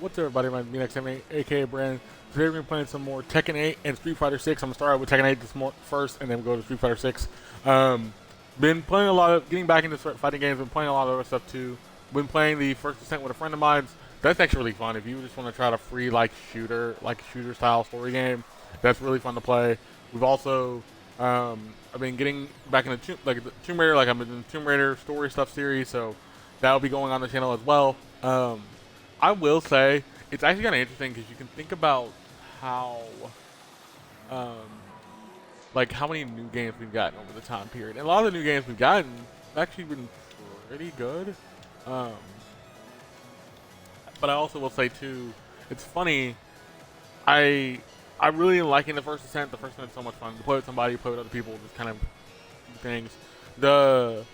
What's up, everybody? My name is aka Brand. Today we're gonna be playing some more Tekken 8 and Street Fighter 6. I'm gonna start out with Tekken 8 first, and then we'll go to Street Fighter 6. Been playing a lot of, getting back into fighting games. Been playing a lot of other stuff too. Been playing the First Descent with a friend of mine. That's actually really fun. If you just want to try to free shooter style story game, that's really fun to play. We've also I've been getting back into the Tomb Raider, like I'm in the Tomb Raider story stuff series, so that'll be going on the channel as well. I will say it's actually kind of interesting because you can think about how, how many new games we've gotten over the time period, and a lot of the new games we've gotten have actually been pretty good. But I also will say too, it's funny. I really am liking the First Ascent. The First Ascent is so much fun to play with somebody, play with other people, just kind of do things. The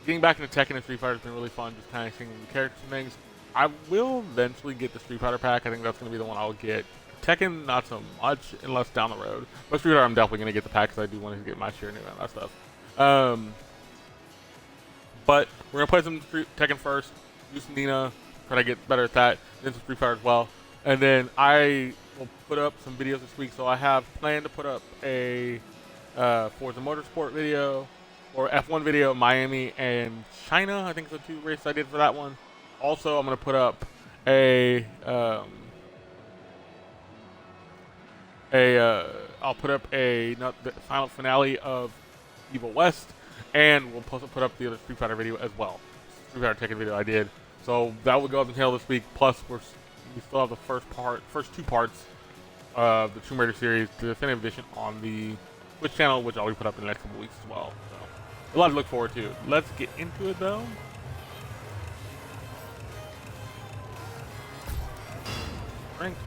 getting back into Tekken and Street Fighter has been really fun, just kind of seeing the characters and things. I will eventually get the Street Fighter pack. I think that's going to be the one I'll get. Tekken, not so much, unless down the road. But Street Fighter, I'm definitely going to get the pack because I do want to get my share and all that stuff. But we're going to play some Tekken first, do some Nina, try to get better at that, then some Street Fighter as well. And then I will put up some videos this week. So I have planned to put up a Forza Motorsport video, or F1 video, Miami and China. I think the two races I did for that one. Also, I'm going to put up I'll put up the final finale of Evil West, and we'll put up the other Street Fighter video as well. Street Fighter Tekken video I did. So that will go up in the channel this week. Plus, we still have the first two parts of the Tomb Raider series, the definitive edition, on the Twitch channel, which I'll be put up in the next couple weeks as well. So, a lot to look forward to. Let's get into it though. Ranked.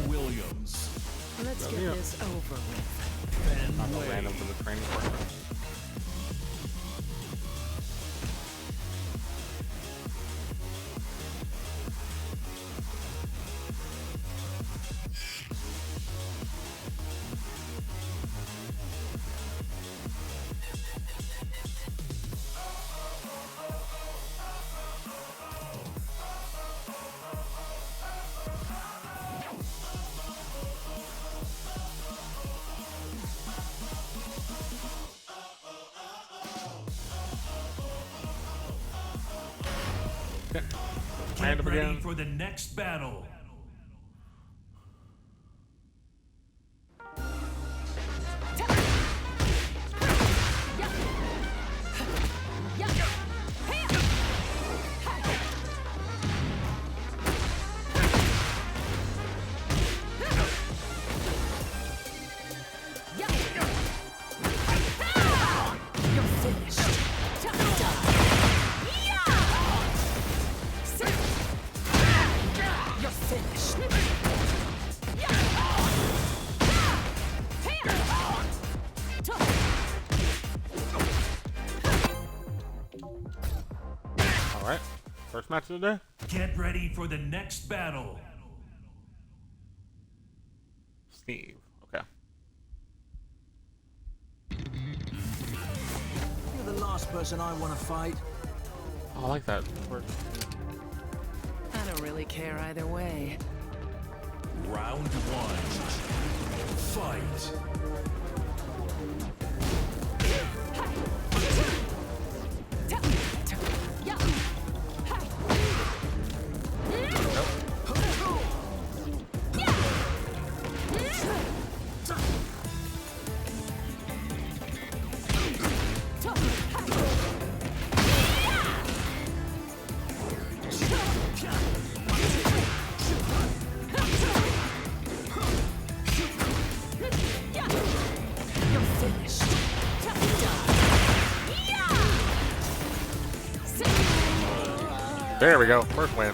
Williams. Let's get this over with. Not the random for the training partner. Get ready for the next battle. Alright, first match of the day. Get ready for the next battle. Steve, okay. You're the last person I want to fight. Oh, I like that. I don't really care either way. Round one. Fight. There we go. First win.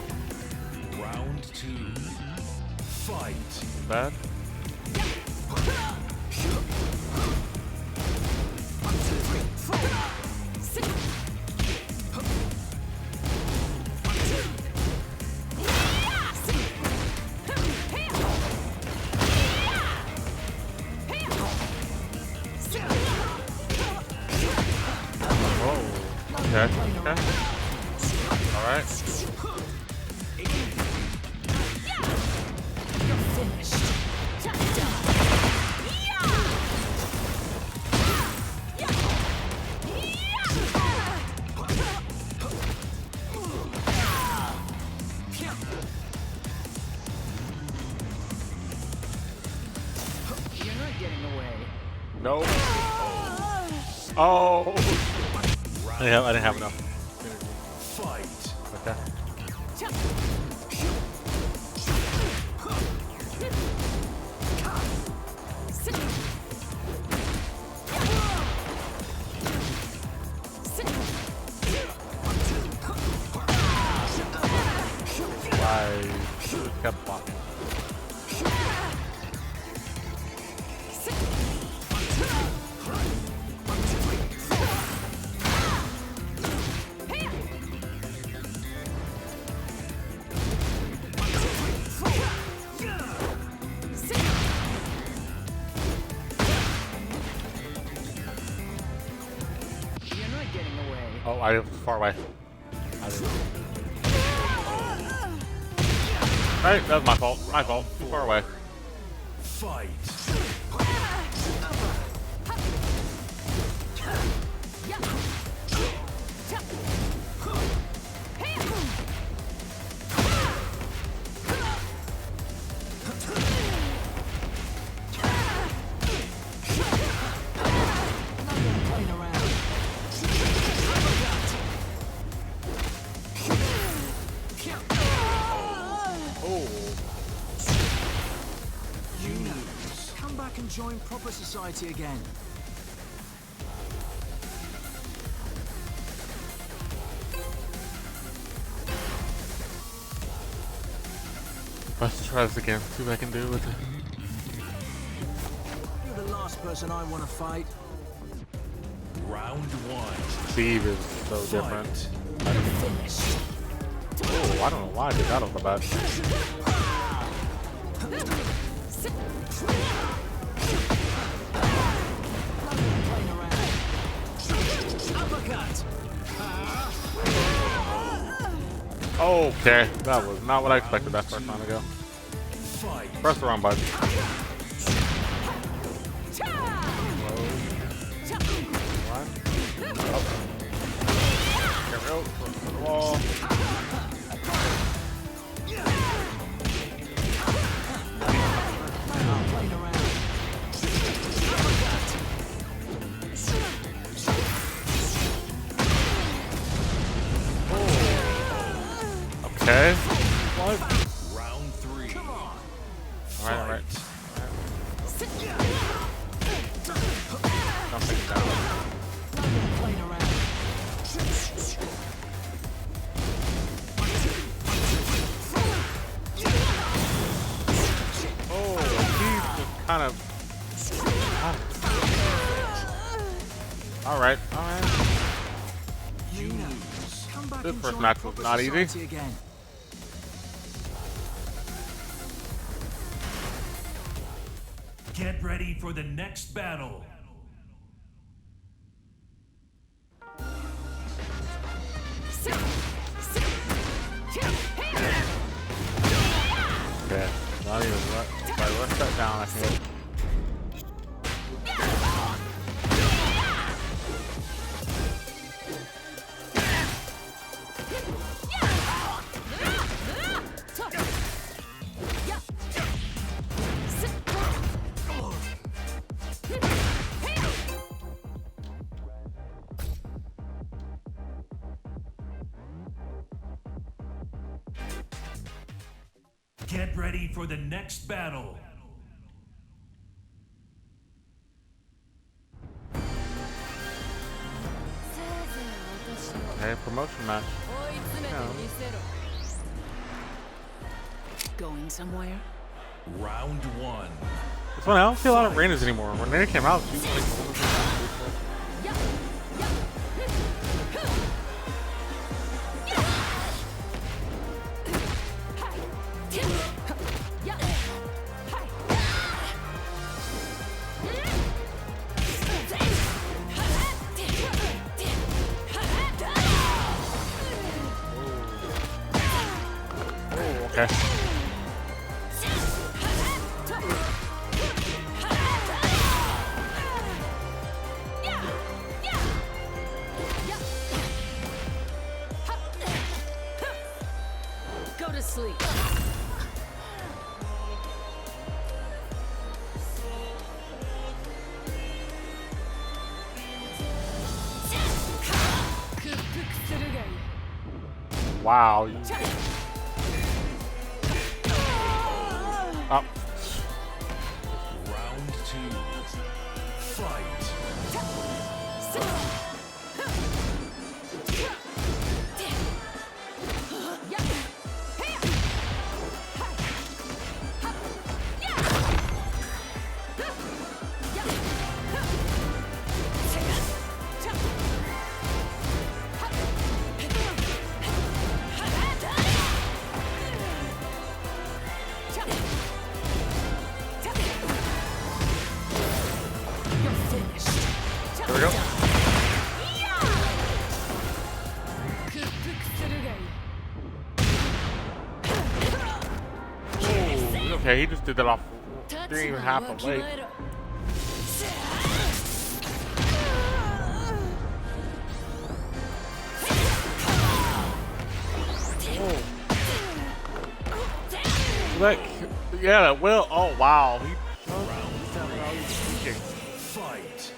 Round two. Fight. Bad. Okay. Okay. All right. You're not getting away. No. Oh. Yeah, I didn't have enough. Fight. Okay. I should have kept blocking. You're not getting away. Oh, I was far away. Right, that was my fault. My fault. Too far away. Fight. Come back and join proper society again. Let's try this again. See what I can do with it. You're the last person I want to fight. Round one. Steve is so different. Fight. Oh, I don't know why I did that off the bat. Okay, that was not what I expected that first time to go. Fight. Press the wrong button. What? Oh. There we go. Close to the wall. Okay. What? Round three. Alright. Something down. Oh, he's just kind of. Alright. You lose. Come back This and first join match was proper not easy. society again. Get ready for the next battle. Okay. Not even what. If I rush that down, I can. Get ready for the next battle. Okay, promotion match. Going somewhere? Round one. This one, I don't see a lot of Rainas anymore. When Raina came out, she was like. Okay. Go to sleep. Wow. Oh. Round 2. Fight. There we go. Ooh, okay, he just did that off. Didn't even half a leg. Like, yeah, that will. Oh wow. He Fight.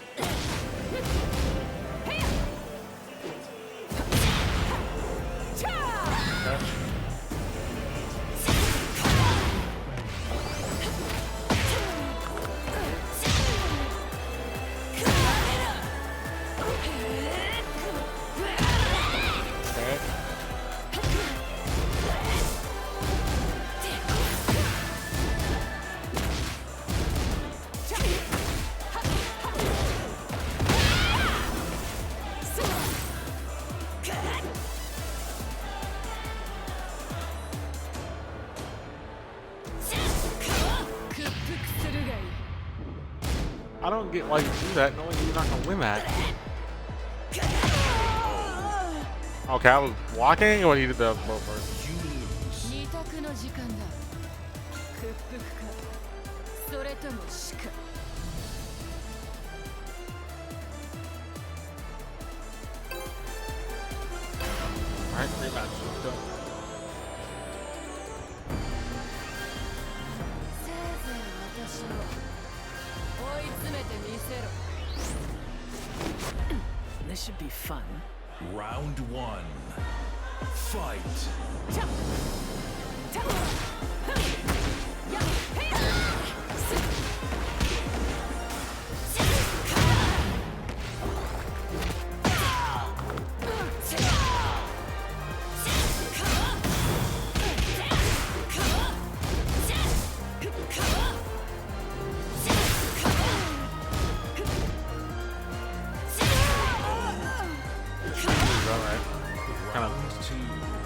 I don't get why you do that, knowing you're not gonna win that. Okay, I was walking or he did the blow first. You lose. 二択の時間だ。屈服か、それとも死か。Alright, rematch. Let's go. せいぜい私を追い詰めてみせろ。This should be fun. Round 1. Fight. Alright. Kind of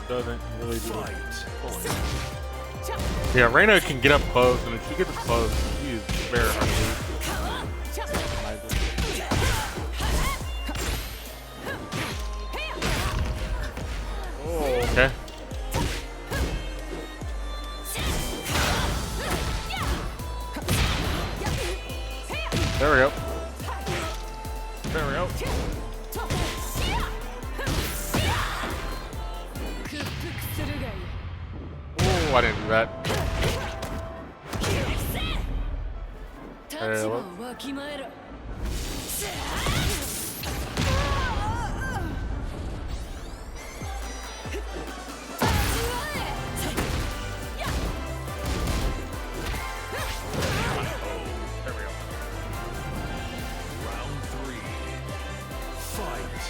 doesn't really do it. Yeah, Reina can get up close, and if she gets up close, she is very hard to lose. Oh, okay. There we go. There we go. Oh, I didn't do that. Hey, what? There we go. Round 3. Fight.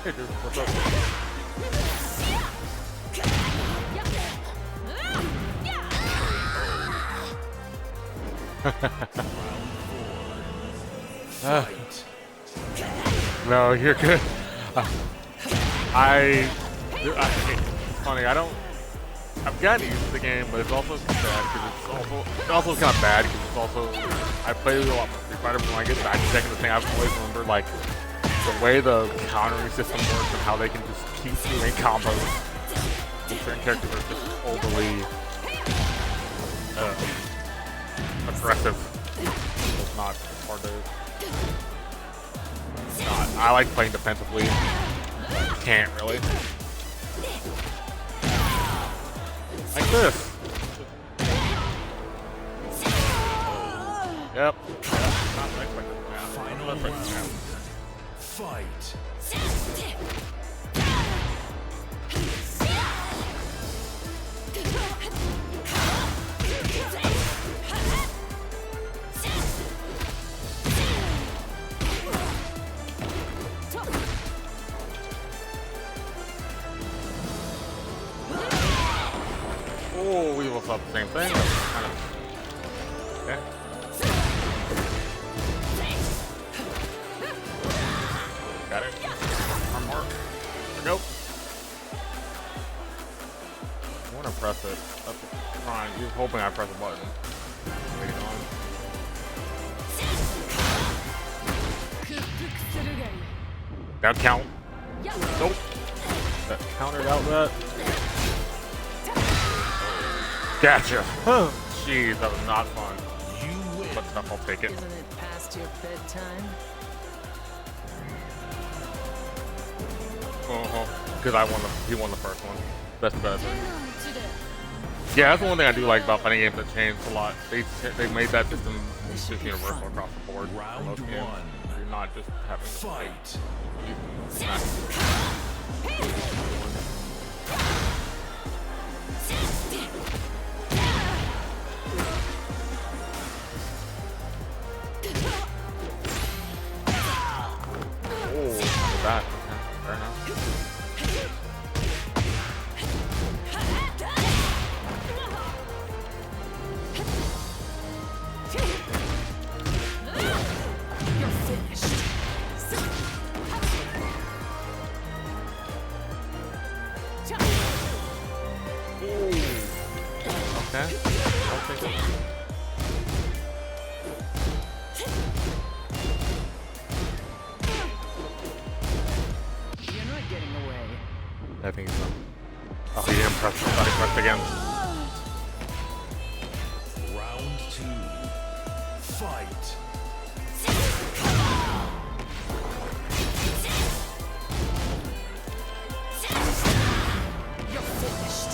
Hey dude, what's up? No, you're good. It's funny. I've gotten used to the game, but it's also bad because it's also kind of bad because it's also I play a lot more Street Fighter, but when I get back to checking the thing, I've always remembered like the way the countering system works and how they can just keep doing combos. Certain characters are just overly aggressive. It's not hard to. I like playing defensively. Can't really. Like this. Yep. Not like this. Final Not like round. this. Fight. Oh, we both thought the same thing. Kind of. Okay. Got it. Arm mark. Nope. I want to press it. That's fine. You're hoping I press a button. Waiting on. That count. Nope. That countered out that. Gotcha. Jeez, that was not fun. You win. But stuff, I'll take it. Isn't it past your bedtime? Because he won the first one. Best bet. Yeah, that's the one thing I do like about fighting games that changed a lot. They made that system just universal across the board. Round Most games. one. You're not just having to Fight. Oh, that. Okay, fair enough. You're finished. Okay. I'll take it. You're not getting away. I think so. Oh, he didn't press. I thought he pressed again. Round two. Fight. You're finished.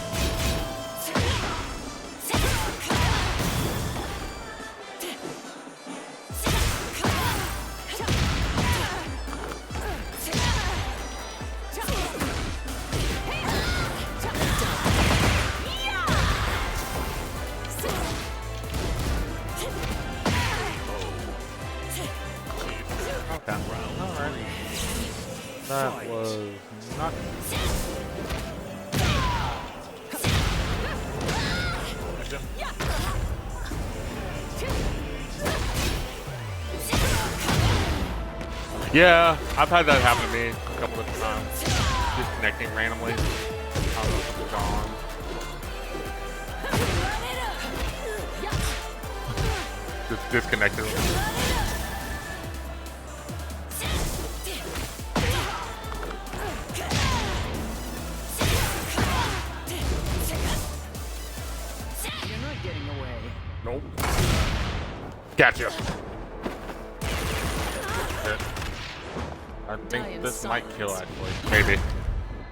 Okay. Alright. That was not. Yeah, I've had that happen to me a couple of times. Disconnecting randomly. I don't know if something's on. Just disconnected. You're not getting away. Nope. Gotcha. I think this might kill, actually. Maybe.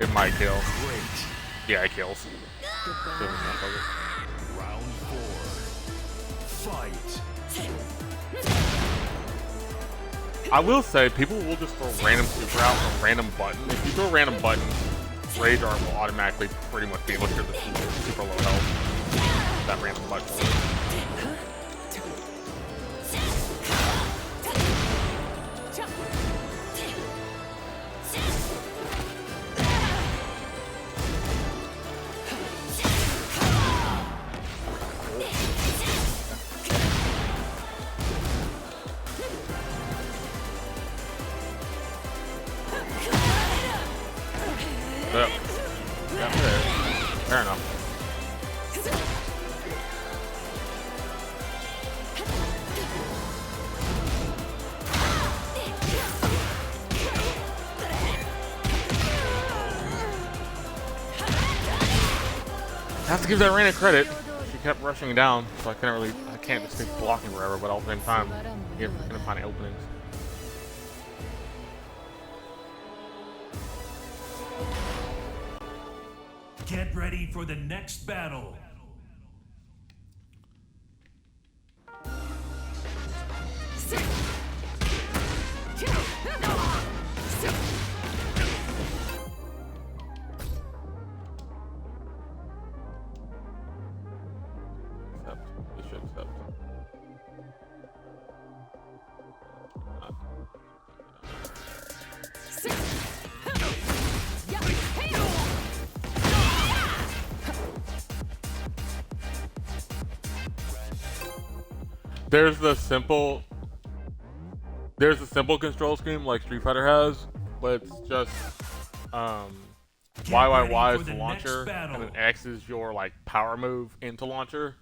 It might kill. Great. Yeah, it kills. Round four. Fight. I will say, people will just throw random super out or random button. If you throw a random button, Rage Arm will automatically pretty much be able to the super low health. That random button will. Yep. Yeah, fair enough. I have to give that Reina credit. She kept rushing down, so I can't just keep blocking forever, but at the same time, you're gonna find openings. Get ready for the next battle. They should accept. There's the simple control scheme like Street Fighter has, but it's just YYY is the launcher, and then X is your like power move into launcher,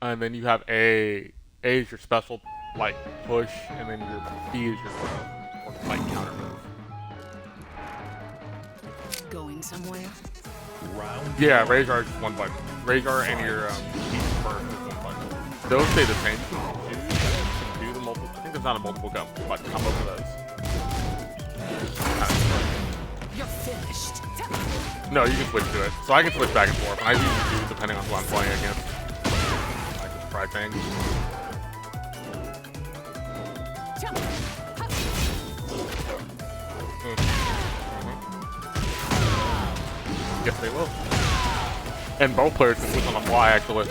and then you have A is your special like push, and then your B is your or, like counter move. Going somewhere? Yeah, Razor is just one button. Razor and your B first is one button. Those stay the same. You can do the multiple. I think there's not a multiple combo for those. You're finished. No, you can switch to it. So I can switch back and forth, and I usually do depending on who I'm playing against. I just try things. Yes, they will. And both players can switch on the fly, actually.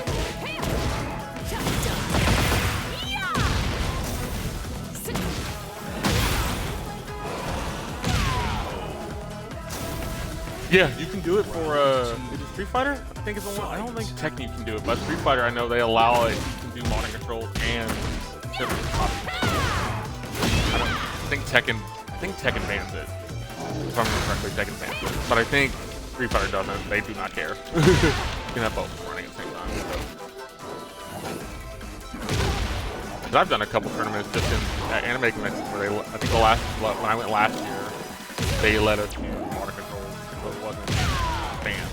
Yeah, you can do it for is it Street Fighter? I think it's the one. I don't think Tekken can do it, but Street Fighter I know they allow it. You can do motion control and different I think Tekken bans it. If I remember correctly, Tekken bans it. But I think Street Fighter doesn't. They do not care. You can have both running at the same time. But I've done a couple tournaments just in anime conventions where they. I think when I went last year, they let us use motion control. So it wasn't banned.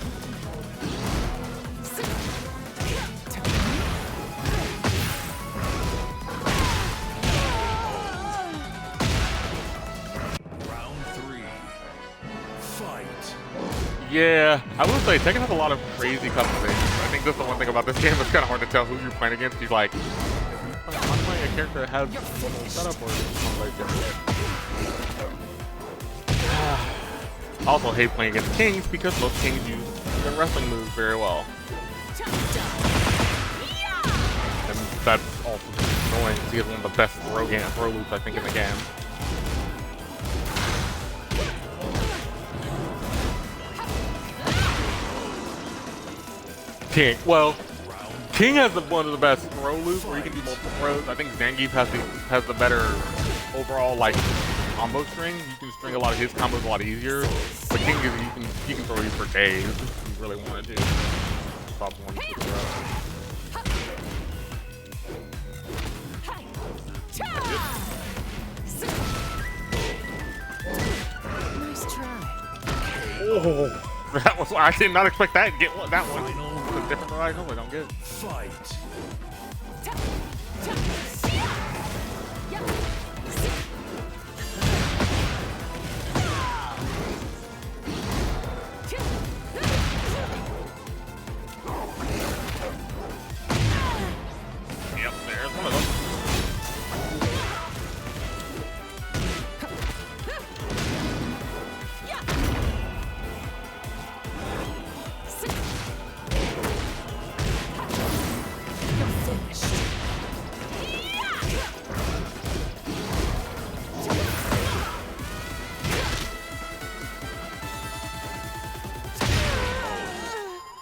Round 3. Fight. Yeah, I will say Tekken has a lot of crazy customizations. I think that's the one thing about this game. It's kind of hard to tell who you're playing against. You're like, am I playing a character that has a little setup or is it something different? I also hate playing against Kings because most Kings use their wrestling moves very well. And that's also annoying because he has one of the best throw loops I think in the game. King, well, King has one of the best throw loops where you can do multiple throws. I think Zangief has the better overall like combo string. You can string a lot of his combos a lot easier. But King he can throw you for days if you really wanted to. Stop one to throw. Nice try. Oh, that was I did not expect that. Get that one. It's different than I normally don't get. Fight. Yep, there's one of them.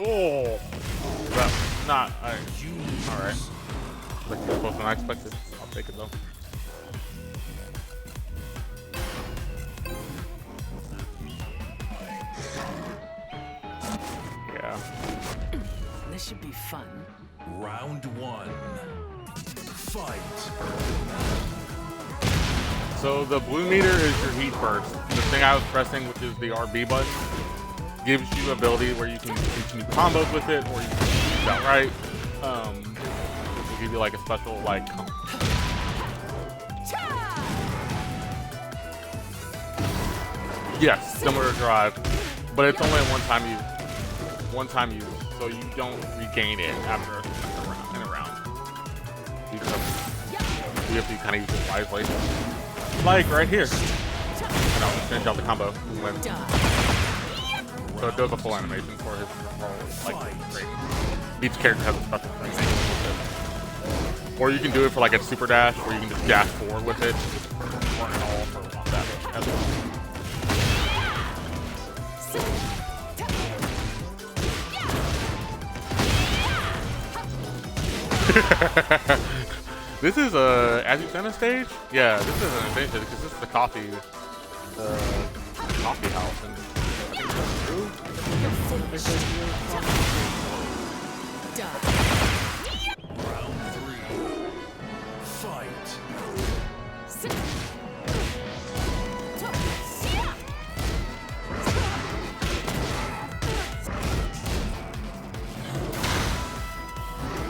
Oh, that's not. All right. Like closer than I expected. I'll take it though. this should be fun. Round 1. Fight. So the blue meter is your heat burst. The thing I was pressing, which is the RB button, gives you ability where you can continue combos with it, or you can use it outright. Which will give you like a special like. Yes, similar to drive, but it's only one time use, so you don't regain it after in a round. You have to kind of use it wisely. Like right here. And I'll just finish out the combo. So it does a full animation for his whole, like, training. Each character has a special thing. Or you can do it for like a super dash, where you can just dash forward with it. Just run it all for one damage as well. This is a Azucena stage? Yeah, this is an insane stage because this is the coffee house, and I think that's true. Round 3. Fight.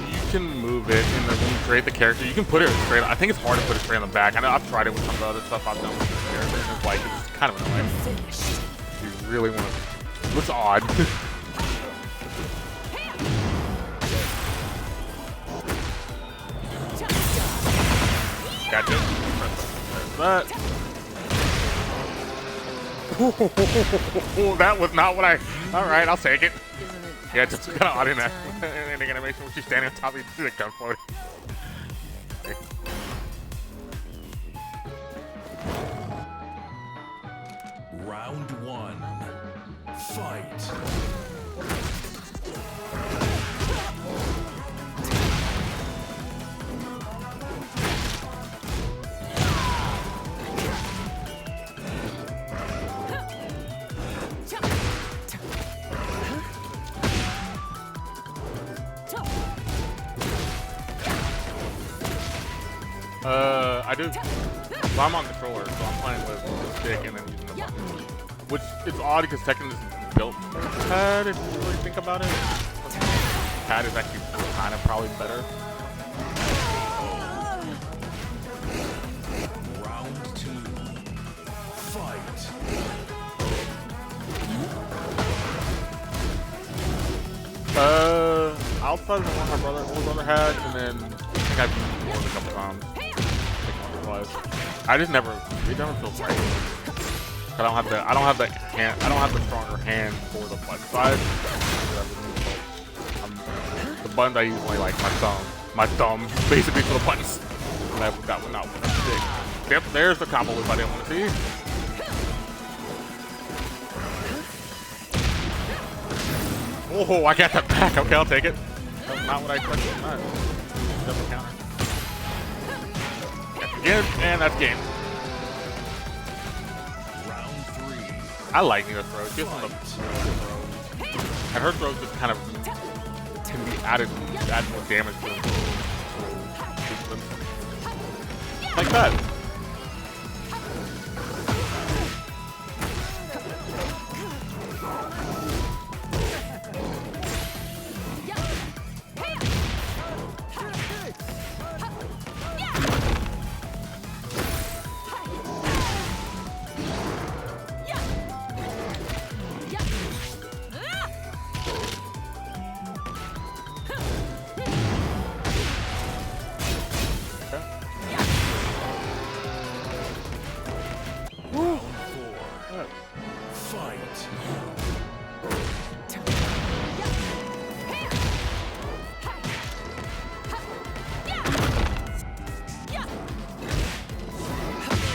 You can move it, and then when you create the character, you can put it straight. I think it's hard to put it straight on the back. I know I've tried it with some of the other stuff I've done with this character, and it's like it's kind of annoying. You really want to. It looks odd. Gotcha. That. That was not what I. All right, I'll take it. Yeah, it's just kind of odd in that ending animation when she's standing on top of the gun floating. Round 1. Fight. I do. So I'm on controller, so I'm playing with the stick and then using the button. Which is odd because Tekken isn't built for the pad, if you really think about it. The pad is actually kind of probably better. Round 2. Fight. Outside of the one my older brother had, and then I think I've used it a couple times. I just never, it never feels right. I don't have the stronger hand for the button side. The buttons I use only like my thumb, basically for the buttons. And that would not work. Yep, there's the combo loop I didn't want to see. Oh, I got that back. Okay, I'll take it. That's not what I expected. Alright. Double counter. Again, and that's game. Round 3. I like Nina's throw. She has some of the throws. And her throws just kind of can be add more damage to them. Like that.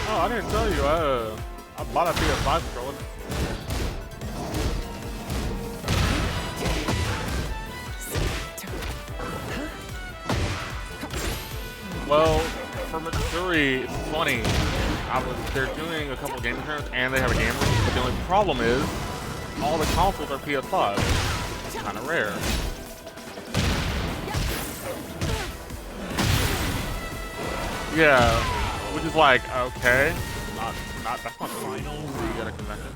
Oh, I didn't tell you. I bought a PS5 controller. Well, for Missouri, it's funny. They're doing a couple of game returns and they have a game room, but the only problem is all the consoles are PS5. It's kind of rare. Yeah, which is like, okay, not that's not cool. Final You gotta connect it.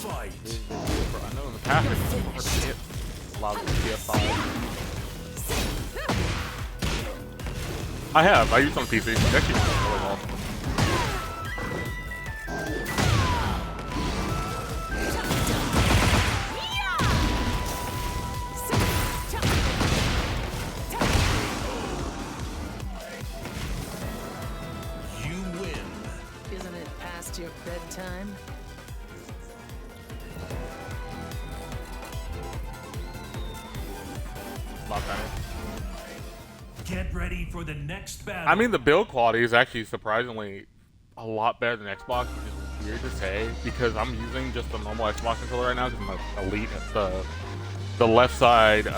fight. I know in the past it's hard to hit a lot of the PS5. I have. I use it on PC. It actually works really well. You win. Isn't it past your bedtime? A lot better. Get ready for the next battle. I mean, the build quality is actually surprisingly a lot better than Xbox, which is weird to say because I'm using just the normal Xbox controller right now because I'm an Elite. The left side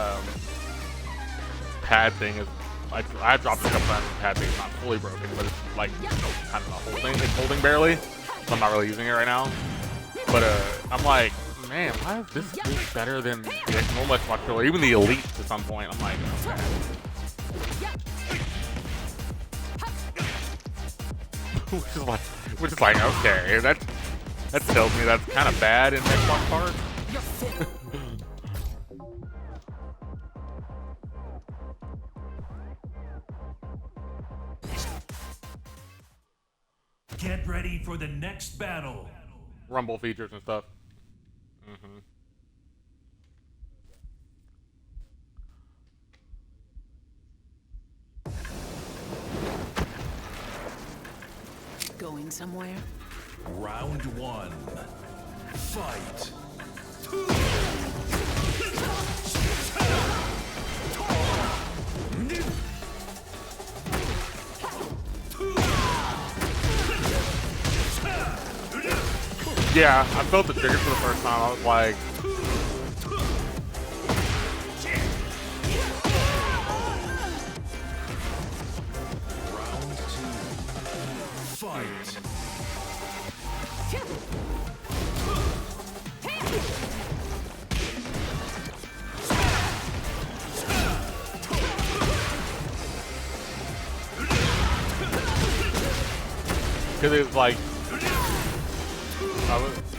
pad thing is like I dropped it a couple times. The pad thing is not fully broken, but it's like kind of not holding. It's holding barely, so I'm not really using it right now. But I'm like, man, why is this better than the normal Xbox controller? Even the Elite to some point. I'm like, okay. which is like okay, that tells me that's kind of bad in Xbox parts. Get ready for the next battle. Rumble features and stuff. Going somewhere? Round one. Fight. Yeah, I felt the trigger for the first time. I was like, Round two. Fight. because it was like,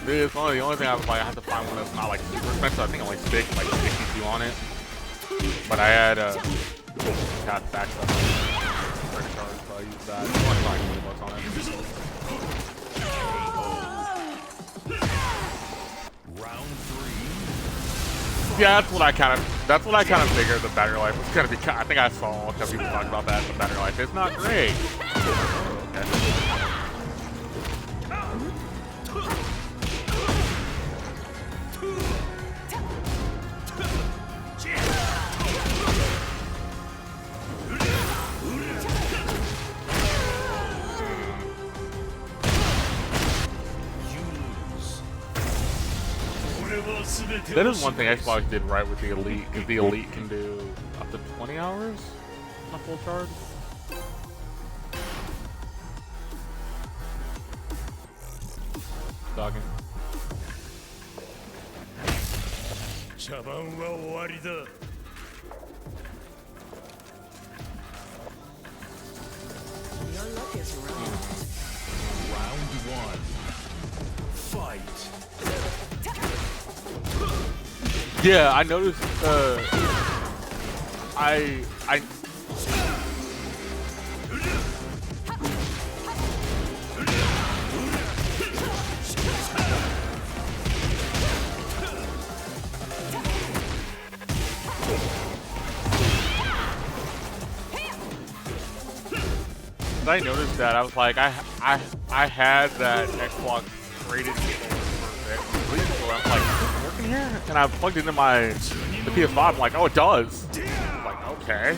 it's one of the only thing I was like, I had to find one that's not like super expensive. I think I only stick like 62 on it, but I had got back up credit card, so I used that. It's only like $20 on it. Round three. Yeah, that's what I kind of figured the battery life was gonna be. I think I saw a couple people talk about that. The battery life is not great. Okay. That is one thing Xbox did right with the Elite, because the Elite can do up to 20 hours on a full charge. Talking. Your luck is wrong. Round one. Fight. Yeah, I noticed. I noticed that I was like, I had that Xbox rated controller for the Elite controller. I'm like, is it working here? And I plugged it into the PS5. I'm like, oh, it does. I'm like, okay.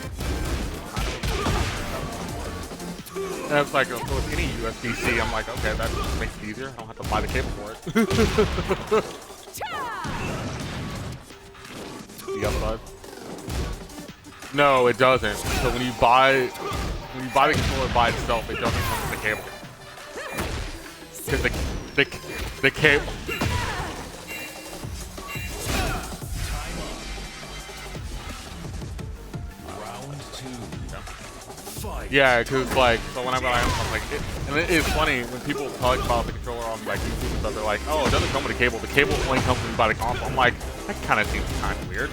And I was like, so with any USB-C, I'm like, okay, that makes it easier. I don't have to buy the cable for it. The upside. No, it doesn't. So when you buy the controller by itself, it doesn't come with the cable. Because the cable. Round two. Fight. Yeah, because like, so whenever I'm like, and it's funny when people talk about the controller on like YouTube and stuff, they're like, oh, it doesn't come with a cable. The cable only comes with by the console. I'm like, that kind of seems kind of weird.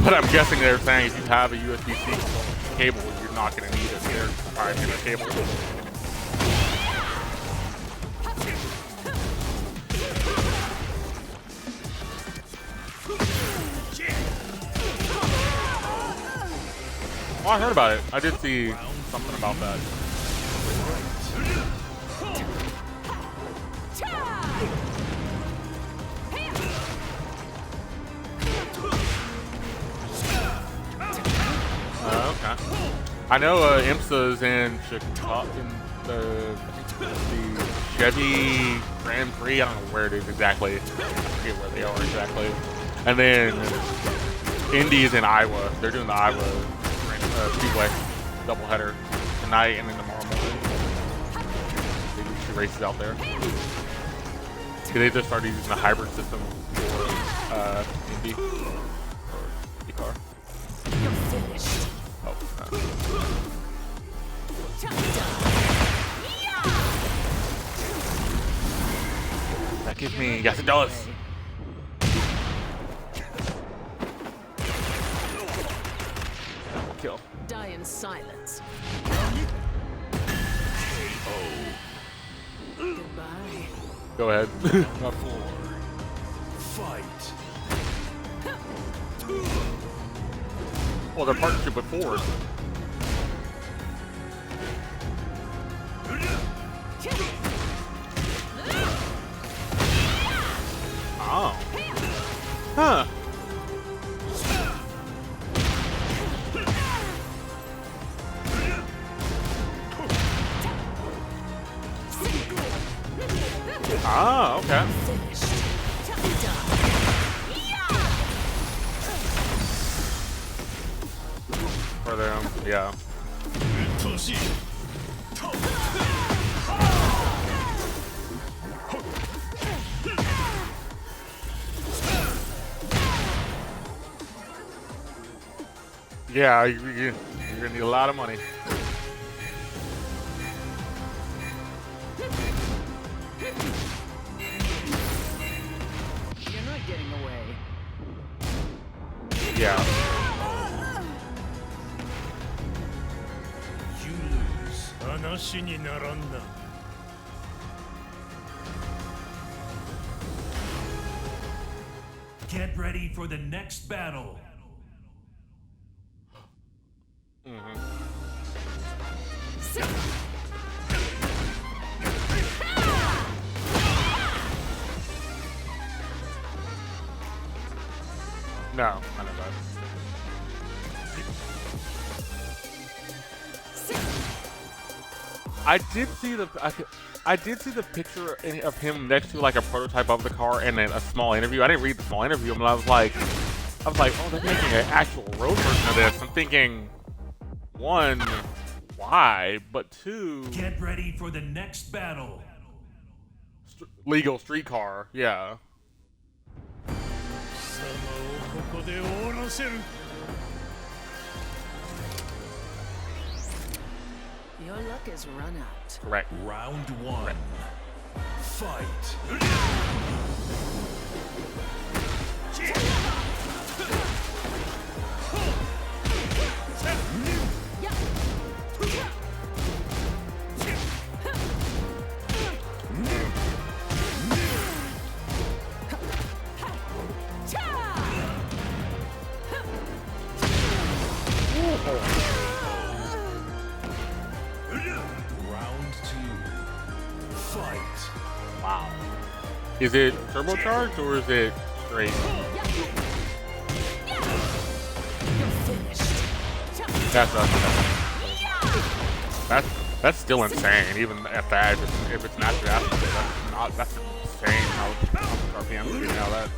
But I'm guessing they're saying if you have a USB-C cable, you're not going to need a their proprietary cable. Oh, I heard about it. I did see something about that. Okay. I know IMSA's in Chicago, in the Chevy Grand Prix. I don't know where it is exactly. I forget where they are exactly. And then Indy is in Iowa. They're doing the Iowa Speedway doubleheader tonight and then tomorrow morning. They do 2 races out there. They just started using the hybrid system for Indy or IndyCar. Oh, that gives me, yes it does. Kill. Die in silence. Goodbye. Go ahead. Fight. Well, their partnership with Ford. Oh. Huh. Ah, okay. For them, yeah. Yeah, you're gonna need a lot of money. You're not getting away. Yeah. You lose. 話にならんな. Get ready for the next battle. No, I know that. I did see the picture of him next to like a prototype of the car and then a small interview. I didn't read the small interview, but I was like, oh, they're making an actual road version of this. I'm thinking, one, why? But two, Get ready for the next battle. Legal street car, yeah. Your luck is run out. Correct. Round 1. Fight. Round 2. Fight. Wow. Is it turbocharged or is it straight? That's still insane. Even at that, if it's naturally aspirated, that's insane how RPM is getting out of that.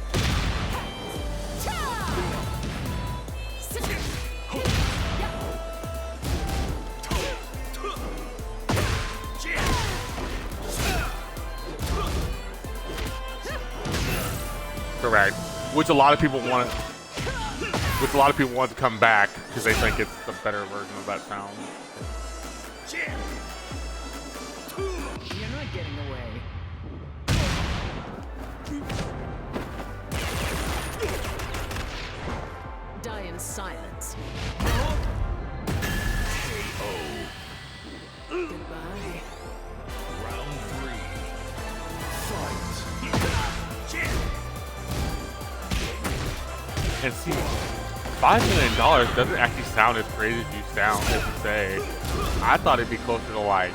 Correct. Which a lot of people want to come back because they think it's the better version of that sound. You're not getting away. Die in silence. Goodbye. Round 3. Fight. And see, $5 million doesn't actually sound as crazy as you say. I thought it'd be closer to like,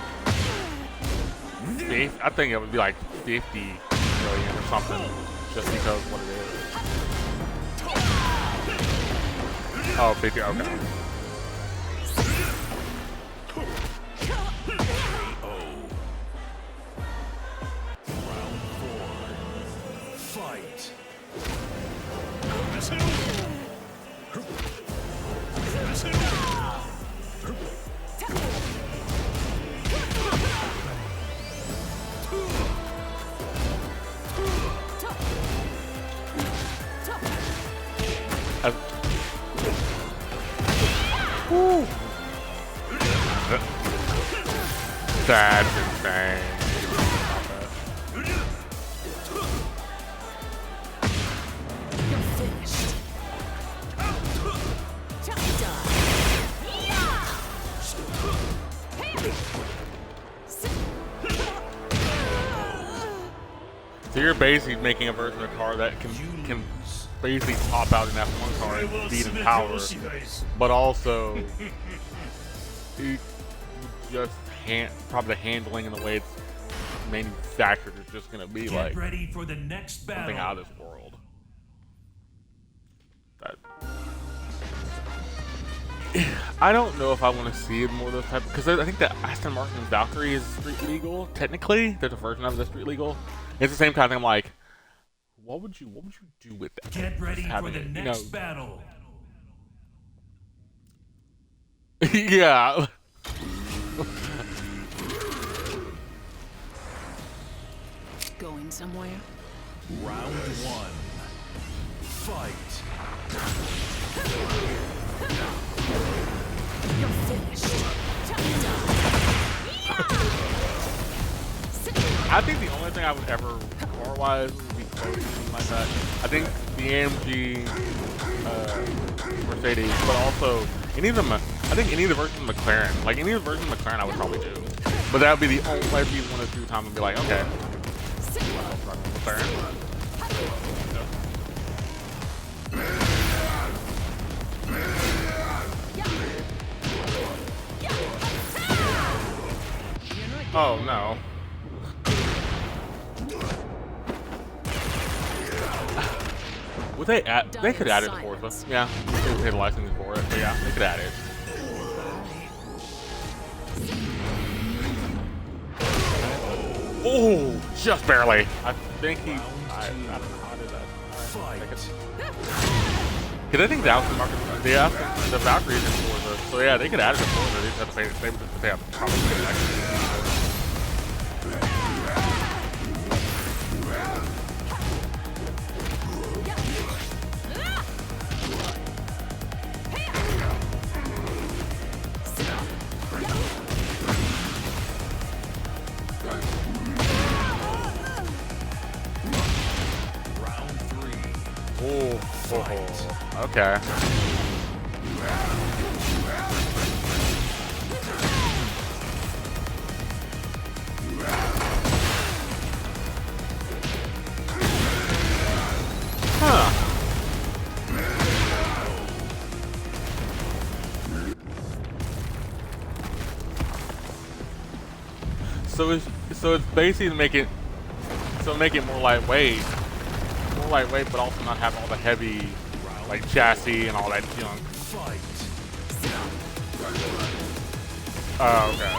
I think it would be like 50 million or something, just because of what it is. Oh, 50, okay. Round 4. Fight. Woo. That's insane. You're finished. So you're basically making a version of the car that can basically pop out an F1 car and beat in power, but also it just probably the handling and the way it's manufactured is just gonna be Get like ready for the next battle. something out of this world. I don't know if I want to see more of those type, because I think that Aston Martin's Valkyrie is street legal. Technically, there's a version of it that's street legal. It's the same kind of thing. I'm like, what would you do with that? Get ready Just for having the it, next battle. Yeah. Going somewhere? Round 1. Fight. You're finished. I think the only thing I would ever car-wise would be close to something like that. I think the AMG Mercedes, but also any of them. I think any of the versions of McLaren, like any of the versions of McLaren, I would probably do. But that would be the only, that'd be one or two times I'd be like, okay, McLaren. Oh no. Would they add? They could add it to Forza. Yeah, they would pay the licensing for it. But yeah, they could add it. Oh, just barely. I think he. I don't know how did that. Because I think the Aston Martin, the Valkyrie is in Forza, so yeah, they could add it to Forza. They just have to pay. They would just have to probably pay licensing. Oh, okay. Huh. So it's basically make it more lightweight. But also not have all the heavy, like, chassis and all that junk. Oh, okay.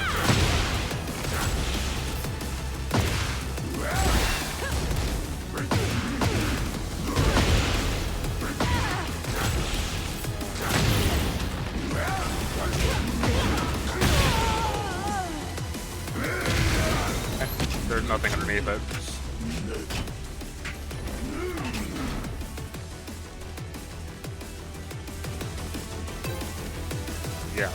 There's nothing underneath it. Yeah.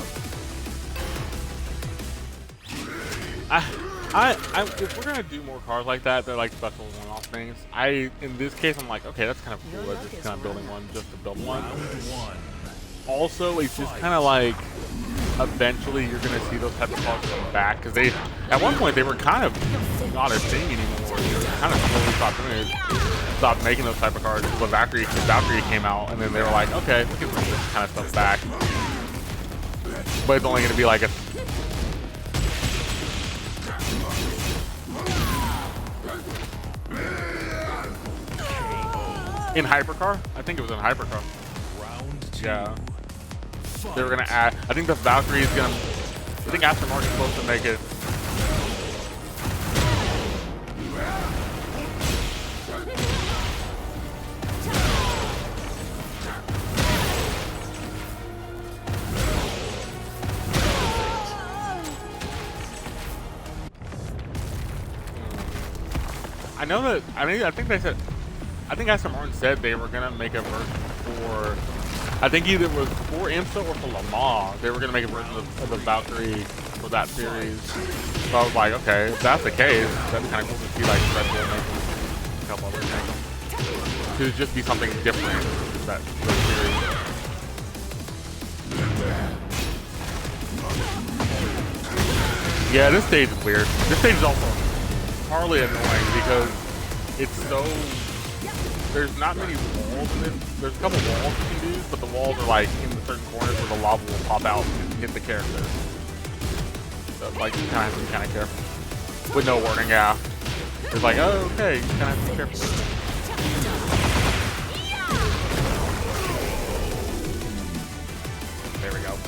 if we're gonna do more cars like that, they're like special one-off things. In this case, I'm like, okay, that's kind of cool. That just kind of building one just to build one. Also, it's just kind of like eventually you're gonna see those type of cars come back because they, at one point, they were kind of not a thing anymore. They kind of slowly stopped doing it, stopped making those type of cars. When Valkyrie came out, and then they were like, okay, we can bring this kind of stuff back, but it's only gonna be like a. In Hypercar? I think it was in Hypercar. Yeah. They were gonna add. I think the Valkyrie is gonna. I think Aston Martin's supposed to make it. I know that. I think they said. I think Aston Martin said they were gonna make a version for. I think either it was for IMSA or for Le Mans. They were gonna make a version of the Valkyrie for that series. So I was like, okay, if that's the case, that'd be kind of cool to see like Red Bull make a couple other things. It would just be something different for that series. Yeah, this stage is weird. This stage is also hardly annoying because it's so. There's not many walls in it. There's a couple walls you can do, but the walls are like in the certain corners where the lava will pop out and hit the characters. So like you kind of have to be kind of careful. With no warning, yeah. It's like, oh, okay, you kind of have to be careful. There we go.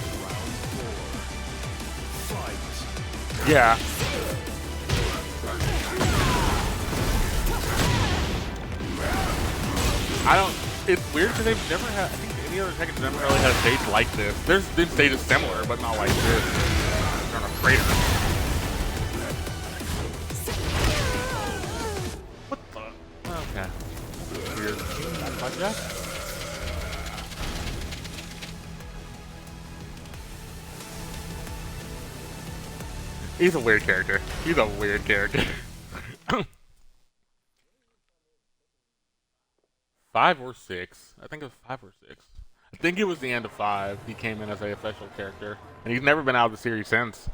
Yeah. It's weird because they've never had, I think any other Tekken's never really had a stage like this. There's been stages similar, but not like this. They're on a crater. What the? Okay. Weird. Like that? He's a weird character. He's a weird character. 5 or 6. I think it was 5 or 6. I think it was the end of 5. He came in as a official character. And he's never been out of the series since.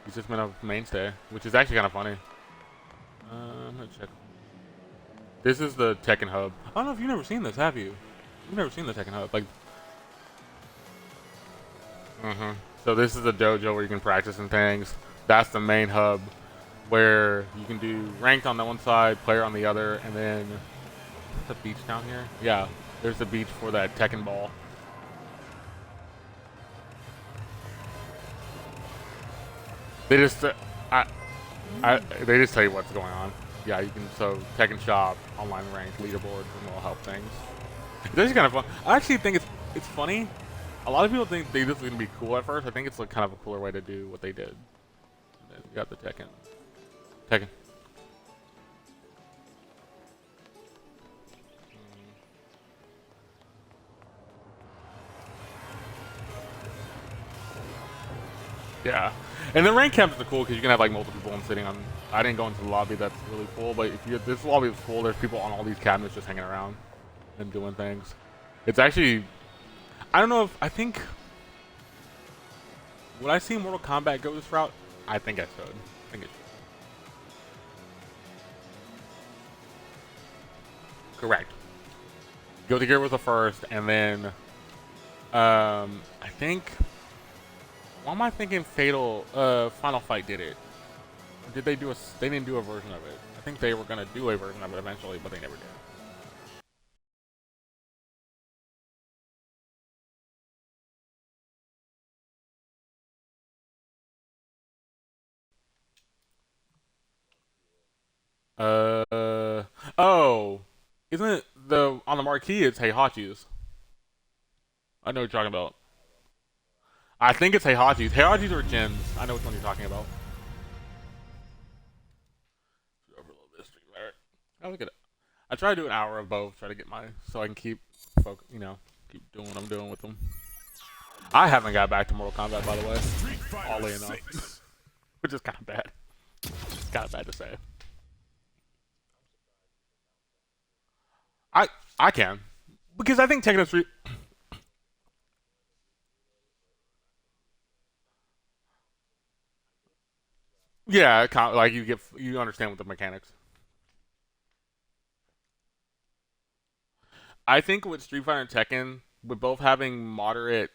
He's just been a mainstay, which is actually kind of funny. I'm gonna check. This is the Tekken Hub. I don't know if you've never seen this, have you? You've never seen the Tekken Hub. Like, So this is the dojo where you can practice and things. That's the main hub where you can do ranked on the one side, player on the other, and then the beach down here? Yeah, there's the beach for that Tekken ball. They just, they just tell you what's going on. Yeah, you can, so Tekken Shop, online ranked, leaderboards, and it'll help things. It's actually kind of fun. I actually think it's funny. A lot of people think this is going to be cool at first. I think it's like kind of a cooler way to do what they did. And then you got the Tekken. Yeah, and the rank camps are cool because you can have like multiple people sitting on. I didn't go into the lobby that's really full, but if this lobby is full, there's people on all these cabinets just hanging around and doing things. It's actually, I don't know if I think would I see Mortal Kombat go this route? I think I should. I think it should. Correct. Guilty Gear was the first, and then I think. Why am I thinking Final Fight did it? Or did they do they didn't do a version of it. I think they were gonna do a version of it eventually, but they never did. Oh, isn't it on the marquee? It's Heihachi's. I know what you're talking about. I think it's Heihachi's. Heihachi's or Jin's. I know which one you're talking about. I look at it. I try to do an hour of both. Try to get so I can keep doing what I'm doing with them. I haven't got back to Mortal Kombat, by the way. Oddly enough, which is kind of bad. kind of bad to say. I can, because I think Tekken 3. Yeah, like you understand with the mechanics. I think with Street Fighter and Tekken, with both having moderate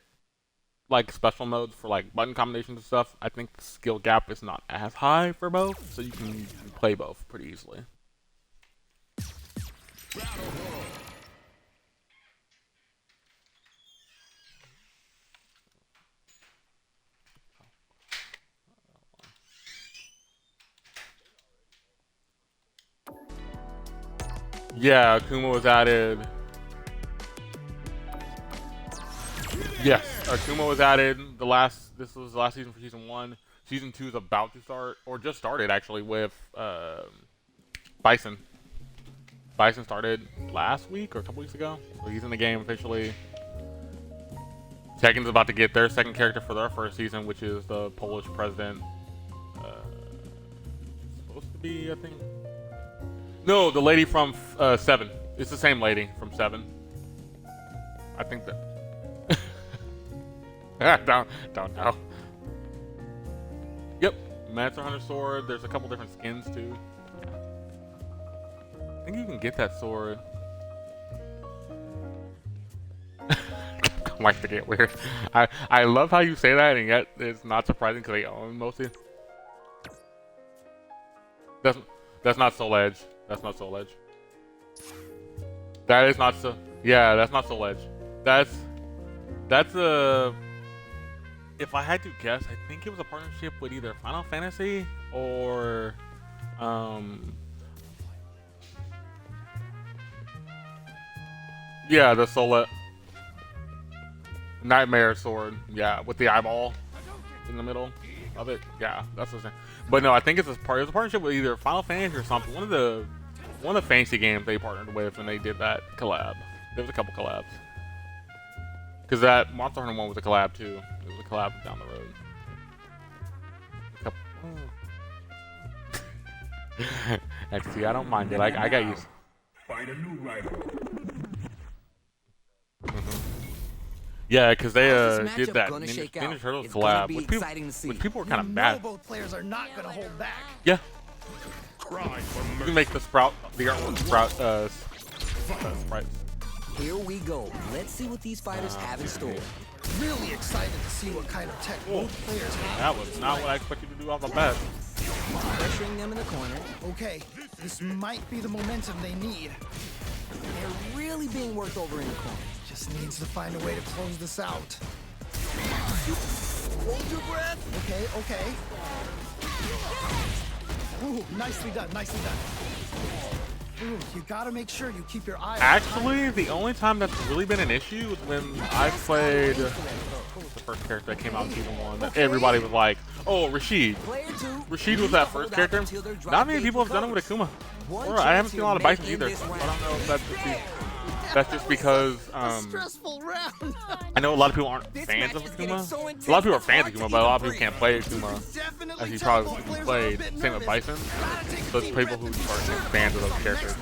like special modes for like button combinations and stuff, I think the skill gap is not as high for both, so you can play both pretty easily. Yeah, Akuma was added. Yes, Akuma was added. This was the last season for season 1. Season 2 is about to start, or just started actually, with Bison. Bison started last week or a couple weeks ago, so he's in the game officially. Tekken's about to get their second character for their first season, which is the Polish president. Supposed to be, I think. No, the lady from 7. It's the same lady from 7. I think that. Don't know. Yep, Monster Hunter sword. There's a couple different skins too. I think you can get that sword. Likes to get weird. I love how you say that, and yet it's not surprising because they own mostly. That's not Soul Edge. That's not Soul Edge. That is not so. Yeah, that's not Soul Edge. That's a. If I had to guess, I think it was a partnership with either Final Fantasy or yeah, the Soul Nightmare sword. Yeah, with the eyeball in the middle of it. Yeah, that's the same. But no, I think it's a partnership with either Final Fantasy or something. One of the fantasy games they partnered with, and they did that collab. There was a couple collabs. Because that Monster Hunter one was a collab too. It was a collab down the road. XT, I don't mind it. I got used. Find a new rival. Yeah, because they did that Ninja Turtles collab, which people were kind of mad. Both players are not going to hold back. Yeah. Cry for You mercy. can make the artwork sprites. Here we go. Let's see what these fighters have in store. Really excited to see what kind of tech both players have. That was not what I expected you to do off the bat. Pressuring them in the corner. Okay, this might be the momentum they need. They're really being worked over in the corner. Just needs to find a way to close this out. Hold your breath. Okay. Ooh, nicely done, nicely done. Ooh, you gotta make sure you keep your eye on Actually, the only time that's really been an issue is when I played. What was the first character that came out in season 1? That everybody was like, "Oh, Rashid." Rashid was that first character. Not many people have done it with Akuma. Or I haven't seen a lot of Bison either. I don't know if that's just because stressful round. I know a lot of people aren't fans of Akuma. A lot of people are fans of Akuma, but a lot of people can't play Akuma as he probably played. Same with Bison. So it's people who are fans of those characters.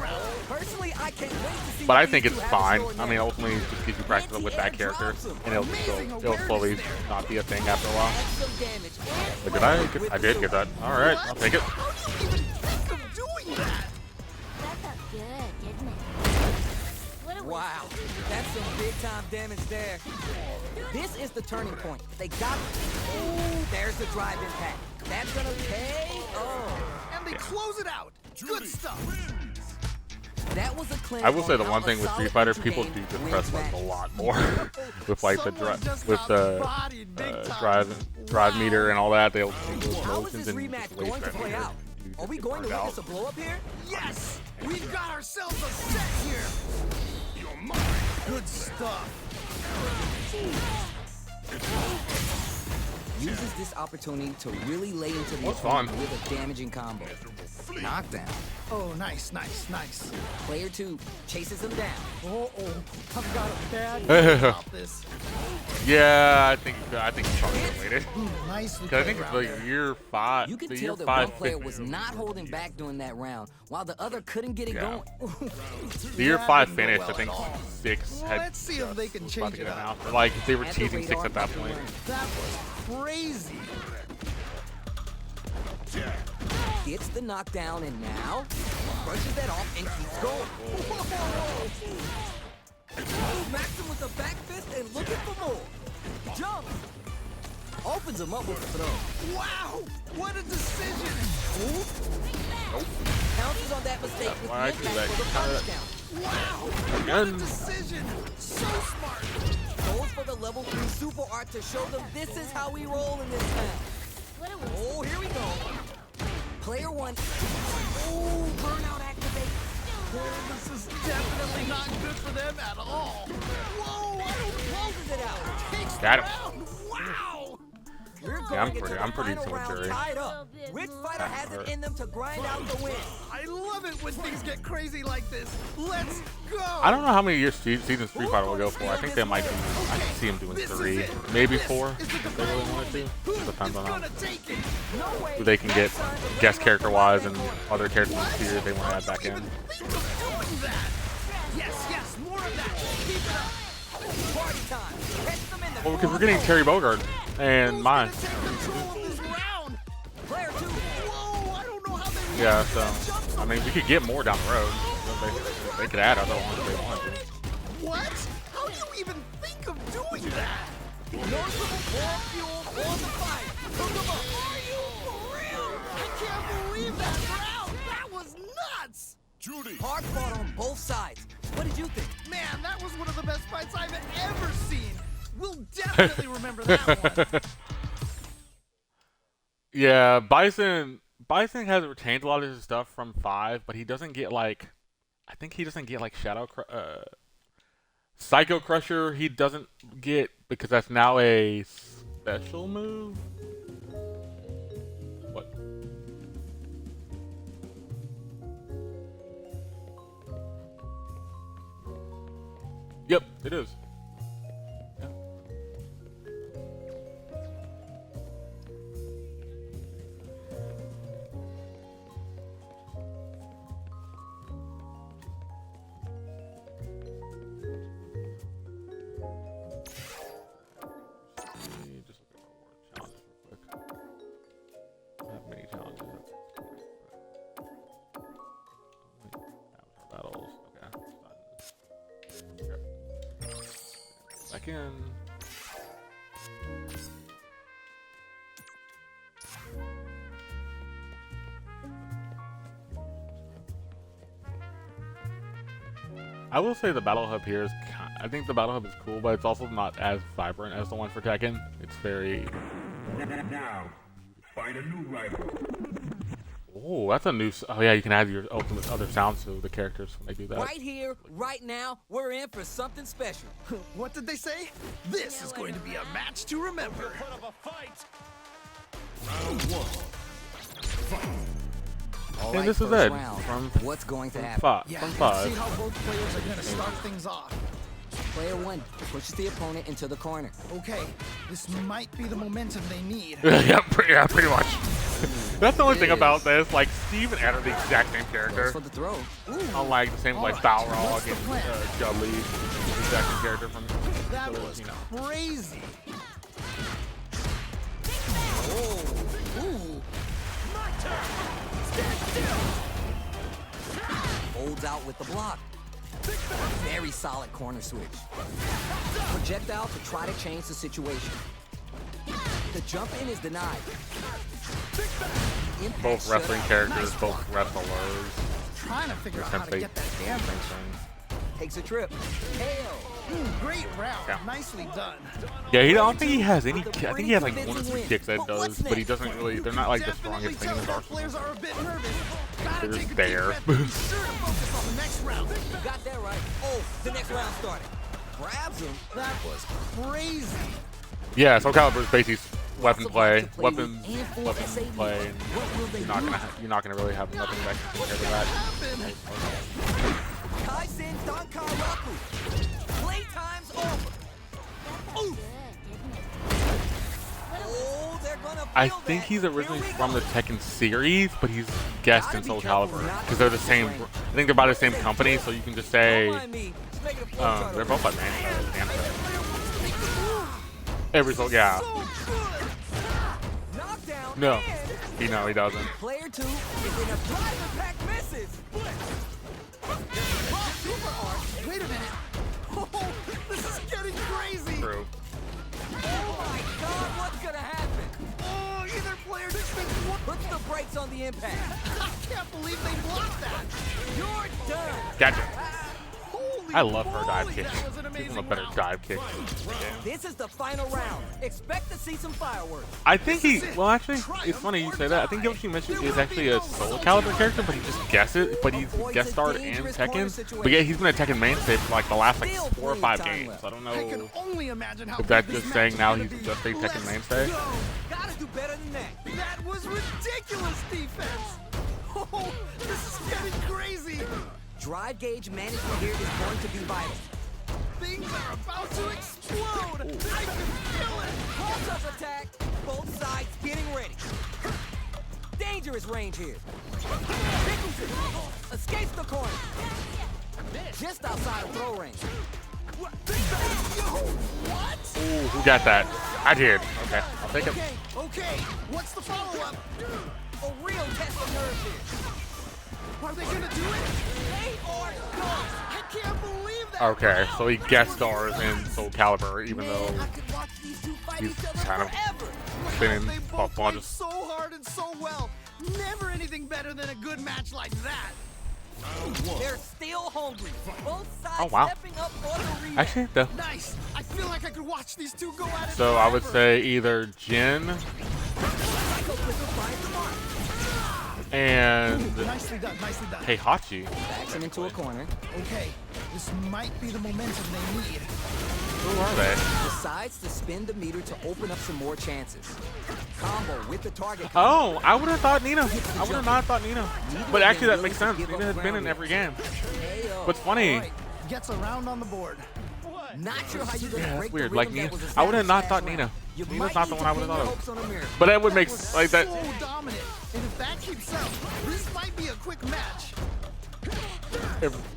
Personally, I can't wait to see. But I think it's fine. I mean, ultimately, it just gives you practice with that character, and it'll slowly not be a thing after a while. But I did get that. All right, I'll take it. Wow, that's some big time damage there. This is the turning point. They got it. Ooh, there's the drive impact. That's gonna pay. Oh, And they close it out. Good stuff. that was a cleanse. I will say the one thing with Street Fighter, people do just press buttons a lot more with like the drive meter and all that. They'll do those How is motions this and rematch just waste going to that play meter. out? Are we going to witness a blow up here? Yes, we've got ourselves a set here. You're mine. Good stuff. Uses this opportunity to really lay into the What's opponent fun? with a damaging combo. Knockdown. Oh, nice, nice, nice. Player 2 chases him down. Oh, I've got a bad feeling about this. Yeah, I think he's probably waited. Nicely Because I played think around the there. year 5, You could the tell year that 5 one player fit was move. not holding back during that round, while the other couldn't get it Yeah. going. The year That 5 didn't go finished, well I think at all. 6 had Let's see if they can about change to it get up. announced. Like, they were At the teasing 6 radar at that button point. ring. That was crazy. Gets the knockdown and now brushes that off and keeps going. Smacks him with a back fist and looking for more. Jumps. Opens him up with a throw. Wow, what a decision. Pounces on that mistake with why I the do impact that. for the punch down. Wow, what a Again. decision. So smart. Goes for the level 3 super art to show them this is how we roll in this town. Oh, here we go. Player 1. Oh, burnout activate. Oh, this is definitely not good for them at all. Whoa, I don't Closes it out. takes Got him. round. Wow. We're going Yeah, I'm into pretty- the I'm pretty final round cemetery. tied up. Which fighter has it in them to grind out the win? I love it when things get crazy like this. Let's go. I don't know how many years season Street Fighter will go for. I think they might do. I can see them doing This is 3, it. maybe This 4, is the if they really wanted to. Who Depends is on how gonna take it? No way. who they can get guest character-wise and other characters in the series they want to add How back do you in. even think of doing that? Yes, more of that. Keep it up. Party time. Catch them in the Well, because we're getting Terry Bogard and Who's mine. gonna take control of this round? Player 2. Whoa, I don't know how they Yeah, react to that jump so I mean, we could get more down the road. They could add other ones if they wanted to. What? How do you even think of doing that? Noticeable more fuel for the fight. Are you for real? I can't believe that round. That was nuts. Hard fought on both sides. What did you think? Man, that was one of the best fights I've ever seen. We'll definitely remember that one. Yeah, Bison has retained a lot of his stuff from 5, but he doesn't get like, I think he doesn't get like Psycho Crusher. He doesn't get because that's now a special move. What? Yep, it is. Yeah. Let me just look at reward challenges real quick. I have many challenges. Avatar battles. Okay. Done. Back in. I will say the battle hub here is. I think the battle hub is cool, but it's also not as vibrant as the one for Tekken. It's very. Now, find a new rival. Oh, that's a new. Oh yeah, you can add your ultimate other sounds to the characters when they do that. Right here, right now, we're in for something special. What did they say? This is going to be a match to remember. Round 1. All And right, this is first Ed round. from What's going to from happen? 5. Yeah, From let's 5. see how both players are going to start things off. Player 1 pushes the opponent into the corner. Okay, this might be the momentum they need. Yeah, pretty much. That's the only thing about this. Like, Steve and Ed are the exact same Goes character. for the throw. Unlike the same, like, Alright, Balrog what's the and plan? Judley. The exact same character from. That so, was you know. crazy. Ooh. Holds out with the block. Very solid corner switch. Projectile to try to change the situation. The jump in is denied. Impact Both wrestling shutout. characters, Nice both block. wrestlers. Trying to figure out how to Template. get that damage. Takes a trip. KO. Great round. Yeah. Nicely done. Yeah, I don't think he has any. I think he has like 1 or 2 kicks that does, but he doesn't really. They're not like the Definitely strongest thing in his tell that players arsenal. are a bit nervous. Gotta They're take just a deep there. breath. Be sure to focus on the next round. You got that right. Oh, the next round started. Grabs him. That was crazy. Yeah, Soul Calibur is basically weapon play, Lots of weapon life to play with, and full SAV. play. And What will they you're not gonna really have nothing that can compare to that. Kai-Sen Dankaraku. Playtime's over. Ooh. Oh, they're gonna feel I think that. he's originally Here we from go. the Tekken series, but he's guest in Gotta be Soul careful Calibur not because to they're the miss the same. range. I think they're by the same company, so you can just say Don't mind me. Just making a flow chart they're over both like every Soul. Yeah. So good. Knockdown. No. And He doesn't. player 2 is in a private pack misses. Super art. Wait a minute. Oh, this is getting crazy. True. Oh my God, what's gonna happen? Oh, either player just makes one. Puts the brakes on the impact. I can't believe they blocked that. You're done. Gotcha. Holy I love her dive moly, kick. that was an She's amazing one of the better round. dive kicks. This is the final round. Expect to see some fireworks. I think he. Well, actually, it's funny you say that. I think Yoshi Mitsu is actually a Soul Calibur character, but he just guessed it. But he's guest starred in Tekken. But yeah, he's been a Tekken mainstay for like the last like 4 or 5 games. I don't I can know only imagine how if that's big this just match saying is now gonna he's be. just a Tekken Let's mainstay. go. Gotta do better than that. That was ridiculous defense. Oh, this is getting crazy. Drive gauge management here is going to be vital. Things are about to explode. I can feel it. Close-up attack. Both sides getting ready. Dangerous range here. Nicholson escapes the corner. Just outside of throw range. What? What? Ooh, who got that? I did. Okay, I'll take it. Okay. What's the follow-up? A real test of nerve here. Are they gonna do it? They are gone. I can't believe that. Okay, so he guest stars in Soul Calibur, even Man, though I could watch these two fight he's each other kind of forever. been in They Paul both played just so hard and so well. Never anything better than a good match like that. They're still hungry. Both sides Oh, wow. stepping up for the rematch. actually the. Nice. I feel like I could watch these two go at it. So I would forever. say either Jin and Nicely done. Nicely done. Heihachi. Backs him into a corner. Okay. This might be the momentum they need. Who are they? Decides to spin the meter to open up some more chances. Combo with the target. Oh, I would have thought Nina. I would have not thought Nina. But actually, that makes sense. Nina has been in every game. What's funny? Alright, gets a round on the board. Not sure how you're gonna Yeah, break that's weird. the Like, rhythm that was I would have not established thought last Nina. round. You Nina's might not the need one I to would pin have your thought hopes on a mirror. But that would make Was like that. so dominant. And if that keeps up, this might be a quick match.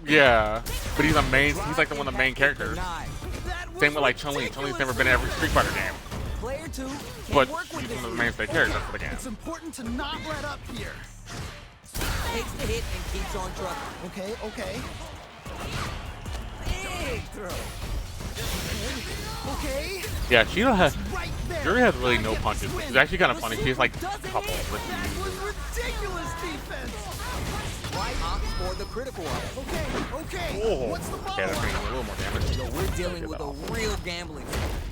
Yeah, but he's a main. He's like one of the main characters. Denied. That was Same with like Chun-Li. Chun-Li's never been in every Street Fighter game, Player 2 can but work she's with one of this the mainstay characters for the game. It's important to not let up here. takes the hit and keeps on trucking. Okay, okay. Big throw. Okay. Yeah, Sheila has. Right there. Yuri has really I no get punches, this which win. is actually kind of The funny. She has like a doesn't couple. hit. But That was ridiculous defense. Right opts for the critical up. Okay, okay. oh, What's the okay, that's follow-up? making a little more damage. So we're dealing Get with that a off. real gambling.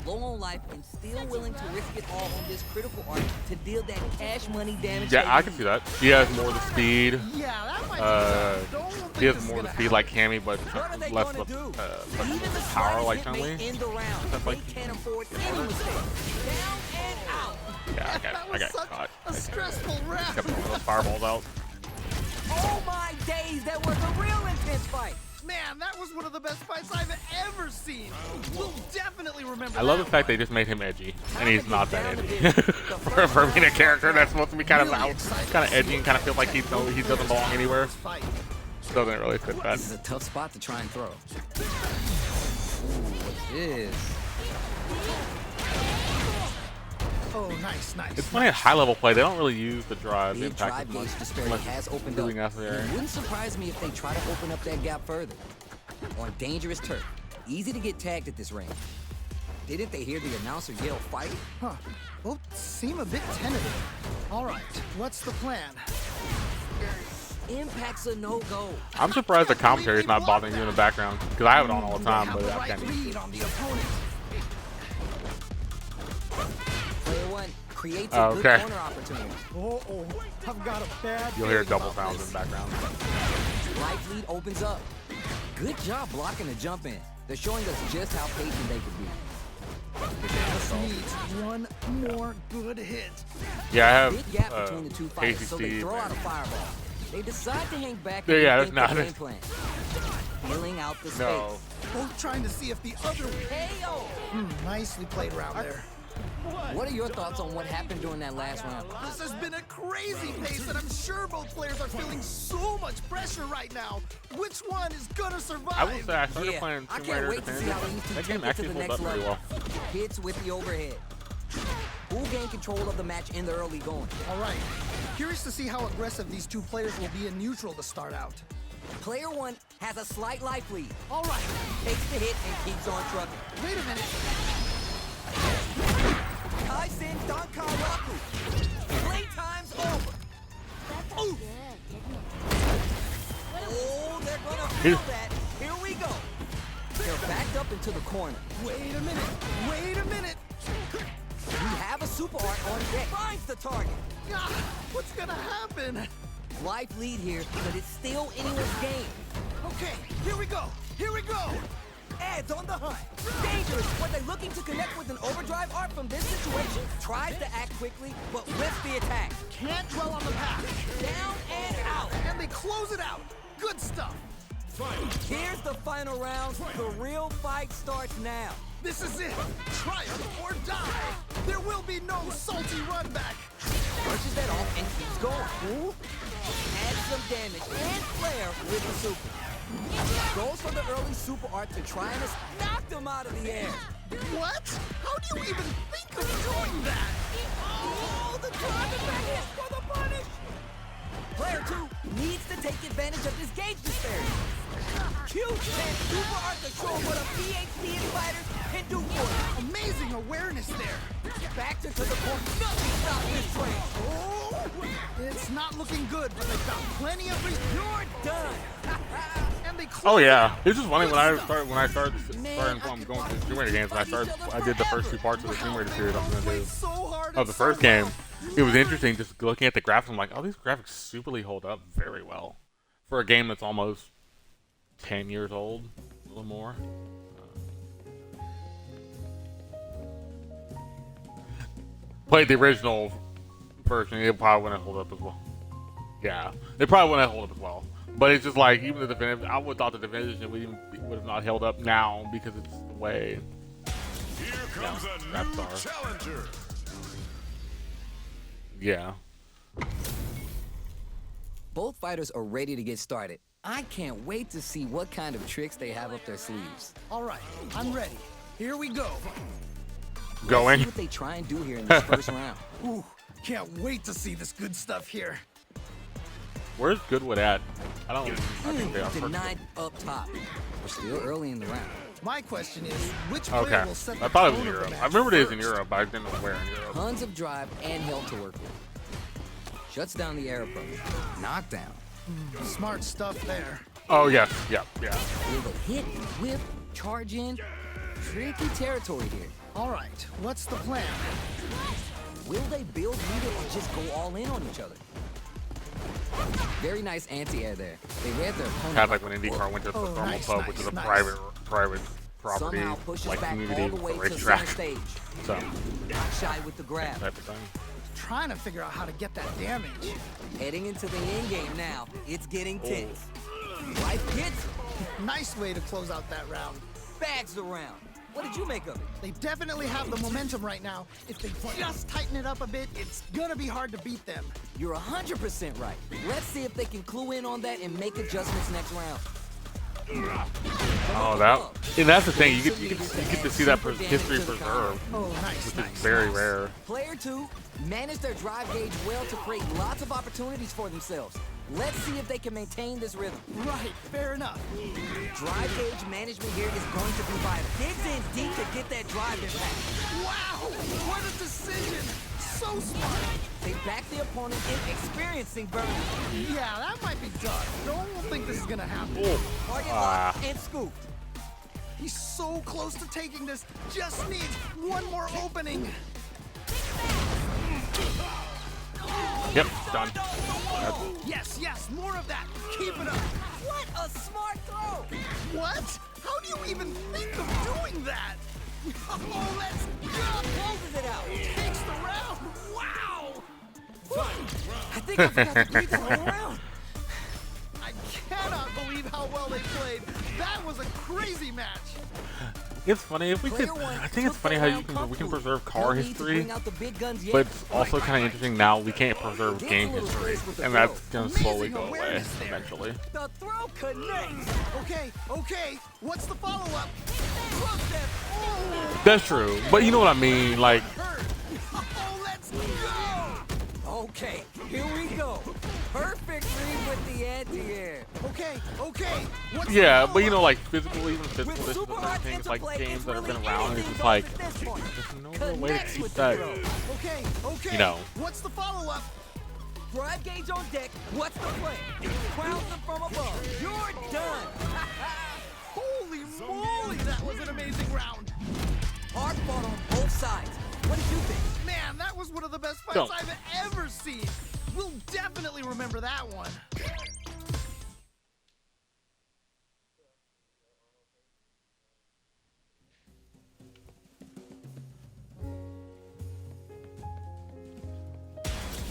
Low on life and still willing to risk it all on this critical art to deal that cash money damage. Yeah, that I you can need. see that. She has more of the speed. Yeah, that might Uh, be tough. She has more of the speed like Cammy, but What are they less gonna with do? less Even the power slightest like hit Chun-Li. may end the round. That's They like- can't afford any mistake. Down and out. Yeah, I That got was caught. such a I stressful kept round. throwing those fireballs out. Oh my days, that was a real intense fight. Man, that was one of the best fights I've ever seen. We'll definitely remember I love that the fact one. they just made him edgy, and he's not that Down to edgy. business. for being a character that's supposed to be kind of Really out, excited kind of to see edgy and kind of feel like he doesn't belong anywhere. This fight. Doesn't really fit that. This is a tough spot to try and throw. Is Oh, nice, nice. It's funny at high level play they don't really use the drive big impact drive as much gauge disparity unless has it's opened really up. necessary. It wouldn't surprise me if they try to open up that gap further. On dangerous turf, easy to get tagged at this range. Didn't they hear the announcer yell fight? Huh. Both seem a bit tentative. All right, what's the plan? Impact's a no-go. I'm surprised the commentary is not bothering you in the background because I have it on all the They time, have but the I right can't. lead on the opponent. Player 1 creates Oh, a good okay. corner opportunity. Oh, I've got a bad You'll hear feeling double about sounds in this. the background. Life lead opens up. Good job blocking the jump in. They're showing us just how patient they could be. Just needs one more good hit. Yeah, I have Big gap between the two fighters, Casey so they Steve throw out a and- fireball. They decide to hang back Yeah, and yeah, think that's their not- game plan. Feeling out the space. No. Both trying to see if the other. KO! Nicely played around there. What are your thoughts on what happened during that last round? This has been a crazy pace, and I'm sure both players are feeling so much pressure right now. Which one is gonna survive? I will say I started Yeah, playing I Tomb can't Raider wait to see how Definitive. these two That take game it to actually the holds next up pretty level. well. Hits with the overhead. Who'll gain control of the match in the early going? All right. Curious to see how aggressive these two players will be in neutral to start out. Player one has a slight life lead. All right. Takes the hit and keeps on trucking. Wait a minute. Kaisen Dankaraku. Playtime's over. Ooh. Oh, they're gonna feel that. Here we go. They're backed up into the corner. Wait a minute. Wait a minute. We have a super art on deck. Finds the target. Ah, what's gonna happen? Life lead here, but it's still anyone's game. Okay, here we go. Here we go. Ed's on the hunt. Dangerous. Were they looking to connect with an overdrive art from this situation? Tries to act quickly, but whiffs the attack. Can't dwell on the past. Down and out. And they close it out. Good stuff. Here's the final round. The real fight starts now. This is it. Triumph or die. There will be no salty run back. Brushes that off and keeps going. Adds some damage and flair with the super. Goes for the early super art to try and knock them out of the air. What? How do you even think of doing that? Oh, the driving back hits for the punish. Player two needs to take advantage of this gauge disparity. Cute and super art to show what a PhD fighters can do for you. Amazing awareness there. Back to the corner. Nothing stops this train. Oh, it's not looking good, but they've got plenty of reason. You're done. And they close Oh yeah, it out. it's just funny when I Good stuff. started going to the Tomb Raider games. And I did the first two parts of the Tomb Raider series I'm gonna do So hard of the and first so game. well. It was interesting just looking at the graphics. I'm like, oh, these graphics superly hold up very well for a game that's almost 10 years old, a little more. Played the original version, it probably wouldn't hold up as well. Yeah, it probably wouldn't hold up as well. But it's just like, even the definitive, I would have thought the definitive would have not held up now because it's the way. Here comes a new challenger. Yeah. Both fighters are ready to get started. I can't wait to see what kind of tricks they have up their sleeves. All right, I'm ready. Here we go. See Going. what they try and do here in this first round. Ooh, can't wait to see this good stuff here. Where's Goodwood at? I think they are first. Denied up top. We're still early in the round. My question is, which player Okay. will set I the thought it was in tone of the Europe. match I remember it is in first? Europe, but I didn't know where in Europe. Tons of drive and help to work with. Shuts down the air approach. Knockdown. Smart stuff there. Oh, yes. Yeah. Will they hit, whip, charge in? Tricky territory here. All right, what's the plan? Will they build meter or just go all in on each other? Very nice anti-air there. They read their opponent. Kind of like when IndyCar went to the Oh, Thermal nice, Pub, which is a nice. private property, Somehow pushes like back community all the way for to center racetrack. stage. So, Not shy with the grab. type of thing. Trying to figure out how to get that damage. Heading into the end game now. It's getting tense. Life hits, Nice way to close out that round. bags around. What did you make of it? They definitely have the momentum right now. If they just tighten it up a bit, it's gonna be hard to beat them. You're 100% right. Let's see if they can clue in on that and make adjustments next round. Oh, and that's the thing. You get to see that history preserved, Oh, nice, which nice. is very nice. rare. Player two managed their drive gauge well to create lots of opportunities for themselves. Let's see if they can maintain this rhythm. Right, fair enough. Drive gauge management here is going to be vital. Digs in deep to get that drive impact. Wow, what a decision. So smart. They back the opponent in experiencing burn. Yeah, that might be done. Don't think this is gonna happen. Target locked and scooped. He's so close to taking this. Just needs one more opening. Yep, done. Yes, yes, more of that. Keep it up. What a smart throw! What? How do you even think of doing that? Oh, let's go! Closes it out. Takes the round. Wow! I think I forgot to breathe that whole round. I cannot believe how well they played. That was a crazy match. It's funny if we could. I think it's funny how we can preserve car history, but it's also kind of interesting now we can't preserve game history, and that's gonna slowly go away eventually. The throw connects. Okay. What's the follow-up? Oh, That's true, but you know what I mean, like. hurt. Oh, let's go! Okay, here we go. Perfect read with the anti-air. Okay. What's Yeah, the but you know, follow-up? like physical, even physical With distance super and hard things like interplay, games it's that have been really around, it's anything just like goes at this point. there's no real way to Connects keep with the that. throw. Okay. You know. What's the follow-up? Drive gauge on deck. What's the play? Crowns them from above. You're done. Holy moly, that was an amazing round. Hard fought on both sides. What did you think? Man, that was one of the best fights Don't. I've ever seen. We'll definitely remember that one.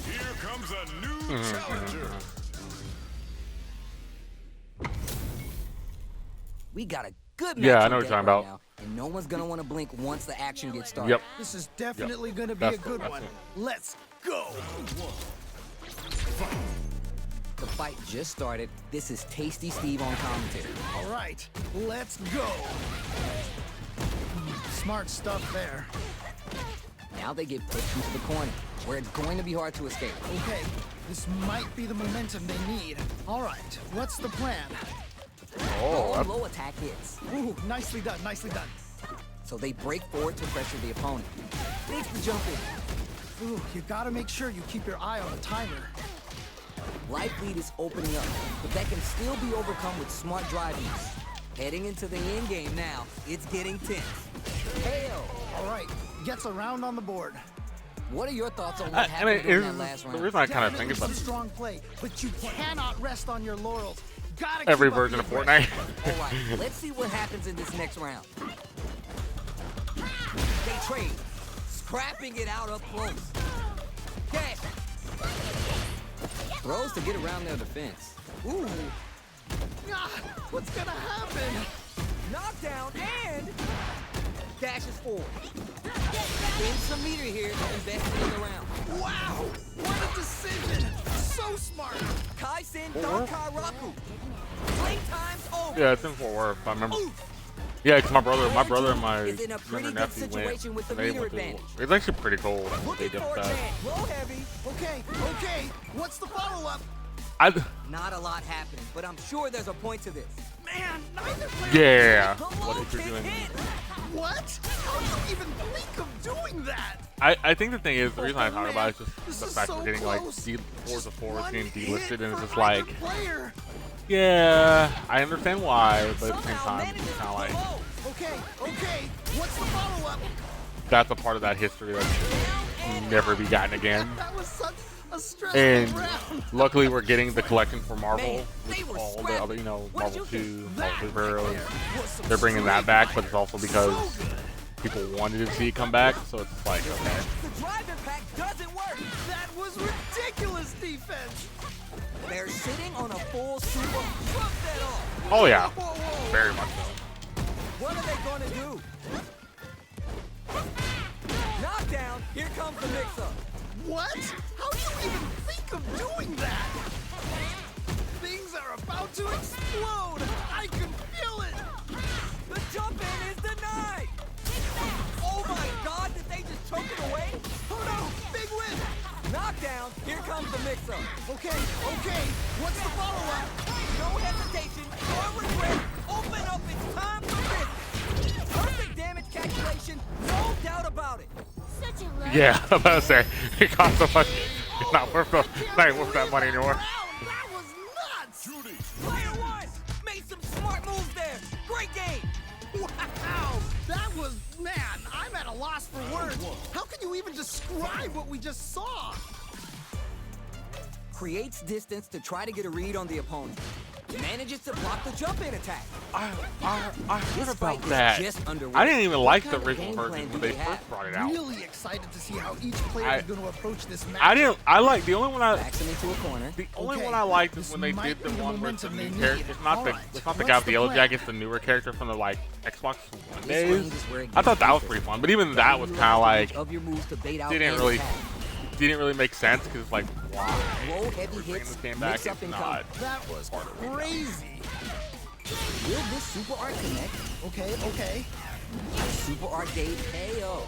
Here comes a new challenger. We got a good match. Yeah, I on know what deck you're talking right about. now, and no one's gonna want to blink once the action gets started. Yep. This is definitely going to be That's a good it, one. that's Let's go. The fight just started. This is Tasty Steve on commentary. All right, let's go. Smart stuff there. Now they get pushed into the corner, where it's going to be hard to escape. Okay, this might be the momentum they need. All right, what's the plan? Oh, All low attack hits, Ooh, nicely done, nicely done. so they break forward to pressure the opponent. Makes the jump in. Ooh, you gotta make sure you keep your eye on the timer. Life lead is opening up, but that can still be overcome with smart drive use. Heading into the end game now, it's getting tense. Hell! All right, gets a round on the board. What are your thoughts on what I mean, happened during that it's- last the round? reason I kind of think Definitely about some strong play, but you cannot rest on your laurels. Gotta every keep up version the of aggression. Fortnite. All right, let's see what happens in this next round. They trade, scrapping it out up close. Cash. Throws to get around their defense. Ooh, Ah, what's gonna happen? knockdown and dashes forward. Wins some meter here, invested in the round. Wow, what a decision. So smart. Kaisen Dankai-Raku. Playtime's over. Yeah, it's in Fort Worth. I remember. Yeah, because my brother and my Is in a pretty younger good nephew situation with went. the And they meter went to. advantage. It's actually pretty cool. They Looking did for a that. chance. Low heavy. Okay, what's the follow-up? Not a lot happening, but I'm sure there's a point to this. Man, neither player. Yeah. The What low if you're kick doing? hit. What? How do you even think of doing that? I think the thing is the reason I Oh, talk man, about it is this just the is fact so we're getting close. like Forza 4 is getting One delisted, hit and it's for just either like, player. yeah, I understand why, but at the same Somehow time, manages it's to kind of like low. Okay, what's the follow-up? that's a part of that history that should never be gotten again. That was such a stressful And round. luckily, we're getting the collection for Marvel, Man, they with were all the scrappy. other, What did Marvel you 2, That Marvel right Superheroes. there was some They're bringing that straight back, but it's also because so good. people wanted to see it come back, so it's like, okay. The drive impact doesn't work. That was ridiculous defense. They're sitting on a full super. Drop that off. Oh yeah, Whoa, whoa. very much so. What are they going to do? Knockdown. Here comes the mix-up. What? How do you even think of doing that? Things are about to explode. I can feel it. The jump in is denied. Oh my God! Did they just choke it away? Oh no, big win. Knockdown. Here comes the mix-up. Okay, what's the follow-up? No hesitation, no regret. Open up, it's time for this. Perfect damage calculation, no doubt about it. Such a love. Yeah, I'm about to say, it cost so much. It's not worth that money anymore. Wow, that was nuts. Player one made some smart moves there. Great game. Wow, that was, man, I'm at a loss for words. How can you even describe what we just saw? Creates distance to try to get a read on the opponent. manages to block the jump-in attack. I heard This about fight is that. just underway. I didn't even like the What kind of original game version plan when do they they have? first brought it out. Really excited to see how each player is going to approach this match. I didn't. I like the only one I. Backs him into a corner. The only Okay, one I liked is this when they might did the be the one where it's the momentum new they character. need. It's not the. Alright, It's not the what's guy with the the yellow plan? jacket. It's the newer character from the like Xbox One This days. range is where it I thought gets that was interesting. pretty fun, but even that was kind of like of your moves to bait out didn't and really attack. make sense because it's like why Low heavy we're bringing hits, this game mix back? up It's and not. That was crazy. Will this super art connect? Okay. Super arcade KO.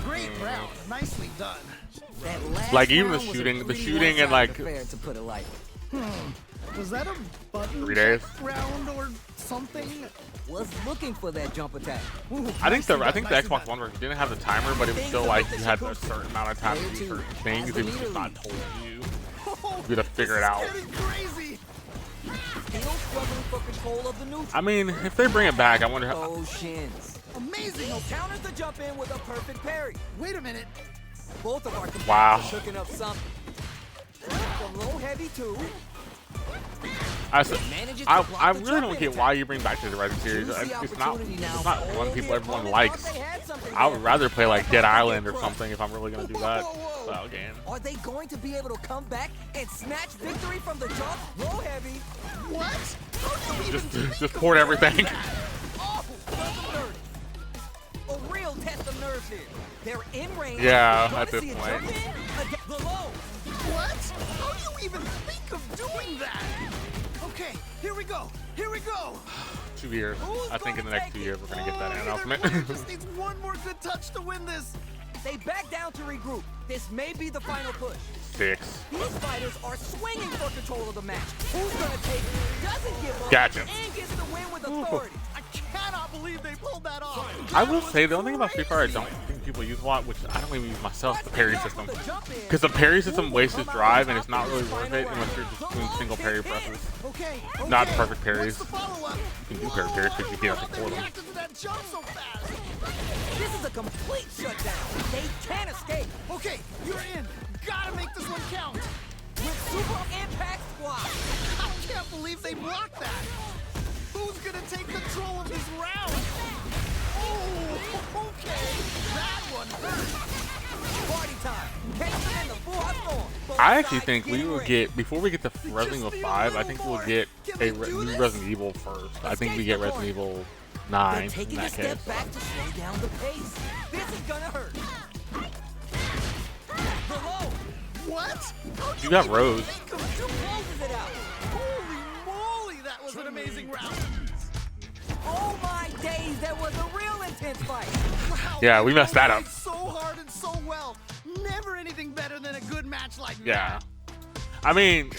Great round. Nicely done. That last Like, even the round was a shooting- the pretty shooting and, one-sided like- affair, to put it light. Was that a button 3 days. round or something? Was looking for that jump attack. Ooh, I think the nicely Xbox done. One version didn't have the timer, but it was still like you had a certain amount of time to do certain things. It was just not told you. Oh, You had to figure it out. This is getting crazy. Still struggling for control of the neutral. I mean, if they bring it back, I wonder how. Those shins. Amazing. He counters the jump in with a perfect parry. Wait a minute. Both of our competitors Wow. are cooking up something. The low heavy too. I really jump-in don't get attack. why you bring back to the Resident series. Use the It's not opportunity now one for all people the everyone opponents likes. thought they had something I would there. rather play like Dead Pocket Island or crush. something if I'm really gonna do that Whoa. style game. Are they going to be able to come back and snatch victory from the jump? Low heavy. What? How do you even think Just of port doing everything. that? Oh, does them dirty. A real test of nerves here. They're in range. Yeah, Gonna at this see a point. jump in. The low. What? How do you even think of doing that? Okay, here we go. 2 years. Who's I think in the gonna next 2 take years it? we're gonna get that Either announcement. player just needs one more good touch to win this. They back down to regroup. This may be the final push. 6. These fighters are swinging for control of the match. Who's gonna take it? Doesn't give up. Gotcha. And gets the win with authority. I cannot believe they pulled that off. I will say the only thing about Street Fighter I don't think people use a lot, which I don't even use myself, is the parry system. Because the parry system wastes its drive and it's not really worth it unless you're just doing single parry presses. Okay. Not perfect parries. What's the follow-up? You can do parry parries because you can't How they record them. reacted to that jump so fast. This is a complete shutdown. They can't escape. Okay, you're in. Gotta make this one count. With super impact squad. I can't believe they blocked that. Who's gonna take control of this round? Oh, okay. That one hurt. Party time. Catch them in the full storm. Both I actually sides think we getting will ready. get, before we get to Resident Evil 5, I think we'll get a new Resident Evil first. I think we get Resident Evil 9 They're in taking a that case. step back to slow down the pace. This is gonna hurt. The low. What? How do You got even Rose. think of Who closes it out? Holy moly, that was an amazing round. Oh my days, that was a real intense fight. Wow, Yeah, they we messed that played up. so hard and so well. Never anything better than a good match like Yeah. that. I mean,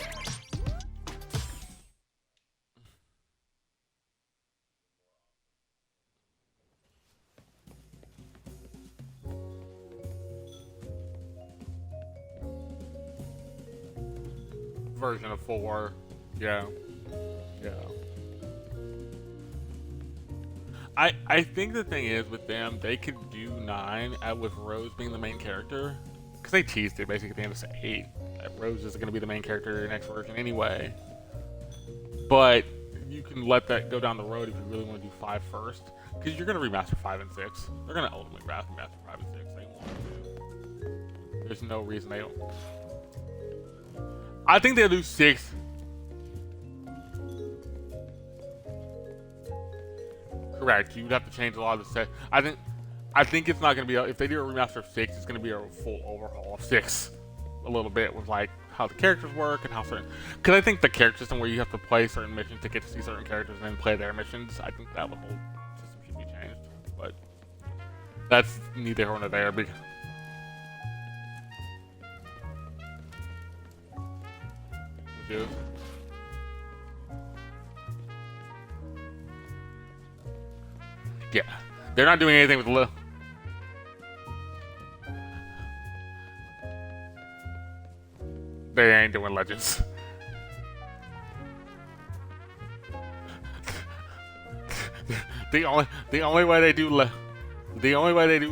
version of 4. Yeah. Yeah. I think the thing is with them, they could do 9 with Rose being the main character. Because they teased it basically at the end of 8. That Rose is going to be the main character in the next version anyway. But you can let that go down the road if you really want to do 5 first. Because you're going to remaster 5 and 6. They're going to ultimately remaster 5 and 6. They want to. There's no reason they don't. I think they'll do 6. Correct. You'd have to change a lot of the set. I think it's not going to be if they do a remaster of 6, it's going to be a full overhaul of 6, a little bit with like how the characters work and how certain. Because I think the character system where you have to play certain missions to get to see certain characters and then play their missions, I think that whole system should be changed. But that's neither here nor there. Because which is. Yeah, they're not doing anything with They ain't doing Legends. the only way they do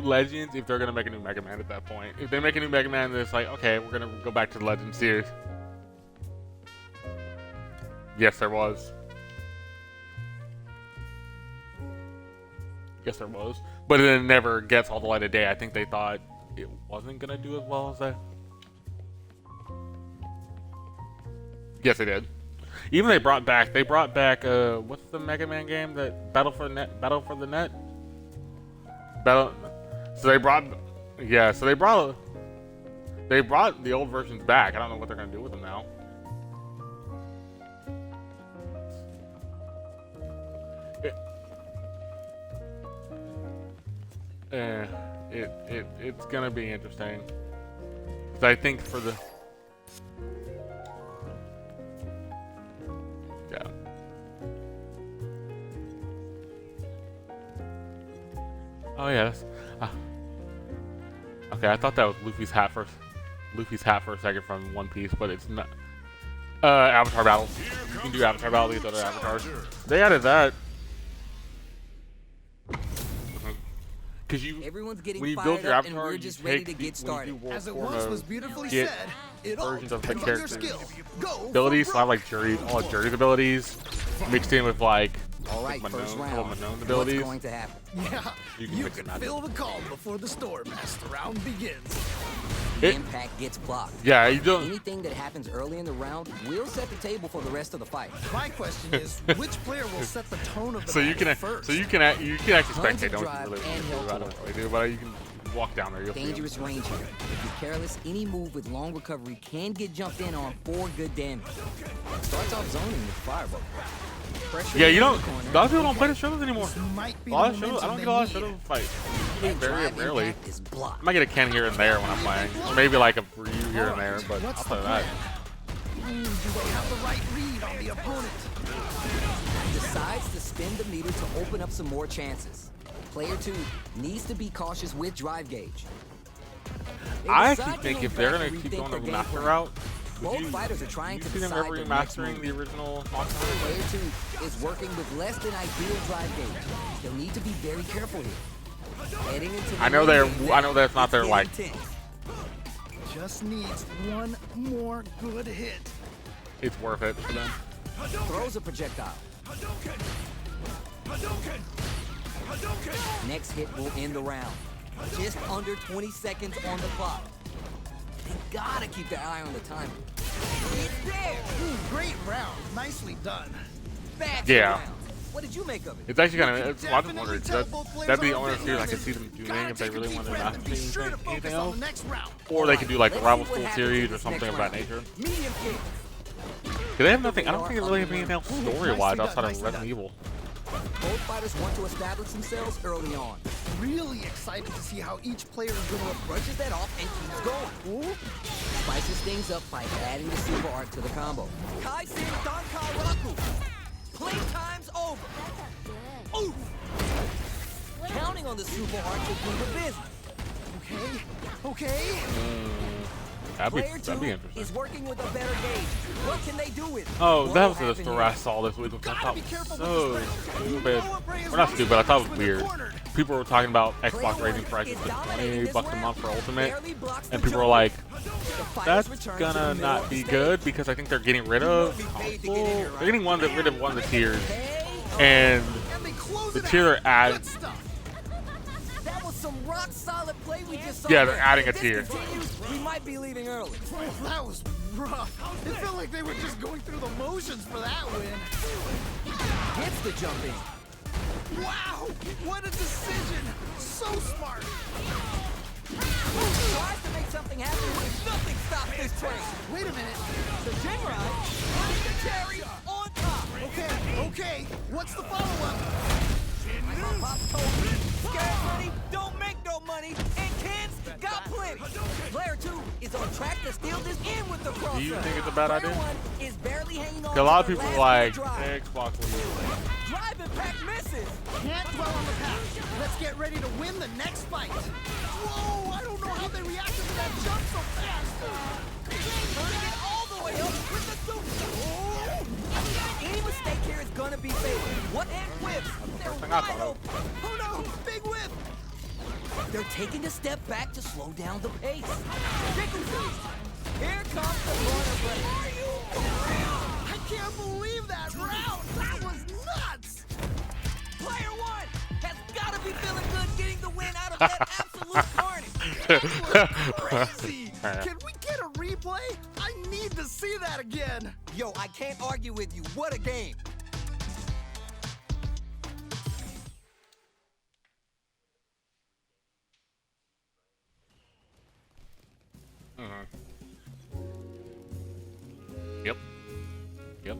Legends if they're gonna make a new Mega Man at that point. If they make a new Mega Man, it's like okay, we're gonna go back to the Legends series. Yes, there was. Yes, there was, but it never gets all the light of day. I think they thought it wasn't gonna do as well as that. Yes, they did. Even they brought back what's the Mega Man game that Battle for the Net? So they brought the old versions back. I don't know what they're gonna do with them now. It's gonna be interesting. 'Cause I think for the oh yeah. Okay, I thought that was Luffy's hat for a second from One Piece, but it's not. Avatar battles. You can do avatar battles with other avatars. They added that. Because Everyone's getting when you fired build your up and avatar, we're you just ready take to get started. As it once was beautifully get said, it all versions of the depends on your characters' skill. Go abilities. for So I have like all of Jerry's abilities mixed in with like All right, first round. Manone's abilities. What's going to happen? Yeah, You you can mix can and match feel the calm before the storm as the round begins. The It- impact gets blocked. Yeah, you don't. Anything that happens early in the round will set the table for the rest of the fight. My question is, which player will set the tone of the So you match can first? actually spectate. Tons of Don't drive really, and do, I help don't really do, but you can walk down there. You'll see 'em. Dangerous range here. If you're careless, any move with long recovery can get jumped in on for good damage. Starts off zoning with fireball. Pressure Yeah, you in don't. the corner. A lot of people don't play the shadows anymore. Might be A lot the of shadows. I don't momentum get a lot of they shadow need. fights. That Very drive rarely. impact is blocked. I might get a Ken here and there when I'm playing, or maybe like a Ryu here and there, but What's outside the of that. plan? Do they have the right read on the opponent? Decides to spin the meter to open up some more chances. Player 2 needs to be cautious with drive gauge. They I decide actually to think move if they're back gonna and keep rethink going the their game remaster plan. route, Both fighters are trying to see them decide ever their next remastering move. the original Monster Hunter? Player 2 is working with less than ideal drive gauge. They'll need to be very careful here. Heading into the I know that's not their it's like. getting tense. Just needs one more good hit. It's worth it for them. Throws a projectile. Next hit will end the round. Just under 20 seconds on the clock. They gotta keep their eye on the timer. It's there! Great round. Nicely done. Back to Yeah. round. What did you make of it? It's actually kind You of. can It's a lot of definitely wondering. tell both players That'd be the are only big series I on could it. see them doing Gotta if they take a really deep wanted to breath and master be sure to anything focus on else. the next round. Or they could do like Let's rival see what school happens series in or this something next of that round. nature. Medium kick. Do they have nothing? I don't think they really have anything else story-wise outside of Resident Evil. Both fighters want to establish themselves early on. Really excited to see how each player is going to Brushes that off and keeps going. Spices things up by adding the super art to the combo. Kaisen Dankaraku. Playtime's over. Oof. Counting on the super art to do the business. Okay. That'd be Player 2 interesting. is working with a better gauge. What can they do with it? Oh, What that will was the happen story here? I saw this week, which I thought be was careful so with this pressure. stupid. You know what Bray is Well, not stupid, I thought it was when they're weird. cornered. People were talking about Xbox Player raising 1 prices is to dominating this $20 a round. month for Ultimate, Barely blocks the and people were jump. like, The fighters that's return to gonna the middle not of be the good stage. because I think they're getting rid of console. They're getting rid of one of the tiers, Hey, and And they close the it tier out. they're adding. Good stuff. that was some rock solid play we just saw. Yeah, they're there. adding a If tier. this continues, we might be leaving early. That was rough. It felt like they were just going through the motions for that win. Gets the jump in. Wow, what a decision. So smart. Tries to make something happen when nothing stops this train. Wait a minute. The Jinrai puts the cherry on top. Okay. What's the follow-up? My pop told me, scared money don't make no money, and kids got plenty. Player 2 is on track to steal this in with the cross. Do you think it's a bad idea? Player 1 is barely hanging on. A lot of to the people last like minute drive. Xbox One. Drive impact misses. Can't dwell on the past. Let's get ready to win the next fight. Whoa, I don't know how they reacted to that jump so fast. Turning it all the way up with the super. Any mistake here is gonna be fatal. What and whips? They're thing I wide thought of. open. Oh no, big whip. They're taking a step back to slow down the pace. Dickinson. Here comes the corner break. Are you for real? I can't believe that round. That was nuts. Player 1 has got to be the win out of that absolute carnage. That was crazy. Can we get a replay? I need to see that again. Yo, I can't argue with you. What a game. Yep. Yep.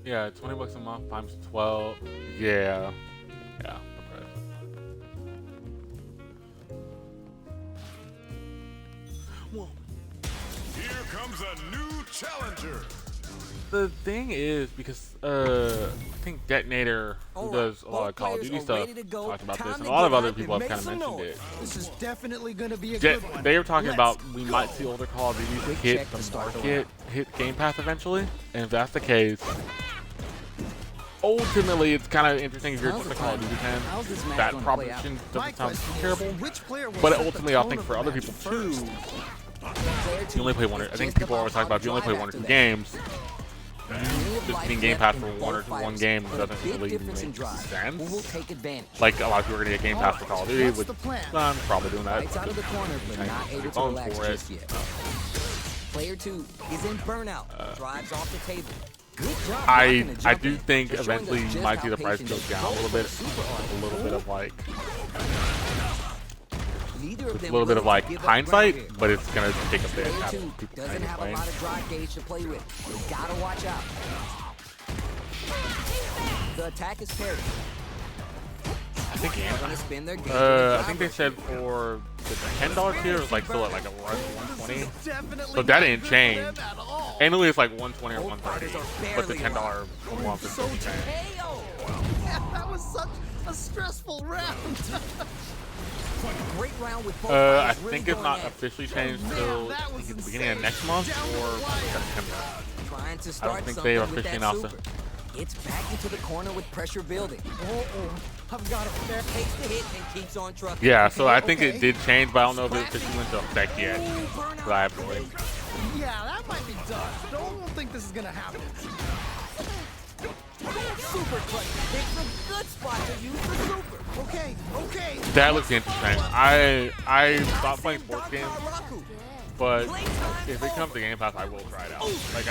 Yeah, $20 a month times 12. Yeah. Yeah. Okay. Here comes a new challenger. The thing is, because I think Detonator, who does a lot of Call of Duty stuff, talked about this, and a lot of other people have kind of mentioned it. This is definitely going to be a good one. They were talking Let's about we might see older Call of Duties hit the market, hit Game Pass eventually, and if that's the case, ultimately it's kind of interesting if you're just a Call of Duty fan. That proposition doesn't sound terrible, but ultimately I think for other people too, you only play one. I think people always talk about if you only play 1 or 2 games. Just getting Game Pass for one game doesn't really make sense. Like a lot of people are gonna get Game Pass for Call of Duty, which I'm probably doing that. Lights out of the corner, but not able to relax just yet. Player 2 is in burnout. Drives off the table. Good job. I do think eventually you might see the price go down a little bit. A little bit of like. It's a little bit of like hindsight, but it's gonna take a bit. People doesn't have a lot of drive gauge to play with. You gotta watch out. The attack is parried. I think Gonna spin their gauge. I think they said for the $10 tier it was like still at like a 120. So that didn't change. Annually it's like 120 or 130, but the $10 per month is still the same. That was such a stressful round. Great round with both I think it's not officially changed until the beginning of next month or September. Trying to I start don't think they something with officially that announced super. it. It's back into the corner with pressure building. I've got a fair Takes the hit and keeps on trucking. Yeah, so I think it did change, but I don't know if it officially went into effect yet. But I have to wait. Yeah, that might be done. Don't think this is gonna happen. Super clutch. It's a good spot to use the super. Okay. That looks interesting. I stopped playing sports games, but if it comes to Game Pass, I will try it out. Like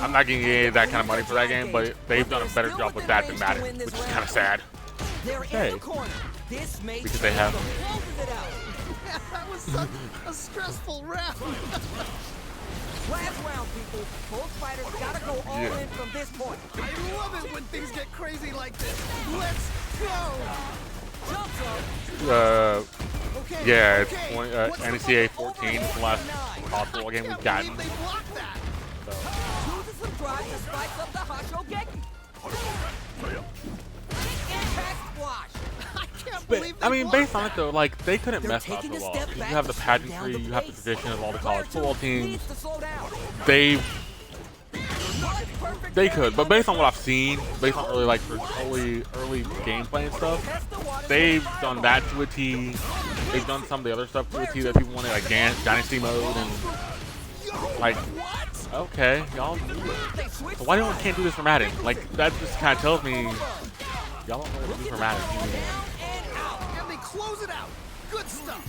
I'm not getting EA that kind of money for that game, but they've done a better job with that than Madden, which is kind of sad. Hey, because they have. That was such a stressful round. Last round, people. Both fighters gotta go all in from this point. I love it when things get crazy like this. Let's go. Yeah, it's NCAA 14 is the last college football game we've gotten. They blocked that. Uses some drive to spice up the Hashogeki. Impact squash. I mean, based on it though, like they couldn't mess up the law. You have the pageantry, you have the tradition of all the college football teams. They could, but based on what I've seen, based on early gameplay and stuff, they've done that to a T. They've done some of the other stuff to a T that people wanted, like Dynasty mode and like. Okay, y'all do it. So why can't do this for Madden? Like that just kind of tells me y'all don't know what to do for Madden. And they close it out. Good stuff.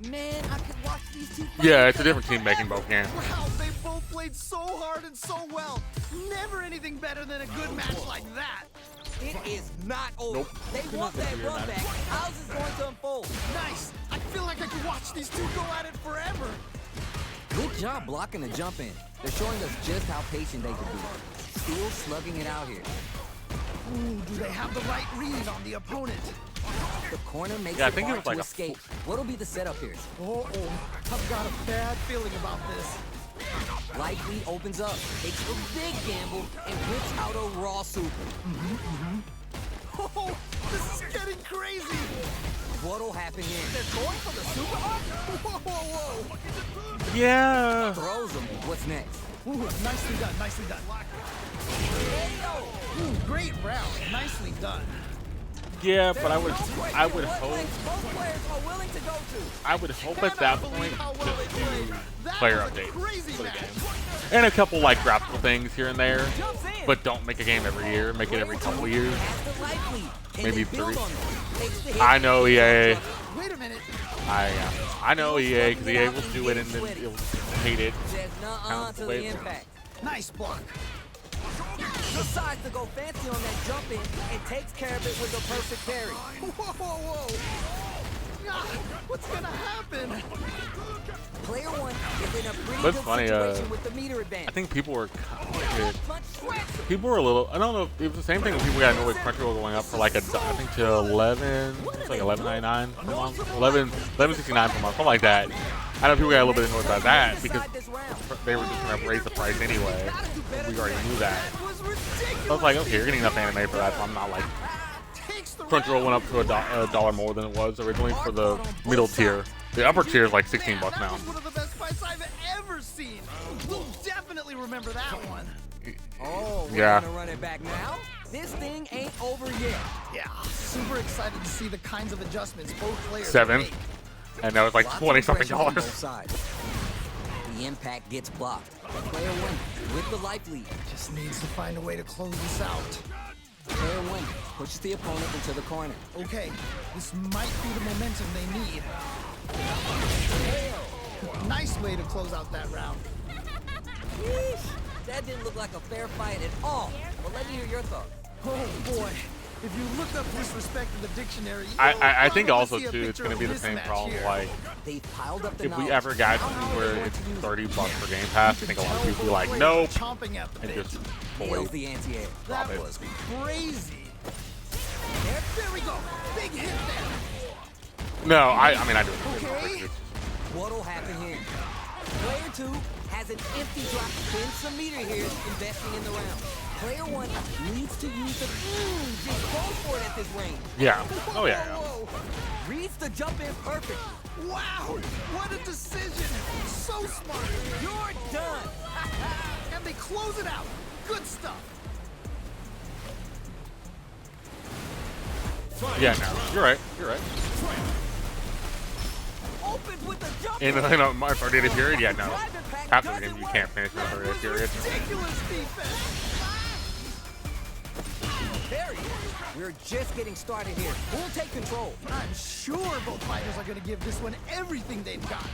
Man, I could watch these two. Yeah, it's a different team making both games. Wow, they both played so hard and so well. Never anything better than a good match like that. It is not over. Nope. They want that run back. How's this going to unfold? Nice. I feel like I could watch these two go at it forever. Good job blocking the jump in. They're showing us just how patient they can be. Still slugging it out here. Ooh, do they have the right read on the opponent? The corner makes I it think it hard was like to a escape. What'll be the setup here? I've got a bad feeling about this. Light lead opens up, takes a big gamble, and whips out a raw super. Oh, this is getting crazy. What'll happen here? They're going for the super arc? Whoa. Yeah. Throws him. What's next? Ooh, nicely done. Ooh, great round. Nicely done. Yeah, but I would Both hope players are willing to go to. I would hope at that point How well they just played. do That player was a updates crazy for the match. game, and a couple like graphical things here and there. Jumps in. But don't make a game every year. Make it every couple years. Has the life lead. Can Maybe they build 3. on it? Takes the hit. I know EA. Wait a minute. I know EA because EA will do it and then it'll hate it. Says nuh-uh Kind of to the way the it impact. Nice block. Decides to go fancy on that jump in and takes care of it with a perfect parry. Whoa, whoa. Ah, what's gonna happen? Player one is in a pretty That's good funny, situation with the meter I advantage. think people were Punch sweats. people were a little. I don't know if it was the same thing when people got annoyed with Crunchyroll going up for like I think to 11. It's like 11.99 per month, 11.69 per month, something like that. I know people got a little bit annoyed by that because they were just trying to raise the price anyway. We already knew that. That was ridiculous. So I was like, okay, you're getting enough anime for that, so I'm not like. Takes the Crunchyroll went up to a dollar more than it was originally for the middle tier. The upper tier is like $16 That now. was one of the best fights I've ever seen. We'll definitely remember that one. Oh, we're Yeah. gonna run it back now? This thing ain't over yet. Yeah, super excited to see the kinds of adjustments both players 7, make. and that was like Lots of 20 something aggression on both dollars. sides. The impact gets blocked. Player one with the life lead. Just needs to find a way to close this out. Player one pushes the opponent into the corner. Okay, this might be the momentum they need. Nice way to close out that round. Yeesh, that didn't look like a fair fight at all. But let me hear your thoughts. Oh boy, if you look up disrespect in the dictionary, I think you'll also see a too, it's picture going to be of the same mismatch problem. here. Like They've piled up the if we knowledge. ever got to Now how are where they going it's to use it? $30 for Game Pass, I think a lot of people will be like, nope, Chomping at the and bit. just Nails fully the anti-air. That it. was crazy. There we go. Big hit there. No, I mean I do. Okay. What'll happen here? Player two has an empty drop to spend some meter here, investing in the round. Player one needs to use the just go for it at this range. Yeah. Oh yeah. Whoa, Reads the jump in perfect. whoa. Wow, what a decision. So smart. You're done. And they close it out. Good stuff. Yeah. No, you're right. You're right. Opens with the jump In a 30-day period, yeah, no. Half the game you can't finish in a 30-day period. Ridiculous defense. There he is. We're just getting started here. We'll take control. I'm sure both fighters are going to give this one everything they've got.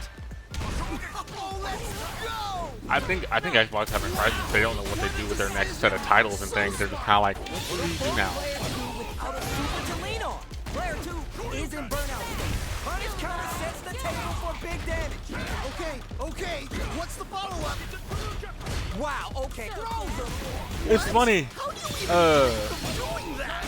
Oh, let's go! I think Xbox having crisis. They don't know what they do with their next set of titles and things. They're just kind of like, what do we do now? Player two without a super to lean on. Player two is in burnout state. Punish counter sets the table for big damage. Okay. What's the follow-up? Wow, okay. Throws him. It's funny. How do you even doing that?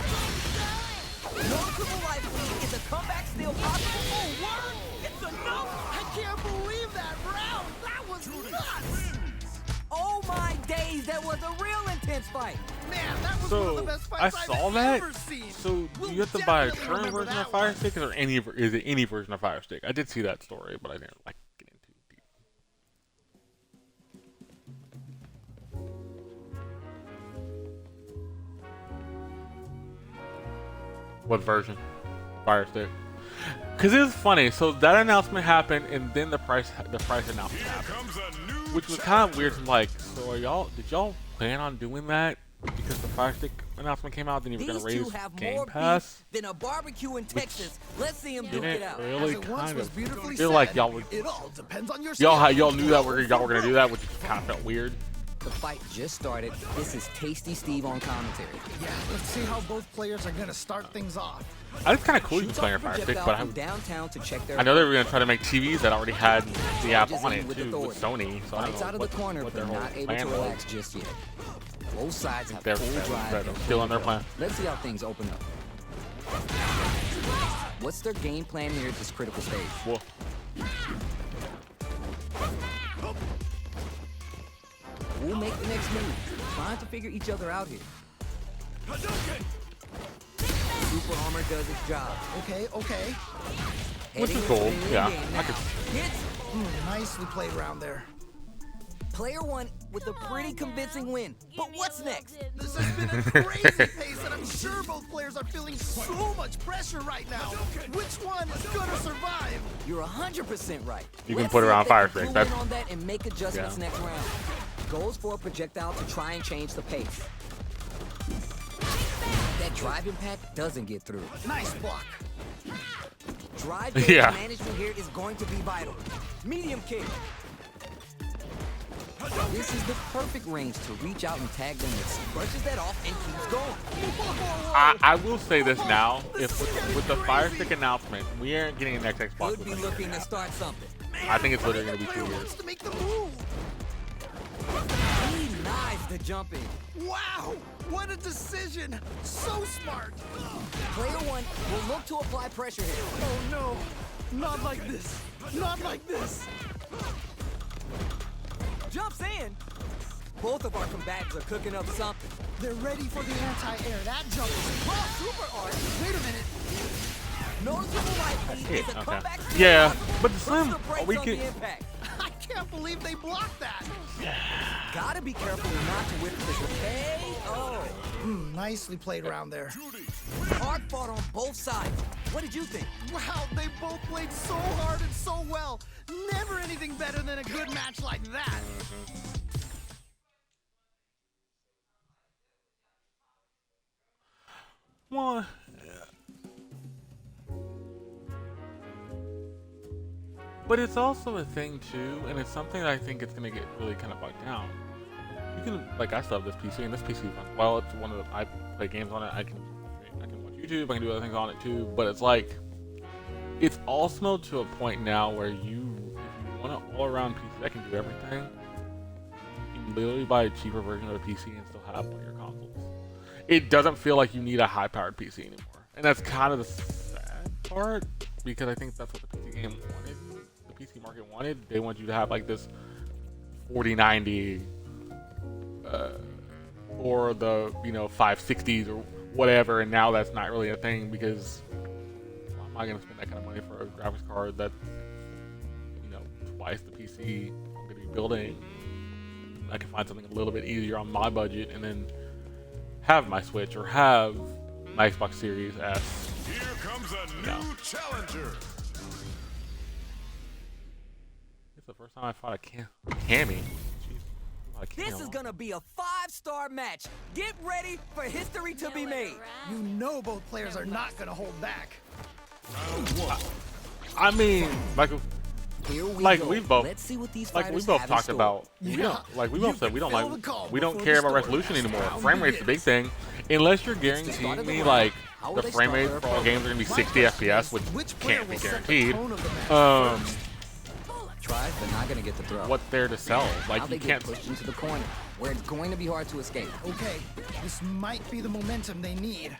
Noticeable life lead. Is a comeback still possible? Oh, word! It's enough! I can't believe that round! That was nuts! Oh my days, that was a real intense fight. Man, that was one of the So best I fights saw I've that. ever seen. So We'll you have to buy a definitely current remember version of that Fire one. Stick, or is it any version of Fire Stick? I did see that story, but I didn't like get into it deep. What version? Fire Stick. Because it was funny. So that announcement happened, and then the price announcement happened, Comes a new which was kind of weird. I'm like, so did y'all plan on doing that because the Fire Stick announcement came out? Then you were These gonna two raise have Game more Pass? beef than a barbecue in Texas. Let's see him duke Didn't it out. really As it once kind was of beautifully feel like said, y'all would. It all depends on your Y'all knew that y'all were gonna do that, which kind of felt weird. The fight just started. This is Tasty Steve on commentary. Yeah, let's see how both players are gonna start things off. I was kind of cool you Shoots playing a off Fire Stick, projectile but from downtown to check their I know they were gonna try to make TVs that already had the app Charges on in it with too, with authority. Sony. So I Fights don't out know of the corner, what but their whole not able to plan was. relax just yet. Both sides have They're full drive. and still on their full plan. will. Let's see how things open up. What's their game plan here at this critical stage? Well, We'll make the next move. Trying to figure each other out here. Super armor does its job. Okay. which Heading is into cool. the Yeah, endgame I now. could. Hits. Nicely played round there. Player one with a pretty convincing win. But what's next? This has been a crazy pace, and I'm sure both players are feeling so much pressure right now. Which one is gonna survive? You're 100% right. You can Let's put see her if on they fire can stick. zoom That's- in on that and make adjustments next round. Goes for a projectile to try and change the pace. That drive impact doesn't get through. Nice block. Drive gauge Yeah. management here is going to be vital. Medium kick. This is the perfect range to reach out and tag them with. Brushes that off and keeps going. I will say this now. If with the Fire Stick announcement, we aren't getting an XX box. Could be looking to start something. I think it's literally going to be 2 Player years. wants to make the move. He denies the jump in. Wow, what a decision. So smart. Player one will look to apply pressure here. Oh no, not like this. Not like this. Jumps in. Both of our combatants are cooking up something. They're ready for the anti-air. That jump is super art. Wait a minute. Noticeable light lead is a Okay. comeback. Yeah, but the Puts Slim, the brakes we on can. the impact. I can't believe they blocked that. Gotta be careful not to whip this. Okay. Oh, Nicely played around there. hard fought on both sides. What did you think? Wow, they both played so hard and so well. Never anything better than a good match like that. Well, but it's also a thing too, and it's something that I think it's gonna get really kind of bogged down. You can, like, I still have this PC, and this PC runs well. It's one of the, I play games on it. I can watch YouTube. I can do other things on it too. But it's like, it's also to a point now where if you want an all-around PC that can do everything, you can literally buy a cheaper version of a PC and still have one of your consoles. It doesn't feel like you need a high-powered PC anymore, and that's kind of the sad part, because I think that's what the PC game wanted. The PC market wanted. They want you to have like this 4090 or the 560s or whatever, and now that's not really a thing, because why am I going to spend that kind of money for a graphics card that's twice the PC I'm going to be building? I can find something a little bit easier on my budget and then have my Switch or have my Xbox Series S. Here comes a new challenger. It's the first time I fought a Cammy. This is gonna be a 5-star match. Get ready for history to be made. You know both players are not gonna hold back. I mean, Here we like go. we've both, Let's see what these like we fighters both have in talked store. about. We both said we don't care about resolution anymore. Frame rate's the big thing. Unless you're guaranteeing me like the frame rate for all games are gonna be 60 FPS, which can't be guaranteed. Tries, but not gonna get the throw. What's there to sell? Now Like they you get can't. pushed into the corner, where it's going to be hard to escape. Okay, this might be the momentum they need.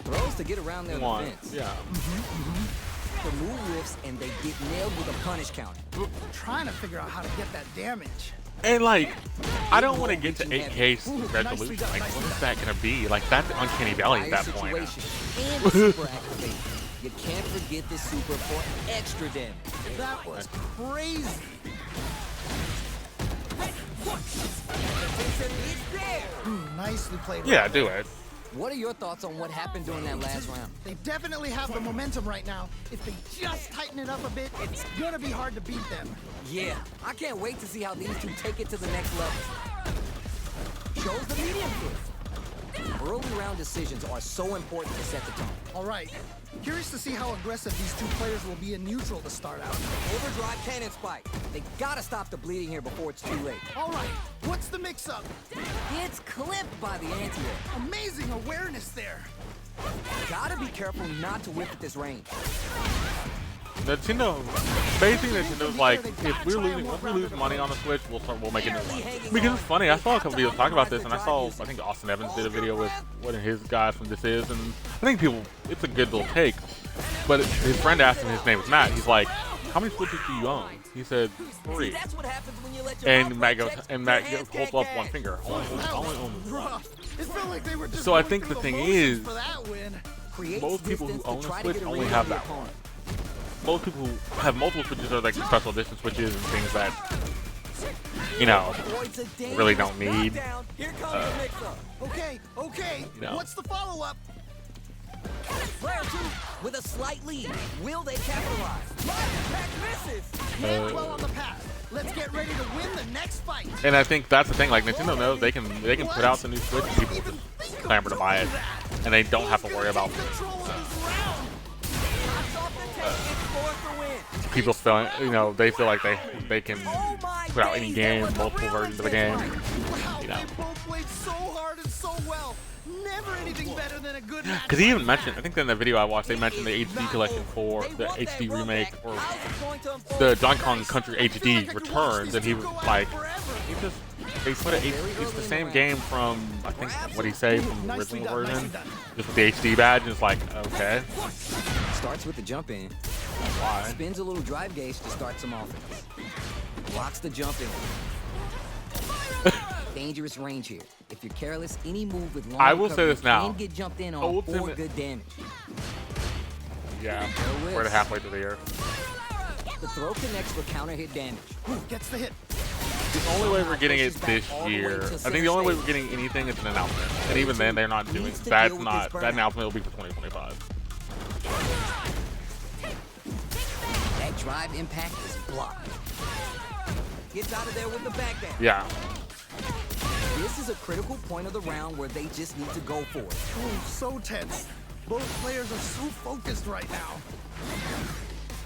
Throws to get around their Come on. defense. Yeah. The move whiffs and they get nailed with a punish counter. Trying to figure out how to get that damage. And like, I don't want to get to 8K resolution. Like, what is that gonna be? Like, that's uncanny valley at that point. Situation. And the super activate. You can't forget this super for extra damage. That was crazy. It's there. Nicely played. Yeah, do it. What are your thoughts on what happened during that last round? They definitely have the momentum right now. If they just tighten it up a bit, it's gonna be hard to beat them. Yeah, I can't wait to see how these two take it to the next level. Shows the medium kick. Early round decisions are so important to set the tone. All right, curious to see how aggressive these two players will be in neutral to start out. Overdrive cannon spike. They gotta stop the bleeding here before it's too late. All right, what's the mix-up? It's clipped by the anti-air. Amazing awareness there. Gotta be careful not to whip at this range. Nintendo, basically Nintendo's like, if we lose money on the Switch, we'll make a new one. Because it's funny, I saw a couple videos talking about this, and I think Austin Evans did a video with one of his guys from This Is, and I think it's a good little take. But his friend asked him, his name was Matt, he's like, how many Switches do you own? He said 3. That's what happens when you let your And mouth Matt protect holds your up hands one can't finger. Only own one. Rough. It felt like they were just So I going think through the thing motions is, for that win. Creates most people who distance to own a try to Switch get a only read have on the that one. opponent. Most people who have multiple Switches are like special edition Switches and things that you know, Avoids a dangerous really don't need. knockdown. Here comes the mix-up. Okay. No. What's the follow-up? Player 2 with a slight lead. Will they capitalize? Drive impact misses. Man well on the path. Let's get ready to win the next fight. And I think that's the thing. Like Nintendo knows they can put out the new Switch, and people just clamor to buy it, and they don't have to worry about people feeling. You know, they feel like they can put out any game, multiple versions of the game. You know. They both played so hard and so well. Never anything better than a good match. Because he even mentioned, I think in the video I watched, they mentioned the HD collection for the HD remake or the Donkey Kong Country HD returns, and he was like, they put it's the same game from, I think, what he say, from the original version, just with the HD badge, and it's like, okay. Starts with the jump in. Why? Spins a little drive gauge to start some offense. Blocks the jump in. Dangerous range here. If you're careless, any move with long I will say recovery this now. can get jumped in on for good damage. Yeah, we're halfway through the year. The throw connects for counter hit damage. Gets the hit. The only way we're getting it this year, I think the only way we're getting anything is an announcement. And even then, they're not doing, that announcement will be for 2025. That drive impact is blocked. Gets out of there with the back down. Yeah. This is a critical point of the round where they just need to go for it. Oh, so tense. Both players are so focused right now.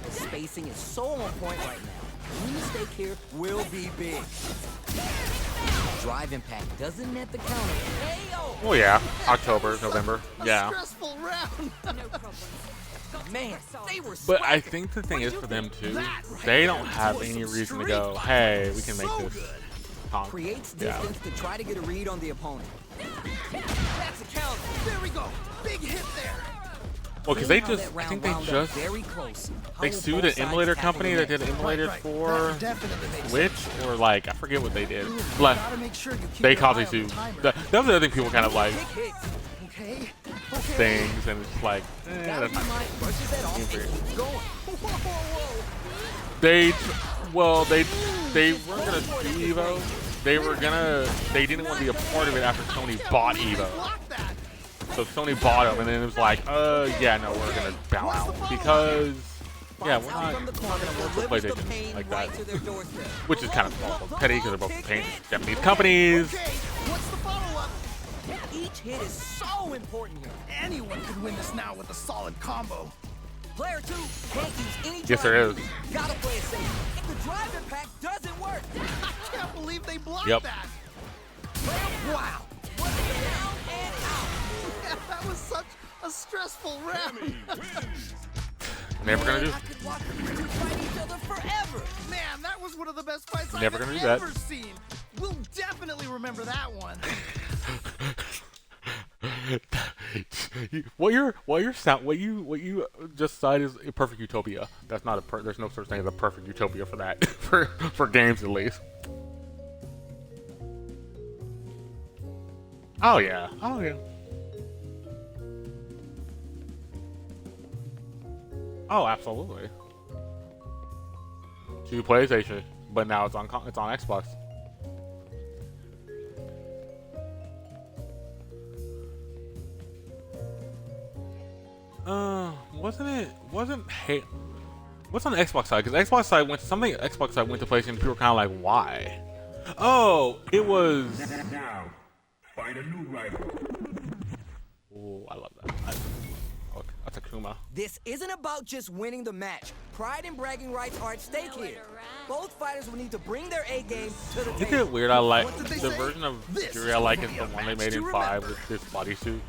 The spacing is so on point right now. Any mistake here will be big. Drive impact doesn't net the counter. Oh yeah, October, November. Yeah. Stressful round. Man, they were But I think the thing is for them too, they don't have any reason to go, hey, we can make this. Creates distance to try to get a read on the opponent. That's a count. There we go. Big hit there. Well, because they just, I think they just, very close. they sued an emulator company that did emulators for Switch, or like, I forget what they did. Like, they caught these sued. That was the other thing people kind of like, things, and it's like, that's not they weren't gonna do Evo. They didn't want to be a part of it after Sony bought Evo. So Sony bought them, and then it was like, yeah, no, we're gonna bow out because, yeah, we're not gonna work with PlayStation like that, which is kind of petty because they're both Japanese companies. What's the follow-up? Each hit is so important here. Anyone could win this now with a solid combo. Player 2 can't use any Yes, there is. Gotta play it safe. If the drive impact doesn't work, I can't believe they blocked Yep. that. wow. Down and out. Yeah, that was such a stressful round. Never gonna do. I could watch these two fight each other forever. Man, that was one of the best fights Never I've gonna do that. ever seen. We'll definitely remember that one. What you just said is a perfect utopia. That's not a there's no such thing as a perfect utopia for that for games at least. Oh yeah. Oh, absolutely. To PlayStation, but now it's on Xbox. What's on the Xbox side? Because Xbox side went to PlayStation. People were kind of like, why? Oh, it was. Now, find a new rival. Oh, I love that. Okay, that's Akuma. This isn't about just winning the match. Pride and bragging rights are at stake here. Both fighters will need to bring their A game to the Isn't table. it weird? I like What did they the say? version of This Fury I like is the will be a one they match made to in 5 remember. with this bodysuit.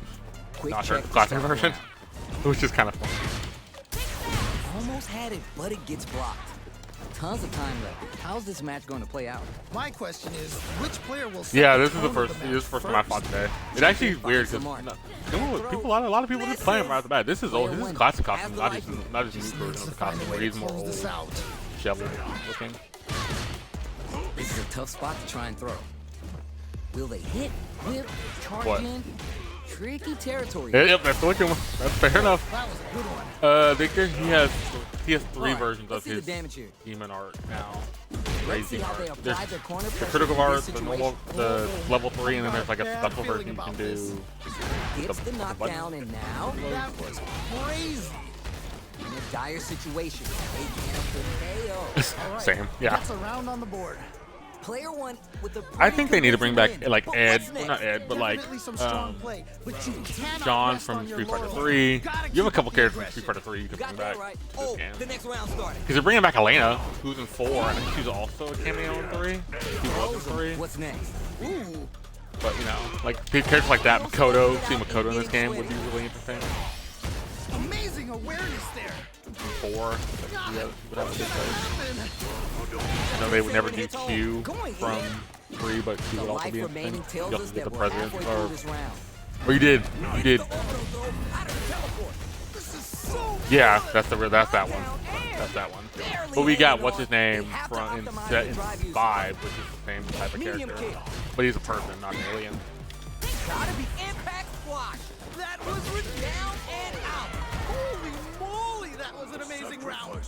Quick Not her check to classic start the version. round. Which is kind of fun. Almost had it, but it gets blocked. Tons of time left. How's this match going to play out? My question is, which player will? Yeah, set this is the tone first. of This is the first time I fought first? today. It actually is weird because a lot of people just play him right off the bat. This is old. This is classic costume, not just new version of the costume where he's more old, This out. shoveled looking. This is a tough spot to try and throw. Will they hit, whip, charge What? in? Tricky territory. Yep, that's the looking one. That's fair enough. That was a good one. Victor, he has 3 Alright, versions let's of see the his damage here. demon art now. Let's see crazy how they hard. apply There's their corner the pressure critical in art, this the normal, situation. the level 3, and then there's like a Bad special feeling version you can about do. this. Gets the button. knockdown, and now That was crazy. in a dire situation. They can't afford KO. All right, Same, yeah. That's a round on the board. Player one with a I think they need to bring back convincing win. like But Ed, what's well, not next? Ed, but like Definitely some strong play, but you cannot John rest from on your Street Fighter laurels. 3. Gotta You have a keep couple up the characters from aggression. Street Fighter 3 you You can got bring that back right. to Oh, this game. the next round started. Because they're bringing back Elena, who's in 4, and I think she's also a cameo in 3. She was in 3. What's next? Ooh. But you know, like characters like that, Makoto, seeing Makoto in this game would be really interesting. Amazing awareness there. 4, like, God, yeah, would have a what's good gonna play. happen? I know they would never do Q from 3, but Q The would also life be remaining interesting. tells You us also get that the we're president, halfway through this round. or you did, you did. The orbital throw out of the teleport. This is so Yeah, good. that's that one. That's that one. But we got what's his name from in 5, which is the same type of Medium character, kick. but he's a person, not an alien. Gotta be impact squash. That was down and out. Holy moly, that was an amazing round.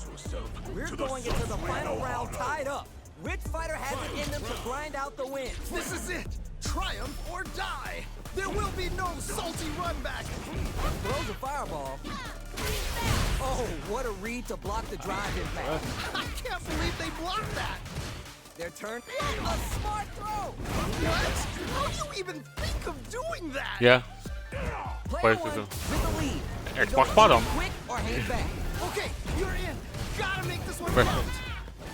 We're going into the final round tied up. Which fighter has it in them to grind out the win? This is it. Triumph or die. There will be no salty run back. Throws a fireball. Oh, what a read to block the drive impact. I can't believe they blocked that. Their turn. A smart throw. What? How do you even think of doing that? Yeah, Player Player one two. with the lead. Xbox bottom. Quick or hang back. Okay, you're in. Gotta make this one Wait. count.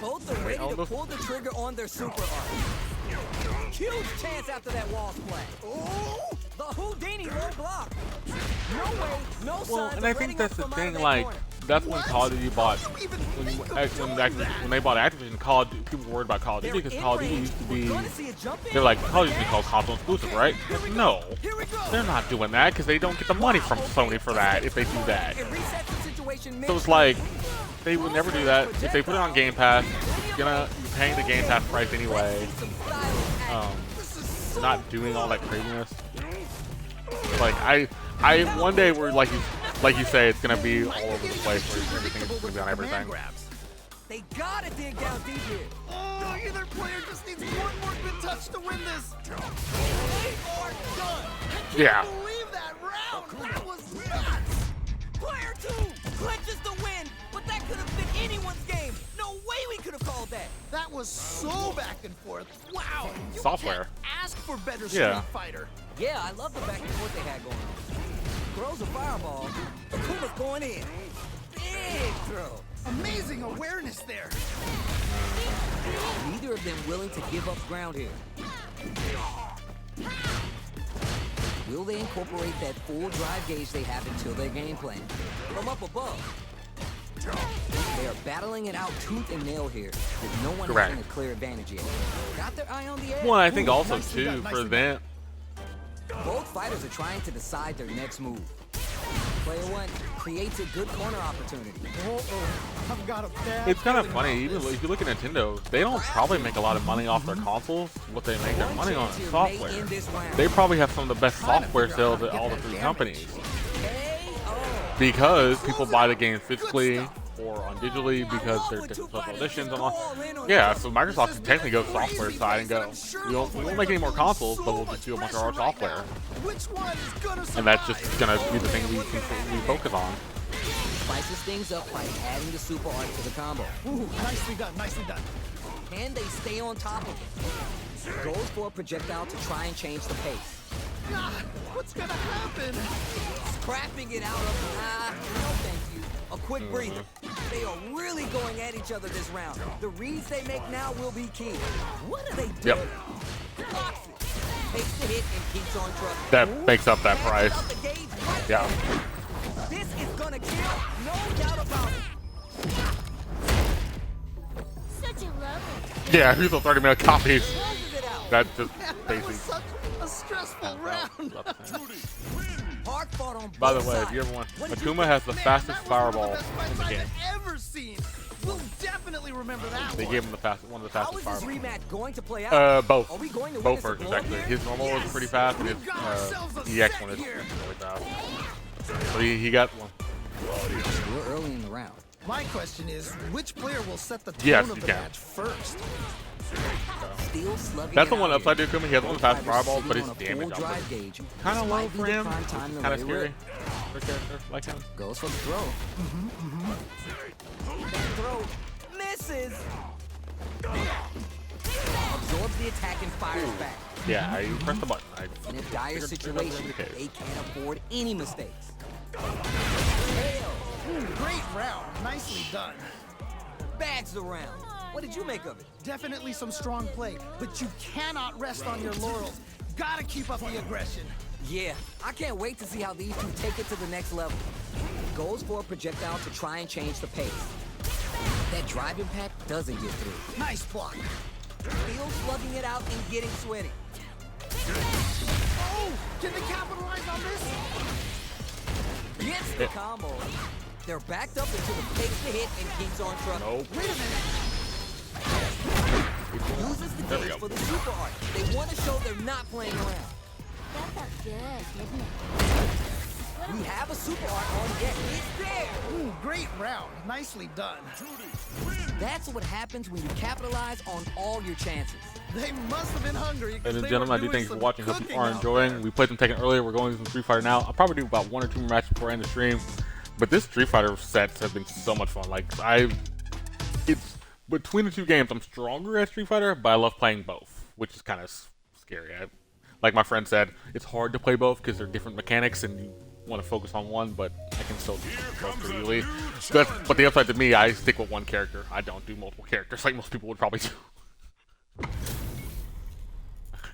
Both are ready to almost- pull the trigger on their super art. Huge chance after that wall splash. Oh, The Houdini low block. No way, no signs well, and of I letting think that's up the from out of thing. that Like, corner. that's when Call of Duty bought. how do you even When, think of when, doing that? when they bought Activision, Call of Duty, people were worried about Call of They're Duty because in Call of Duty range. used to We're be. gonna see a jump in. They're like, Call of Duty is called console exclusive, right? But no, Here we go. they're not doing that because they don't get the money from Sony for that if they do that. It resets the situation So it's like they would never do that if they put it on Game Pass. You're paying the Game Pass price anyway. This is so Not doing all that craziness. Like one day we're like you say, it's gonna be all over the place where everything is gonna be on everything. command grabs. They gotta dig down deep here. Oh, either player just needs one more good touch to win this. They are done. I can't Yeah. believe that round. That was nuts. Player two clinches the win, but that could have been anyone's game. No way we could have called that. That was so back and forth. Wow. You Software. can't ask for better Yeah. Street Fighter. Yeah, I love the back and forth they had going on. Throws a fireball. Akuma's going in. Big throw. Amazing awareness there. Neither of them willing to give up ground here. Will they incorporate that full drive gauge they have into their game plan? From up above. They are battling it out tooth and nail here, with no one Correct. having a clear advantage yet. Got their eye on the edge. Well, I think also nicely too done, for nicely them. Both fighters are trying to decide their next move. Player one creates a good corner opportunity. I've got a bad It's kind of feeling funny, about even this. if you look at Nintendo, they don't probably make a lot of money off their consoles. What they make their One money on chance is here software. may end this round. They probably have some of the best Trying to software figure out sales how to at all get the that three damage. companies K.O. because people buy the games physically stuff. or on digitally because they're love when two different special fighters editions. just And go all. all in on Yeah, each so other. Microsoft This can is technically go crazy software side and place, go, I'm sure we those won't players make any are more feeling consoles, so but we'll much just do a bunch of pressure our right software. now. Which one is gonna survive? And that's just gonna be the thing we focus on. Spices things up by adding the super art to the combo. Ooh, nicely done, nicely done. Can they stay on top of it? Goes for a projectile to try and change the pace. God, what's gonna happen? Scrapping it out of no thank you. A quick breather. They are really going at each other this round. The reads they make now will be key. What are they doing? Yep. Blocks it. Takes the hit and keeps on trucking. That makes up that price. Out the gauge right Yeah. there. This is gonna kill, no doubt about it. Such a lovely. Yeah, here's the 30-minute copies. Closes it out. That's just That was basic. such a stressful round. Hard fought on By the both way, if sides. you ever want, What did you Akuma has the Man, fastest that was one of fireball the best fights in the I've game. ever seen. We'll definitely remember that They one. gave him one of the How fastest is this fireballs. rematch going to play out? Both. Are we going to Both witness a versions blow actually. here? His normal was pretty fast, and his We've got ourselves a EX one set is here. really fast. So he got one. We're early in the round. My question is, which player will set the tone Yes, of you the can. match first? Still slugging That's the it one out upside here. down coming. He has one Both fast fighters fireball, but sitting his on a full damage drive output gauge. kind of This low might be for the him. prime time to Kind let of it scary rip. for a character like him. Goes for the throw. That throw misses. Absorbs the attack and fires back. Yeah, you press the button. In a dire figured that situation, was the case. they can't afford any mistakes. Great round. Nicely done. Bags the round. What did you make of it? Definitely some strong play, but you cannot rest on your laurels. Gotta keep up the aggression. Yeah, I can't wait to see how these two take it to the next level. Goes for a projectile to try and change the pace. That drive impact doesn't get through. Nice block. Still slugging it out and getting sweaty. Oh, can they capitalize on this? Gets the combo. They're backed up until the takes the hit and keeps on trucking. Nope. Wait a minute. Uses the There we gauge go. for the super art. They want to show they're not playing around. That felt good, didn't it? We have a super art on deck. It's there. Ooh, great round. Nicely done. That's what happens when you capitalize on all your chances. They must have been hungry. 'cause Ladies and they gentlemen, were I do doing thank you for some watching. Hope you cooking are out enjoying. there. We played some Tekken earlier. We're going to some Street Fighter now. I'll probably do about 1 or 2 more matches before I end the stream. But this Street Fighter sets have been so much fun. Like it's between the two games, I'm stronger at Street Fighter, but I love playing both, which is kind of scary. Like my friend said, it's hard to play both because they're different mechanics and you want to focus on one, but I can still do both pretty easily. But the upside to me, I stick with one character. I don't do multiple characters like most people would probably do.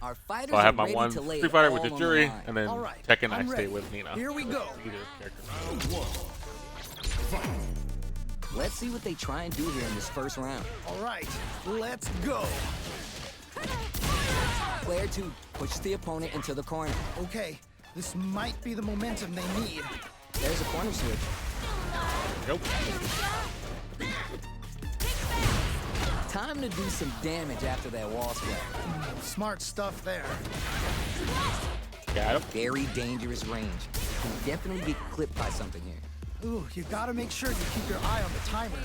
Our fighters So I have are my ready one to lay Street it Fighter, all which is on Jury, the line. and then All right, Tekken I I'm stay ready. with Nina. Here we go. Either character. Let's see what they try and do here in this first round. All right, let's go. Player 2 pushes the opponent into the corner. Okay, this might be the momentum they need. There's a corner switch. Nope. Time to do some damage after that wall splash. Smart stuff there. Got him. Very dangerous range. You can definitely get clipped by something here. Ooh, you gotta make sure you keep your eye on the timer.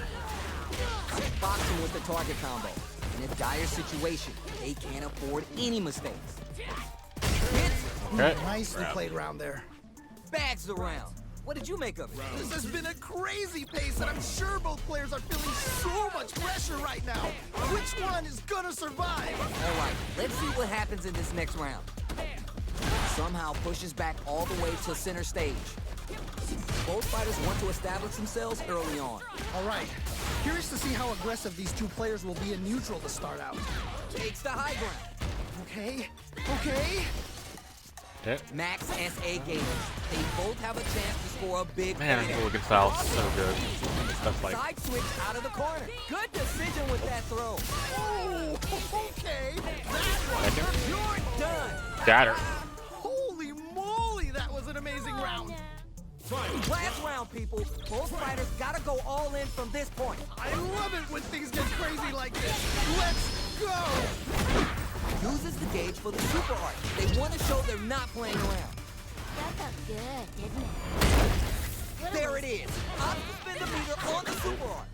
Boxing with the target combo. In a dire situation, they can't afford any mistakes. Hits, Okay. Nicely played round there. bags the round. What did you make of it? This has been a crazy pace, and I'm sure both players are feeling so much pressure right now. Which one is gonna survive? All right, let's see what happens in this next round. Somehow pushes back all the way to center stage. Both fighters want to establish themselves early on. All right, curious to see how aggressive these two players will be in neutral to start out. Takes the high ground. Okay, okay. Okay. Max SA gamers. They both have a chance to score a big Man, payday. Hooligan style is so good. That's like Side switch out of the corner. Good decision with that throw. Oh, okay. Tekken. You're done. Datter. Holy moly, that was an amazing round. Last round, people. Both fighters gotta go all in from this point. I love it when things get crazy like this. Let's go. Uses the gauge for the super art. They want to show they're not playing around. That felt good, didn't it? There it is. Out of the spin the meter on the super art.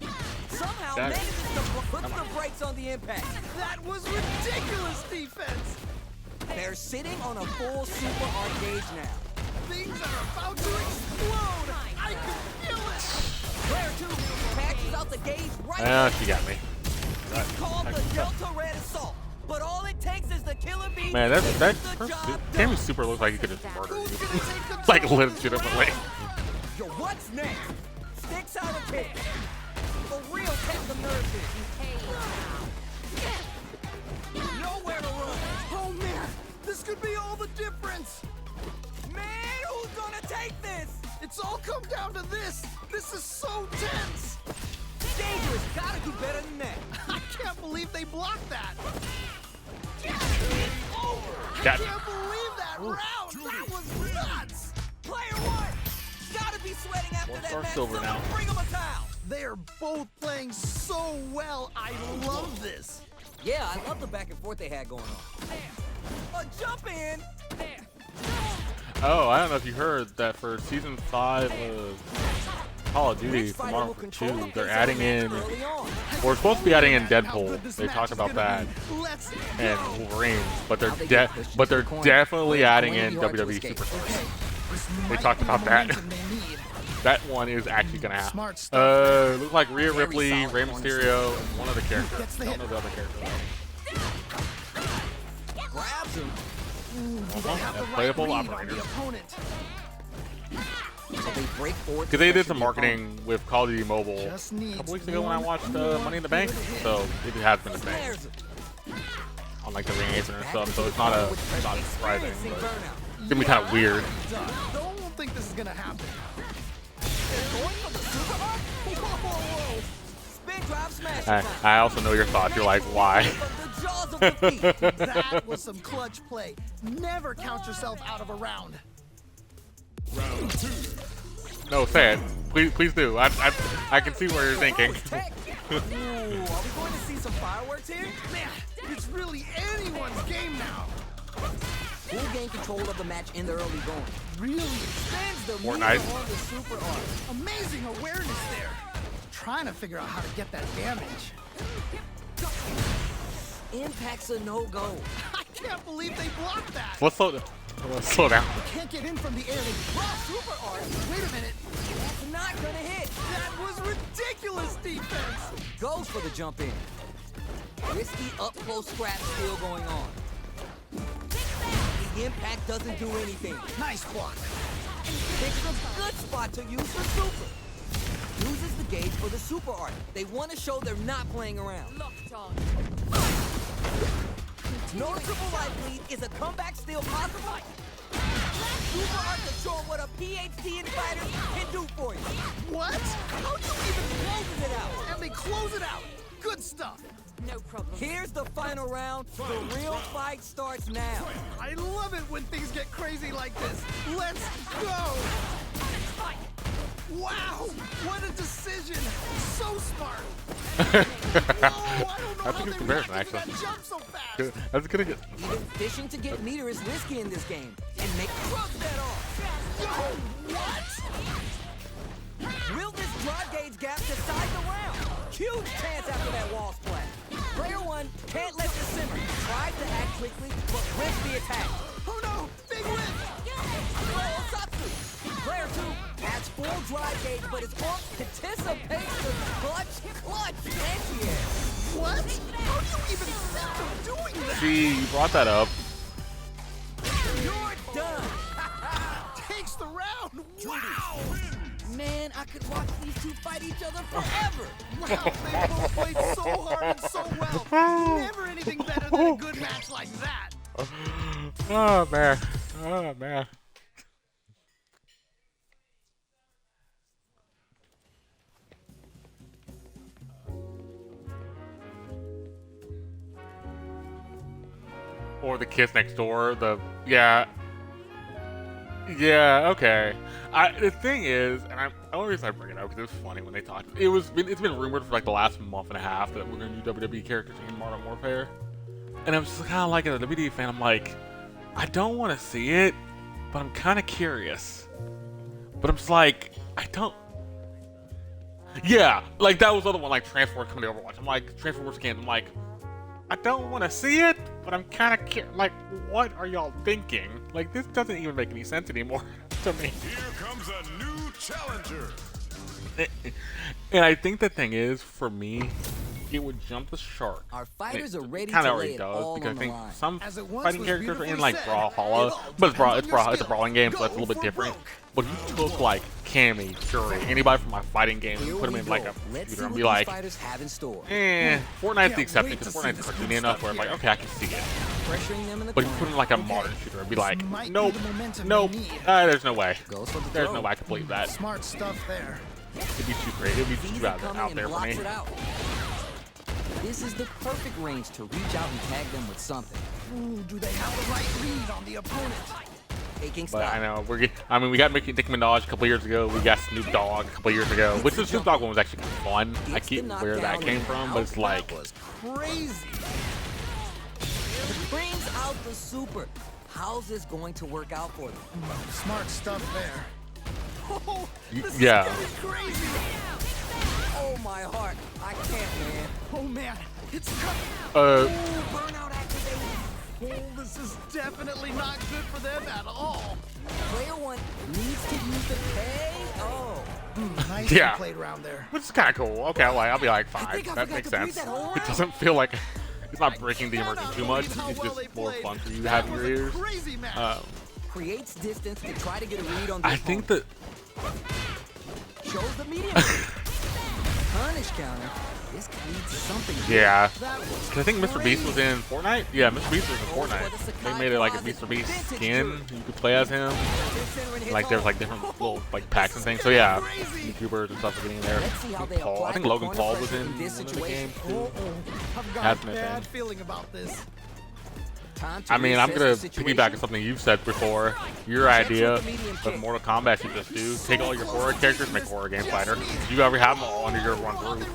Somehow Got it. manages to put the brakes on the impact. That was ridiculous defense. They're sitting on a full super art gauge now. Things are about to explode. I can feel it. Player 2 patches out the gauge right Ah, now. she got me. It's called the Delta Red Assault. But all it takes is the killer bee. Man, that to that get the job game done. is super looks like he could just murder Who's you. gonna take control? Like legitimately. Yo, what's next? Sticks out a kick. For real, take the nerves in. Nowhere to run. Oh man, this could be all the difference. Man, who's gonna take this? It's all come down to this. This is so tense. Dangerous. Gotta do better than that. I can't believe they blocked that. I Got can't believe that round. That was nuts. Player 1. Gotta be sweating after that Star match. Silver Someone now. bring him a towel. They are both playing so well. I love this. Yeah, I love the back and forth they had going on. A jump in. Oh, I don't know if you heard that for season 5 of Call of Duty for Modern Warfare 2, they're adding in, we're supposed to be adding in Deadpool. They talked about that and Wolverine, but they're definitely adding in WWE Superstars. They talked about that. That one is actually gonna happen. Looks like Rhea Ripley, Rey Mysterio, and one other character. I don't know the other character. Grabs him. Playable operator. So they break forward. Because they did some marketing with Call of Duty Mobile a couple weeks ago when I watched Money in the Bank, so it has been a thing on like the ring apron and stuff. So it's not surprising, but it's gonna be kind of weird. Don't think this is gonna happen. I also know your thoughts. You're like, why? That was some clutch play. Never count yourself out of a round. Round 2. No, say it. Please do. I can see where you're thinking. Ooh, are we going to see some fireworks here? Man, it's really anyone's game now. Who gained control of the match in the early going? Really extends the Fortnite. meter on the super arc. Amazing awareness there. Trying to figure out how to get that damage. Impact's a no-go. I can't believe they blocked that. Let's slow down. Can't get in from the air. Wow, super arc. Wait a minute. That's not gonna hit. That was ridiculous defense. Goes for the jump in. Risky up-close scrap still going on. The impact doesn't do anything. Nice block. Picks a good spot to use for super. Uses the gauge for the super art. They want to show they're not playing around. Locked on. No triple life lead. Is a comeback still possible? Super art to show what a PhD in fighters can do for you. What? How do you even Closes it out. And they close it out. Good stuff. No problem. Here's the final round. The real fight starts now. I love it when things get crazy like this. Let's go. Wow, what a decision. So smart. Whoa, I don't know That's a how good they comparison, reacted to actually. that jump so fast. That's gonna get. Even fishing to get meter is risky in this game. And make cross that off. Yo, what? Will this drive gauge gap decide the round? Huge chance after that wall splash. Player 1 can't let this simmer. Tries to act quickly, but risks the attack. Oh no, big win. Oh, Satsu. Player 2 adds full drive gauge, but his arm anticipates the clutch anti-air. What? How do you even think of doing that? See, you brought that up. You're done. Takes the round. Wow. Man, I could watch these two fight each other forever. Wow, they both played so hard and so well. Never anything better than a good match like that. Oh man. Oh man. Or the kiss next door. Yeah, okay. The thing is, and the only reason I bring it up because it was funny when they talked. It's been rumored for like the last month and a half that we're gonna do WWE characters in Modern Warfare, and I'm just kind of like as a WWE fan, I'm like, I don't want to see it, but I'm kind of curious. But I'm just like, I don't. Yeah, like that was the other one, like Transformers coming to Overwatch. I'm like Transformers again. I'm like, I don't want to see it, but I'm kind of curious. Like, what are y'all thinking? Like, this doesn't even make any sense anymore to me. Here comes a new challenger. And I think the thing is, for me, it would jump the shark. Our fighters are ready Kind to of lay already it does all because I on the think line. some As it once fighting was characters are in beautifully like said, Brawlhalla, it all but depends on your it's a brawling game, so that's a little bit Go different. for broke. But you took like Cammy, Shuri, anybody from my fighting game, and Here put them we in like go. a Let's see computer and what be these like, fighters have in store. Fortnite's the exception wait because to see Fortnite's this cartoony good enough stuff where I'm like, here. okay, I can see it. Pressuring them in the But you corner. put it in like a modern shooter and be like, might be nope, the momentum nope, they need. there's no way. Goes for the There's throw. no way I could believe that. Smart stuff there. It'd be too great. It'd be Sees too it coming out and there for blocks me. it out. This is the perfect range to reach out and tag them with something. Ooh, do they have the right read on the opponent? Taking But stock. I know we got Nicki Minaj a couple years ago. We got Snoop Dogg a couple years ago, which the Snoop Dogg one was actually fun. I Gets the get where that knockdown came and from, but it's out. like, That was Crazy. brings out the super. How's this going to work out for them? Smart stuff there. Oh, this Yeah. is getting crazy. Oh, my heart. I can't, man. Oh man, it's coming. Uh, Burnout activated. Oh, this is definitely not good for them at all. Player 1 needs to use the KO. Nice Yeah. played around there. which is kind of cool. Okay, I'll be like, fine. think I That forgot makes to breathe sense. that whole It round. doesn't feel like it's not breaking the immersion Cannot too much. believe how It's well they just more played. fun for you to That have in was your a ears. crazy match. Creates distance to try to get a read on the I think opponent. that Shows the medium. Punish counter. This could lead to something. yeah. That was 'Cause I think Mr. Beast was in Fortnite. Yeah, Mr. Beast was in Goes for Fortnite. the They Sakai made it like a closet Mr. Beast vintage skin. jersey. You could play as him. Like there's like different little like packs and things. So yeah, YouTubers and stuff are getting in there. Let's see how they Paul, apply I think the Logan corner Paul was pressure in in this one of the situation. games too. I've got Has a been a bad thing. feeling about this. Time to I mean, I'm reassess gonna the situation. piggyback on something you've said before. Your idea of Mortal Kombat should just do take all your horror characters, make a horror game fighter. You ever have them all under your one roof?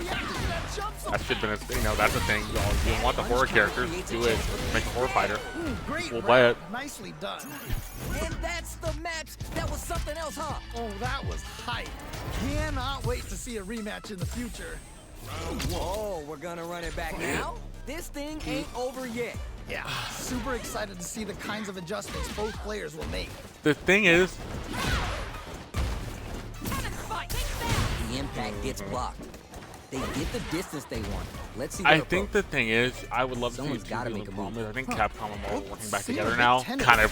That should have been, that's the thing. You want the horror characters, do it. Make a horror fighter. Great We'll play it. round. Nicely done. And that's the match. That was something else, huh? Oh, that was hype. Cannot wait to see a rematch in the future. Whoa, we're gonna run it back now? This thing ain't over yet. Yeah, super excited to see the kinds of adjustments both players will make. The thing is, The impact gets blocked. They get the distance they want. Let's see. I their think approach. the thing is, I would love to see Someone's two gotta people make a in the move. I think Capcom and Marvel working back Seem together a bit now tentative. kind of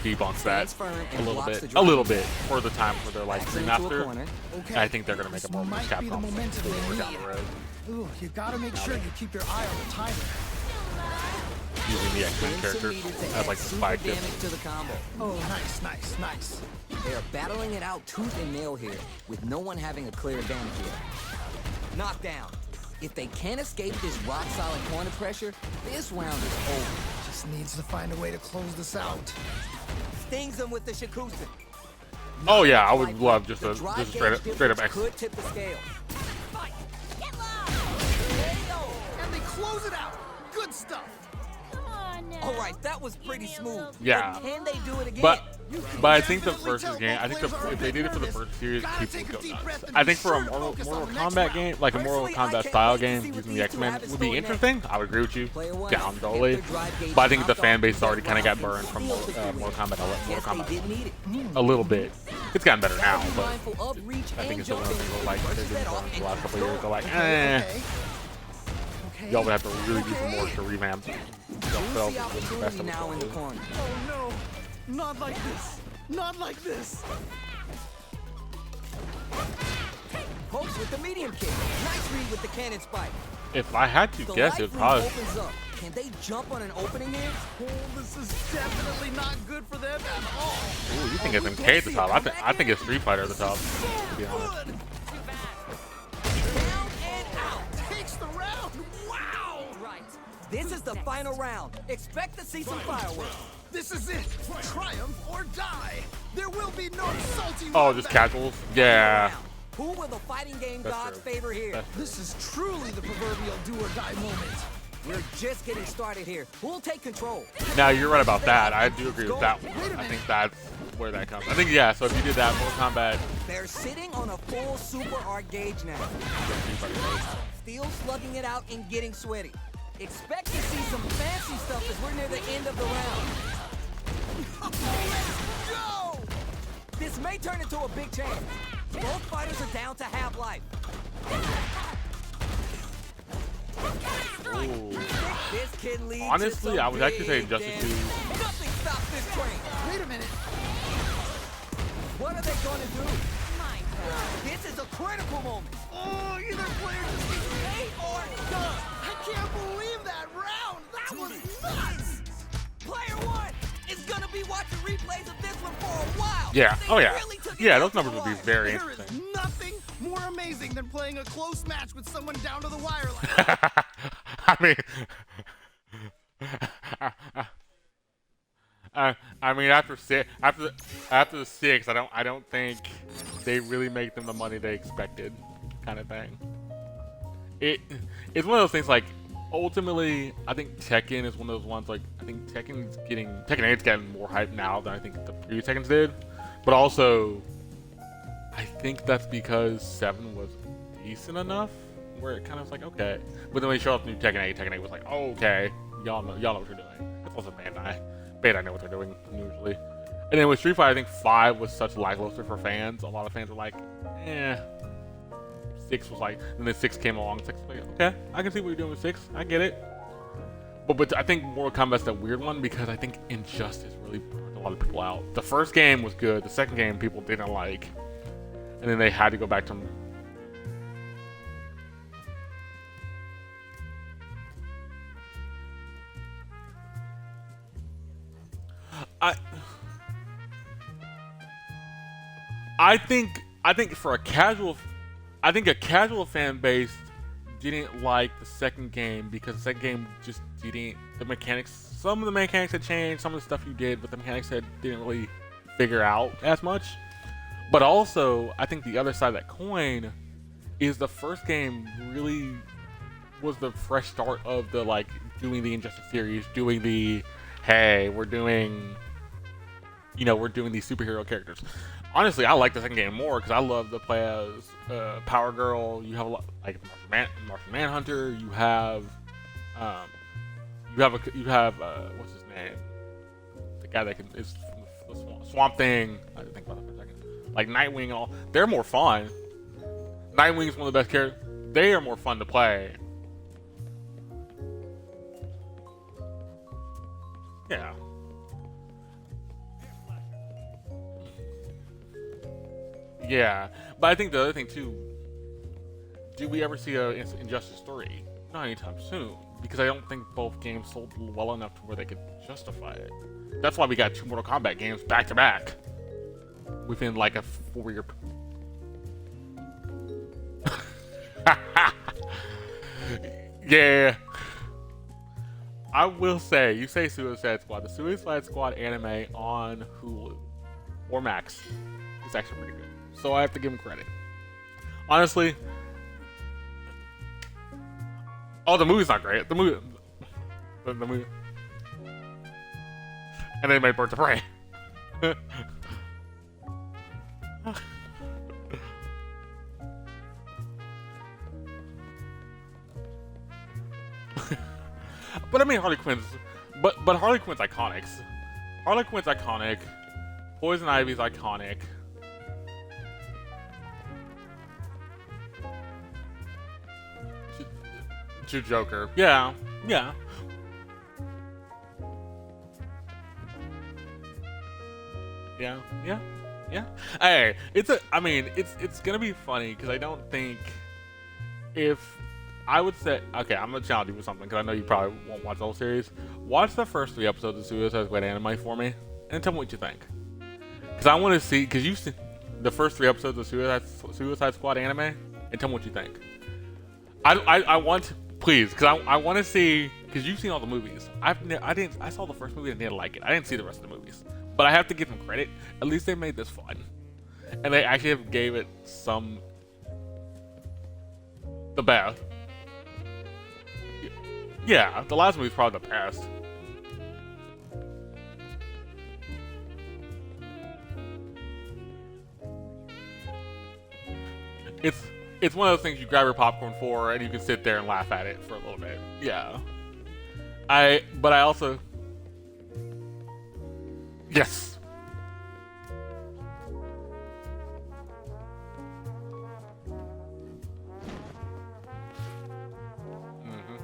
debunks that Transfer and a little blocks bit. the A little drive. bit for the time for their like Backs into a remaster. corner. Okay. I think they're gonna make This a more might be the Capcom momentum they down need. the road Ooh, you gotta make sure you keep your eye on the timer. using the X-Men Benson characters needed to as add like the super spike damage tips. to the combo. Oh, nice, nice, nice. They are battling it out tooth and nail here, with no one having a clear advantage yet. Knockdown. If they can't escape this rock-solid corner pressure, this round is over. Just needs to find a way to close this out. Stings them with the Shakusen. Oh yeah, I would love just The a drive just gauge straight up difference X. could tip the scale. And they close it out. Good stuff. All right, that was pretty smooth. Yeah. But can they do it again? But I think the definitely first tell game, both I think players are if they did it for the nervous. first series, Gotta people take would a go deep nuts. breath and I be think for a sure to Mortal focus on the next Kombat round. game, like a Mortal Personally, I Kombat can't style wait to game see what using these the two X-Men have in would be store next. interesting. I would agree with you. Player one, Down get totally. their drive gauge But I think the knocked fan off, base already that kind of got round can burned from seal the Mortal victory. Kombat Guess they 11. didn't need it. A little bit. It's gotten better now, Be but mindful of reach I think and it's the jumping. ones that like they've Brushes been that off done the and last couple keeps of years. They're like, Okay. Okay. y'all would have to really do some work to revamp Juicy themselves as the best opportunity of now in the corner. Oh no, not like this. Not like this. Pokes with the medium kick. Nice read with the cannon spike. If I had to The guess, light it room probably. opens up. Can they jump on an opening here? Oh, this is definitely not good for them at all. Ooh, you think it's MK at the top? I think it's Street Fighter at the top. To be honest. Good. Down and out. Takes the round. Wow. This is the final round. Expect to see some fireworks. This is it. Triumph or die. There will be no salty. Oh, run just back. casuals? Yeah. Who will the fighting game That's gods true. favor here? That's- This is truly the proverbial do or die moment. We're just getting started here. Who'll take control? Now you're right about that. I do agree with that one. I think that's where that comes. I think yeah. So if you did that Mortal Kombat, They're sitting on a full super art gauge now. Still slugging it out and getting sweaty. Expect to see some fancy stuff as we're near the end of the round. Go! This may turn into a big chance. Both fighters are down to half life. ooh. This can lead Honestly, to some I would actually say big Justice damage. League. Nothing stops this train. Wait a minute. What are they going to do? This is a critical moment. Oh, either player just needs They are done. I can't believe that round. That was nuts. Player one is going to be watching replays of this one for a while. Yeah. They Oh yeah. really took it Yeah. down Those to numbers the would be wire. very There is interesting. nothing more amazing than playing a close match with someone down to the wire like that. I mean, I mean after the six, I don't think they really make them the money they expected, kind of thing. It's one of those things like ultimately I think Tekken is one of those ones like I think Tekken 8's getting more hype now than I think the previous Tekkens did, but also I think that's because 7 was decent enough where it kind of was like, okay. But then when you show up new Tekken 8 was like, oh, okay, y'all know what you're doing. It's also Bandai. Bandai know what they're doing usually. And then with Street Fighter, I think 5 was such lackluster for fans. A lot of fans were like, eh. 6 was like, and then 6 came along. 6 was like, okay, I can see what you're doing with 6. I get it. But I think Mortal Kombat's that weird one because I think Injustice really burned a lot of people out. The first game was good. The second game people didn't like. And then they had to go back to... I think for a casual fan base didn't like the second game because the second game just didn't, the mechanics, some of the mechanics had changed, some of the stuff you did, but the mechanics didn't really figure out as much. But also, I think the other side of that coin is the first game really was the fresh start of the, like, doing the Injustice series, doing the, hey, we're doing these superhero characters. Honestly, I like the second game more because I love to play as Power Girl. You have a lot like Martian Manhunter. You have what's his name? The guy that is from the Swamp Thing. I didn't think about that for a second. Like Nightwing and all. They're more fun. Nightwing is one of the best characters. They are more fun to play. Yeah. Yeah, but I think the other thing too, do we ever see a Injustice 3? Not anytime soon, because I don't think both games sold well enough to where they could justify it. That's why we got 2 Mortal Kombat games back to back within like a 4-year. Yeah. I will say, you say Suicide Squad. The Suicide Squad anime on Hulu or Max is actually pretty good. So I have to give him credit. Honestly. Oh, the movie's not great. The movie. And they made Birds of Prey. But I mean, Harley Quinn's. But Harley Quinn's iconic. Harley Quinn's iconic. Poison Ivy's iconic. To Joker. Yeah. Yeah. Yeah. Yeah. Yeah. Hey, it's gonna be funny because I don't think if I would say, okay, I'm gonna challenge you with something because I know you probably won't watch the whole series. Watch the first 3 episodes of Suicide Squad anime for me and tell me what you think. Because I want to see, because you've seen the first 3 episodes of Suicide Squad anime and tell me what you think. I want, please, because I want to see, because you've seen all the movies. I saw the first movie and didn't like it. I didn't see the rest of the movies, but I have to give them credit. At least they made this fun, and they actually gave it the best. Yeah, the last movie's probably the best. It's one of those things you grab your popcorn for and you can sit there and laugh at it for a little bit. Yeah. But I also... Yes. Mm-hmm.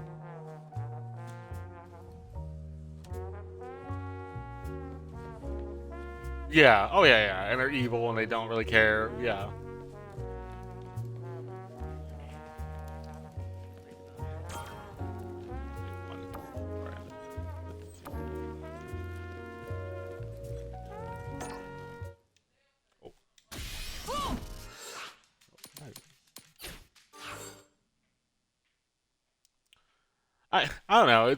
Yeah. Oh, yeah, yeah. And they're evil and they don't really care. Yeah. I don't know.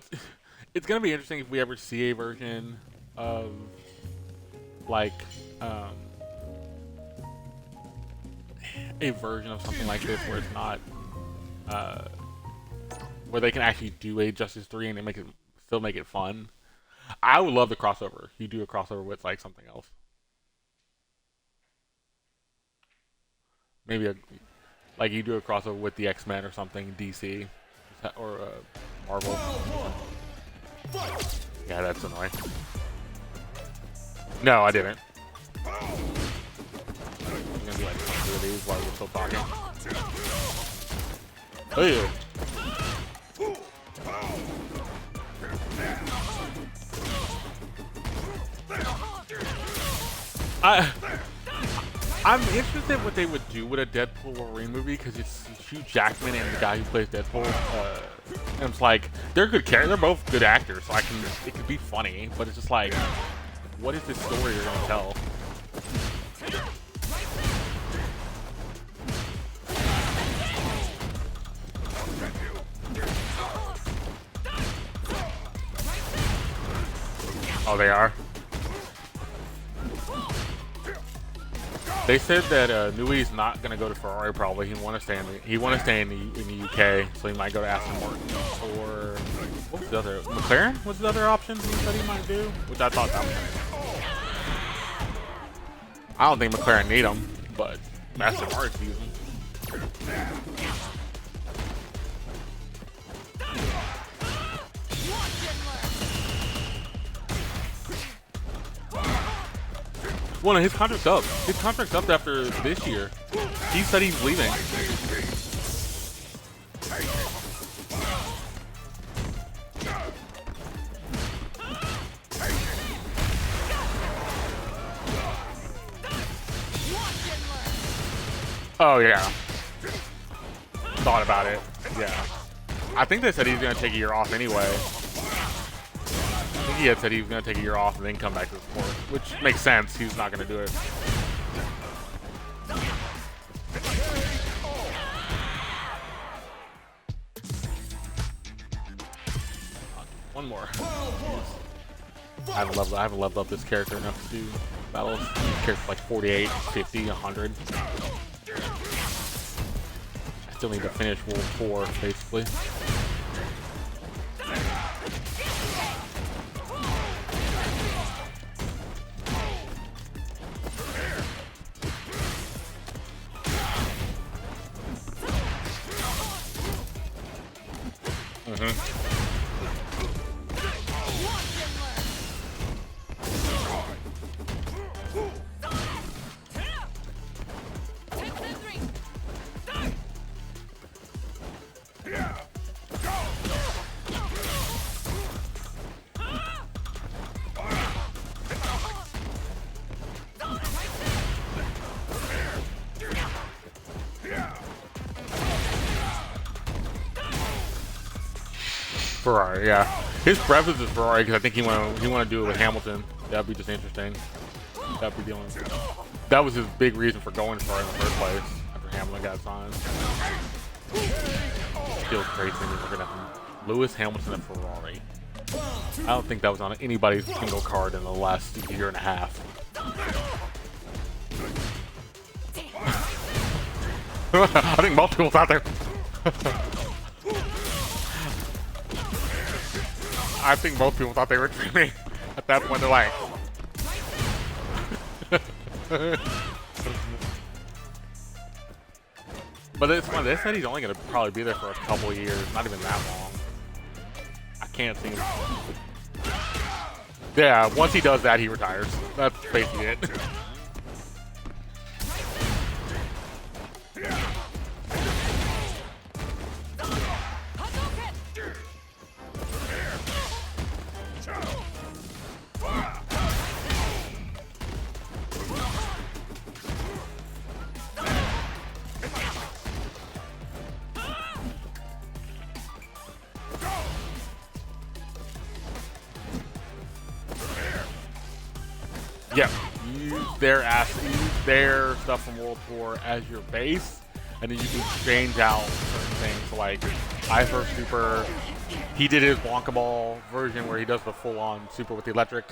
It's gonna be interesting if we ever see a version of like a version of something like this where it's not where they can actually do a Justice 3 and they still make it fun. I would love the crossover. You do a crossover with like something else. Maybe like you do a crossover with the X-Men or something, DC or Marvel. Yeah, that's annoying. No, I didn't. I'm gonna be like 2 of these while we're still talking. Oh yeah. I'm interested what they would do with a Deadpool Wolverine movie because it's Hugh Jackman and the guy who plays Deadpool. And it's like they're good characters. They're both good actors, so it could be funny. But it's just like, what is this story you're gonna tell? Oh, they are. They said that Newey's not gonna go to Ferrari. Probably he want to stay in the UK, so he might go to Aston Martin or what was the other McLaren? What's the other option he said he might do? Which I thought that was. I don't think McLaren need him, but Aston Martin use him. Well, no, his contract's up. His contract's up after this year. He said he's leaving. Oh, yeah. Thought about it. Yeah. I think they said he's going to take a year off anyway. I think he had said he was going to take a year off and then come back to the sport, which makes sense. He's not going to do it. One more. I haven't leveled up this character enough to do battles. This character's like 48, 50, 100. I still need to finish World 4, basically. Ferrari, yeah. His preference is Ferrari because I think he want to do it with Hamilton. That'd be just interesting. That'd be the only. That was his big reason for going Ferrari in the first place after Hamilton got signed. Still crazy we're gonna have Lewis Hamilton and Ferrari. I don't think that was on anybody's single card in the last year and a half. I think most people's out there. I think most people thought they were dreaming. At that point, they're like, but it's funny. They said he's only going to probably be there for a couple years, not even that long. I can't see him. Yeah, once he does that, he retires. That's basically it. Yeah, use their stuff from World Tour as your base, and then you can change out certain things. So like Iceberg Super, he did his Wonka Ball version where he does the full-on Super with the electric.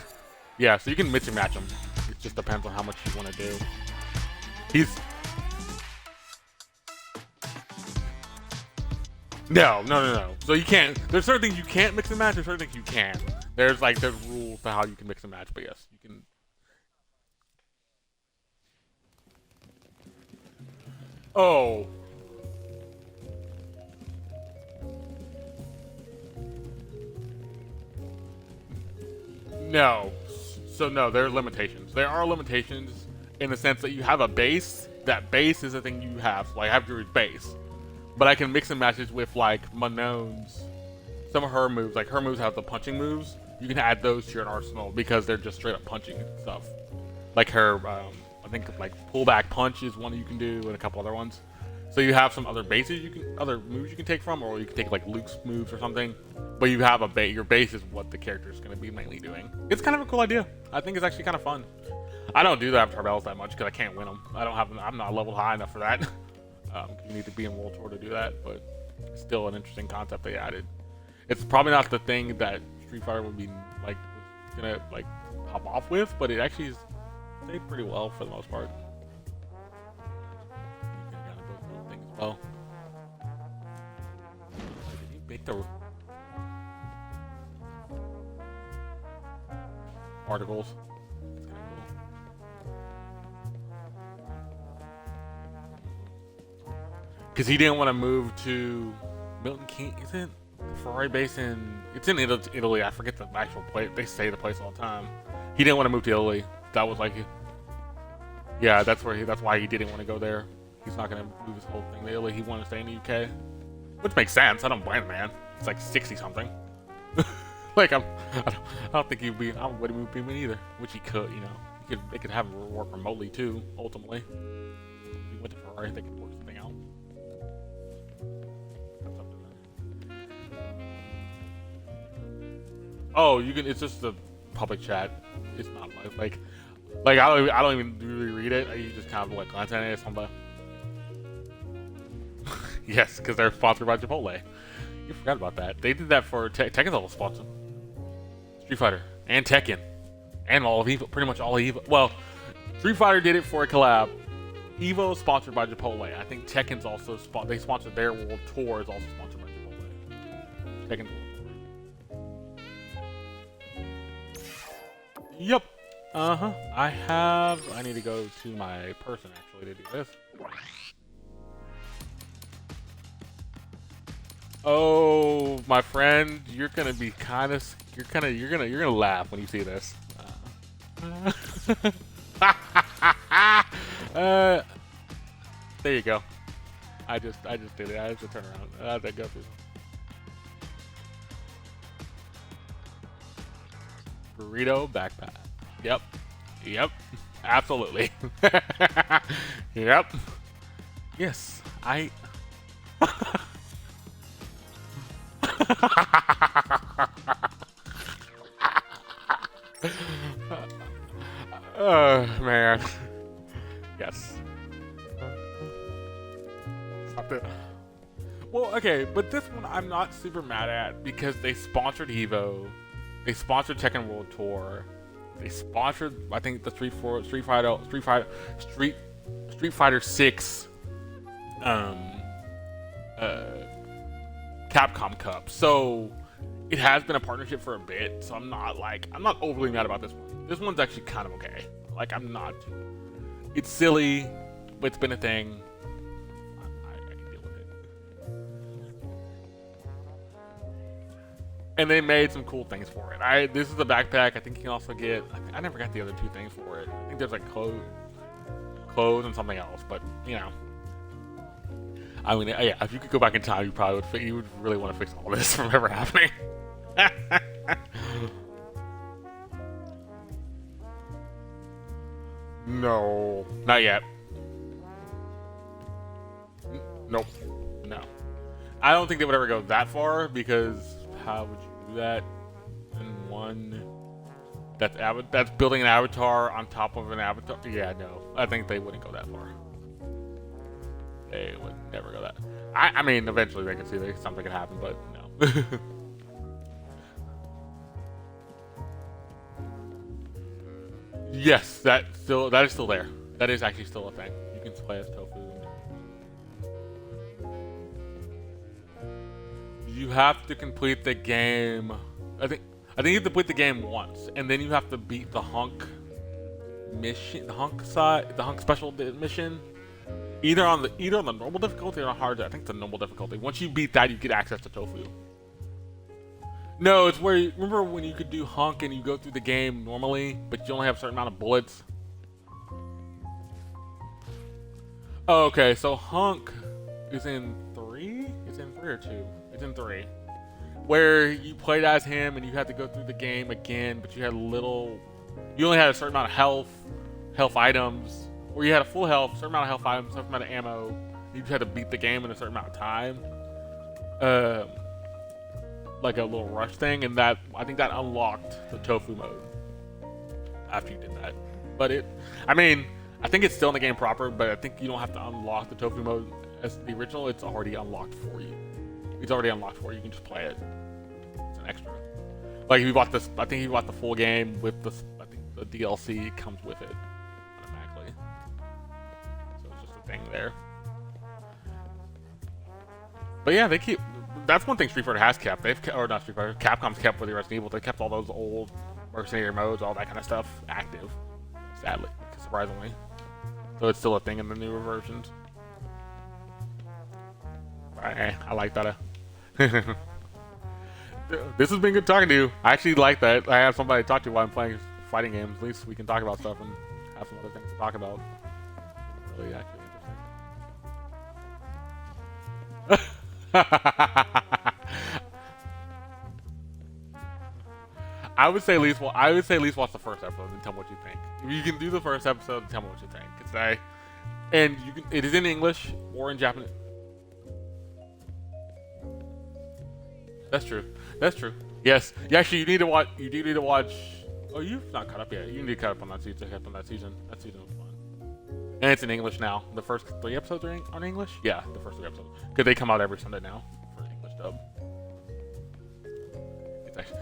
Yeah, so you can mix and match them. It just depends on how much you want to do. He's no. So you can't. There's certain things you can't mix and match. There's certain things you can. There's rules to how you can mix and match. But yes, you can. Oh. No. So no, there are limitations. There are limitations in the sense that you have a base. That base is the thing you have. Like, I have your base. But I can mix and match it with, like, Manon's. Some of her moves. Like, her moves have the punching moves. You can add those to your arsenal because they're just straight up punching and stuff. Like her, I think, like, pullback punch is one you can do and a couple other ones. So you have some other bases other moves you can take from, or you can take, like, Luke's moves or something. But you have a base. Your base is what the character is going to be mainly doing. It's kind of a cool idea. I think it's actually kind of fun. I don't do the Avatar battles that much because I can't win them. I'm not leveled high enough for that. You need to be in World Tour to do that, but it's still an interesting concept they added. It's probably not the thing that Street Fighter would be like gonna like hop off with, but it actually stayed pretty well for the most part. You can kind of both do things as well. Did you make the articles? Because he didn't want to move to Milton Keynes, isn't the Ferrari base in? It's in Italy. I forget the actual place. They say the place all the time. He didn't want to move to Italy. That was like, yeah, that's why he didn't want to go there. He's not gonna move his whole thing to Italy. He wanted to stay in the UK, which makes sense. I don't blame the man. He's like 60 something. Like I don't think he'd be. I wouldn't move him either. Which he could, you know. They could have him work remotely too. Ultimately, if he went to Ferrari, they could work something out. Oh, you can. It's just the public chat. It's not like I don't even really read it. You just kind of like glance at it. Somebody. Yes, because they're sponsored by Chipotle. You forgot about that. They did that for Tekken's all sponsored. Street Fighter and Tekken and all of Evo. Pretty much all of Evo. Well, Street Fighter did it for a collab. Evo is sponsored by Chipotle. I think Tekken's also they sponsored their World Tour is also sponsored by Chipotle. Tekken's Yep. I need to go to my person actually to do this. Oh, my friend, you're gonna be you're gonna laugh when you see this. There you go. I just did it. I have to turn around. I have to go through. Burrito backpack. Yep. Absolutely. Yep. Yes, I. Man. Yes. Stop it. Well, okay, but this one I'm not super mad at because they sponsored Evo. They sponsored Tekken World Tour. They sponsored, I think, the Street Fighter 6 Capcom Cup. So it has been a partnership for a bit. So I'm not overly mad about this one. This one's actually kind of okay. Like I'm not. It's silly, but it's been a thing. I can deal with it. And they made some cool things for it. This is the backpack. I think you can also get. I never got the other two things for it. I think there's like clothes and something else. But you know, I mean, yeah. If you could go back in time, you would really want to fix all this from ever happening. No, not yet. Nope. No. I don't think they would ever go that far because how would you do that in one? That's building an avatar on top of an avatar. Yeah, no. I think they wouldn't go that far. They would never go that. I mean, eventually they could see that something could happen, but no. Yes, that is still there. That is actually still a thing. You can play as Tofu. You have to complete the game. I think you have to complete the game once, and then you have to beat the Hunk mission, the Hunk special mission, Either on the normal difficulty or on hard. I think it's the normal difficulty. Once you beat that, you get access to Tofu. No, it's where remember when you could do Hunk and you go through the game normally, but you only have a certain amount of bullets. Oh, okay, so Hunk is in 3? It's in 3 or 2? It's in 3. Where you played as him and you had to go through the game again, but you had you only had a certain amount of health items, or you had a full health, certain amount of health items, certain amount of ammo. You just had to beat the game in a certain amount of time. Like a little rush thing, and that I think that unlocked the Tofu mode after you did that. But I think it's still in the game proper, but I think you don't have to unlock the Tofu mode as the original. It's already unlocked for you. It's already unlocked for you. You can just play it. It's an extra. Like if you bought this, I think if you bought the full game with the, I think the DLC comes with it automatically. So it's just a thing there. But yeah, they keep. That's one thing Street Fighter has kept. Or not Street Fighter. Capcom's kept with the Resident Evil. They kept all those old mercenary modes, all that kind of stuff active. Sadly, surprisingly. So it's still a thing in the newer versions. I like that. This has been good talking to you. I actually like that. I have somebody to talk to while I'm playing fighting games. At least we can talk about stuff and have some other things to talk about. Really actually interesting. I would say at least watch the first episode and tell me what you think. If you can do the first episode, tell me what you think. It is in English or in Japanese. That's true. That's true. Yes. Actually, you need to watch. You do need to watch. Oh, you've not caught up yet. You need to cut up on that season. That season was fun. And it's in English now. The first 3 episodes are in English. Yeah, the first 3 episodes because they come out every Sunday now for English dub. It's actually.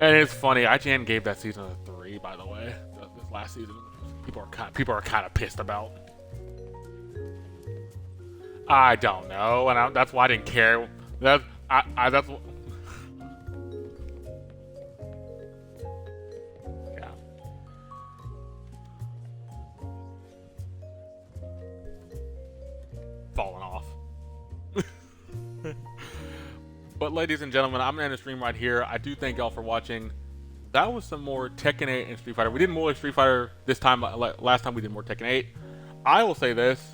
And it's funny. IGN gave that season a 3, by the way. This last season, people are kind of pissed about. I don't know, and that's why I didn't care. That's yeah. Falling off. But ladies and gentlemen, I'm gonna end the stream right here. I do thank y'all for watching. That was some more Tekken 8 and Street Fighter. We did more Street Fighter this time. Last time we did more Tekken 8. I will say this.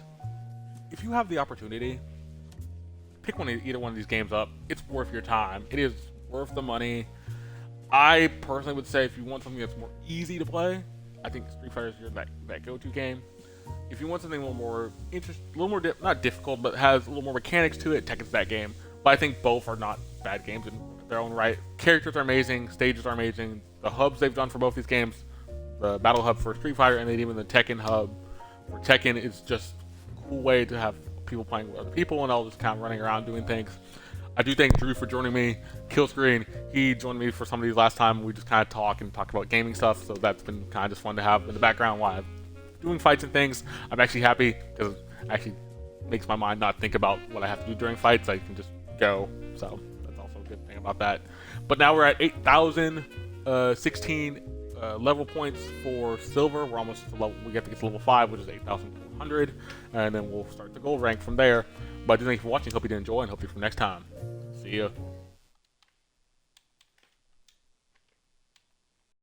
If you have the opportunity, pick either one of these games up. It's worth your time. It is worth the money. I personally would say if you want something that's more easy to play, I think Street Fighter is that go-to game. If you want something a little more not difficult, but has a little more mechanics to it, Tekken's that game. But I think both are not bad games in their own right. Characters are amazing, stages are amazing. The hubs they've done for both these games, the Battle Hub for Street Fighter, and then even the Tekken Hub for Tekken is just cool way to have people playing with other people and all just kind of running around doing things. I do thank Drew for joining me. Killscreen, he joined me for some of these last time. We just kind of talk about gaming stuff, so that's been kind of just fun to have in the background while I'm doing fights and things. I'm actually happy because it actually makes my mind not think about what I have to do during fights. I can just go, so that's also a good thing about that. But now we're at 8,016 level points for silver. We're almost to level. We have to get to level 5, which is 8,400, and then we'll start the gold rank from there. But thank you for watching. Hope you did enjoy, and hope you for next time. See ya.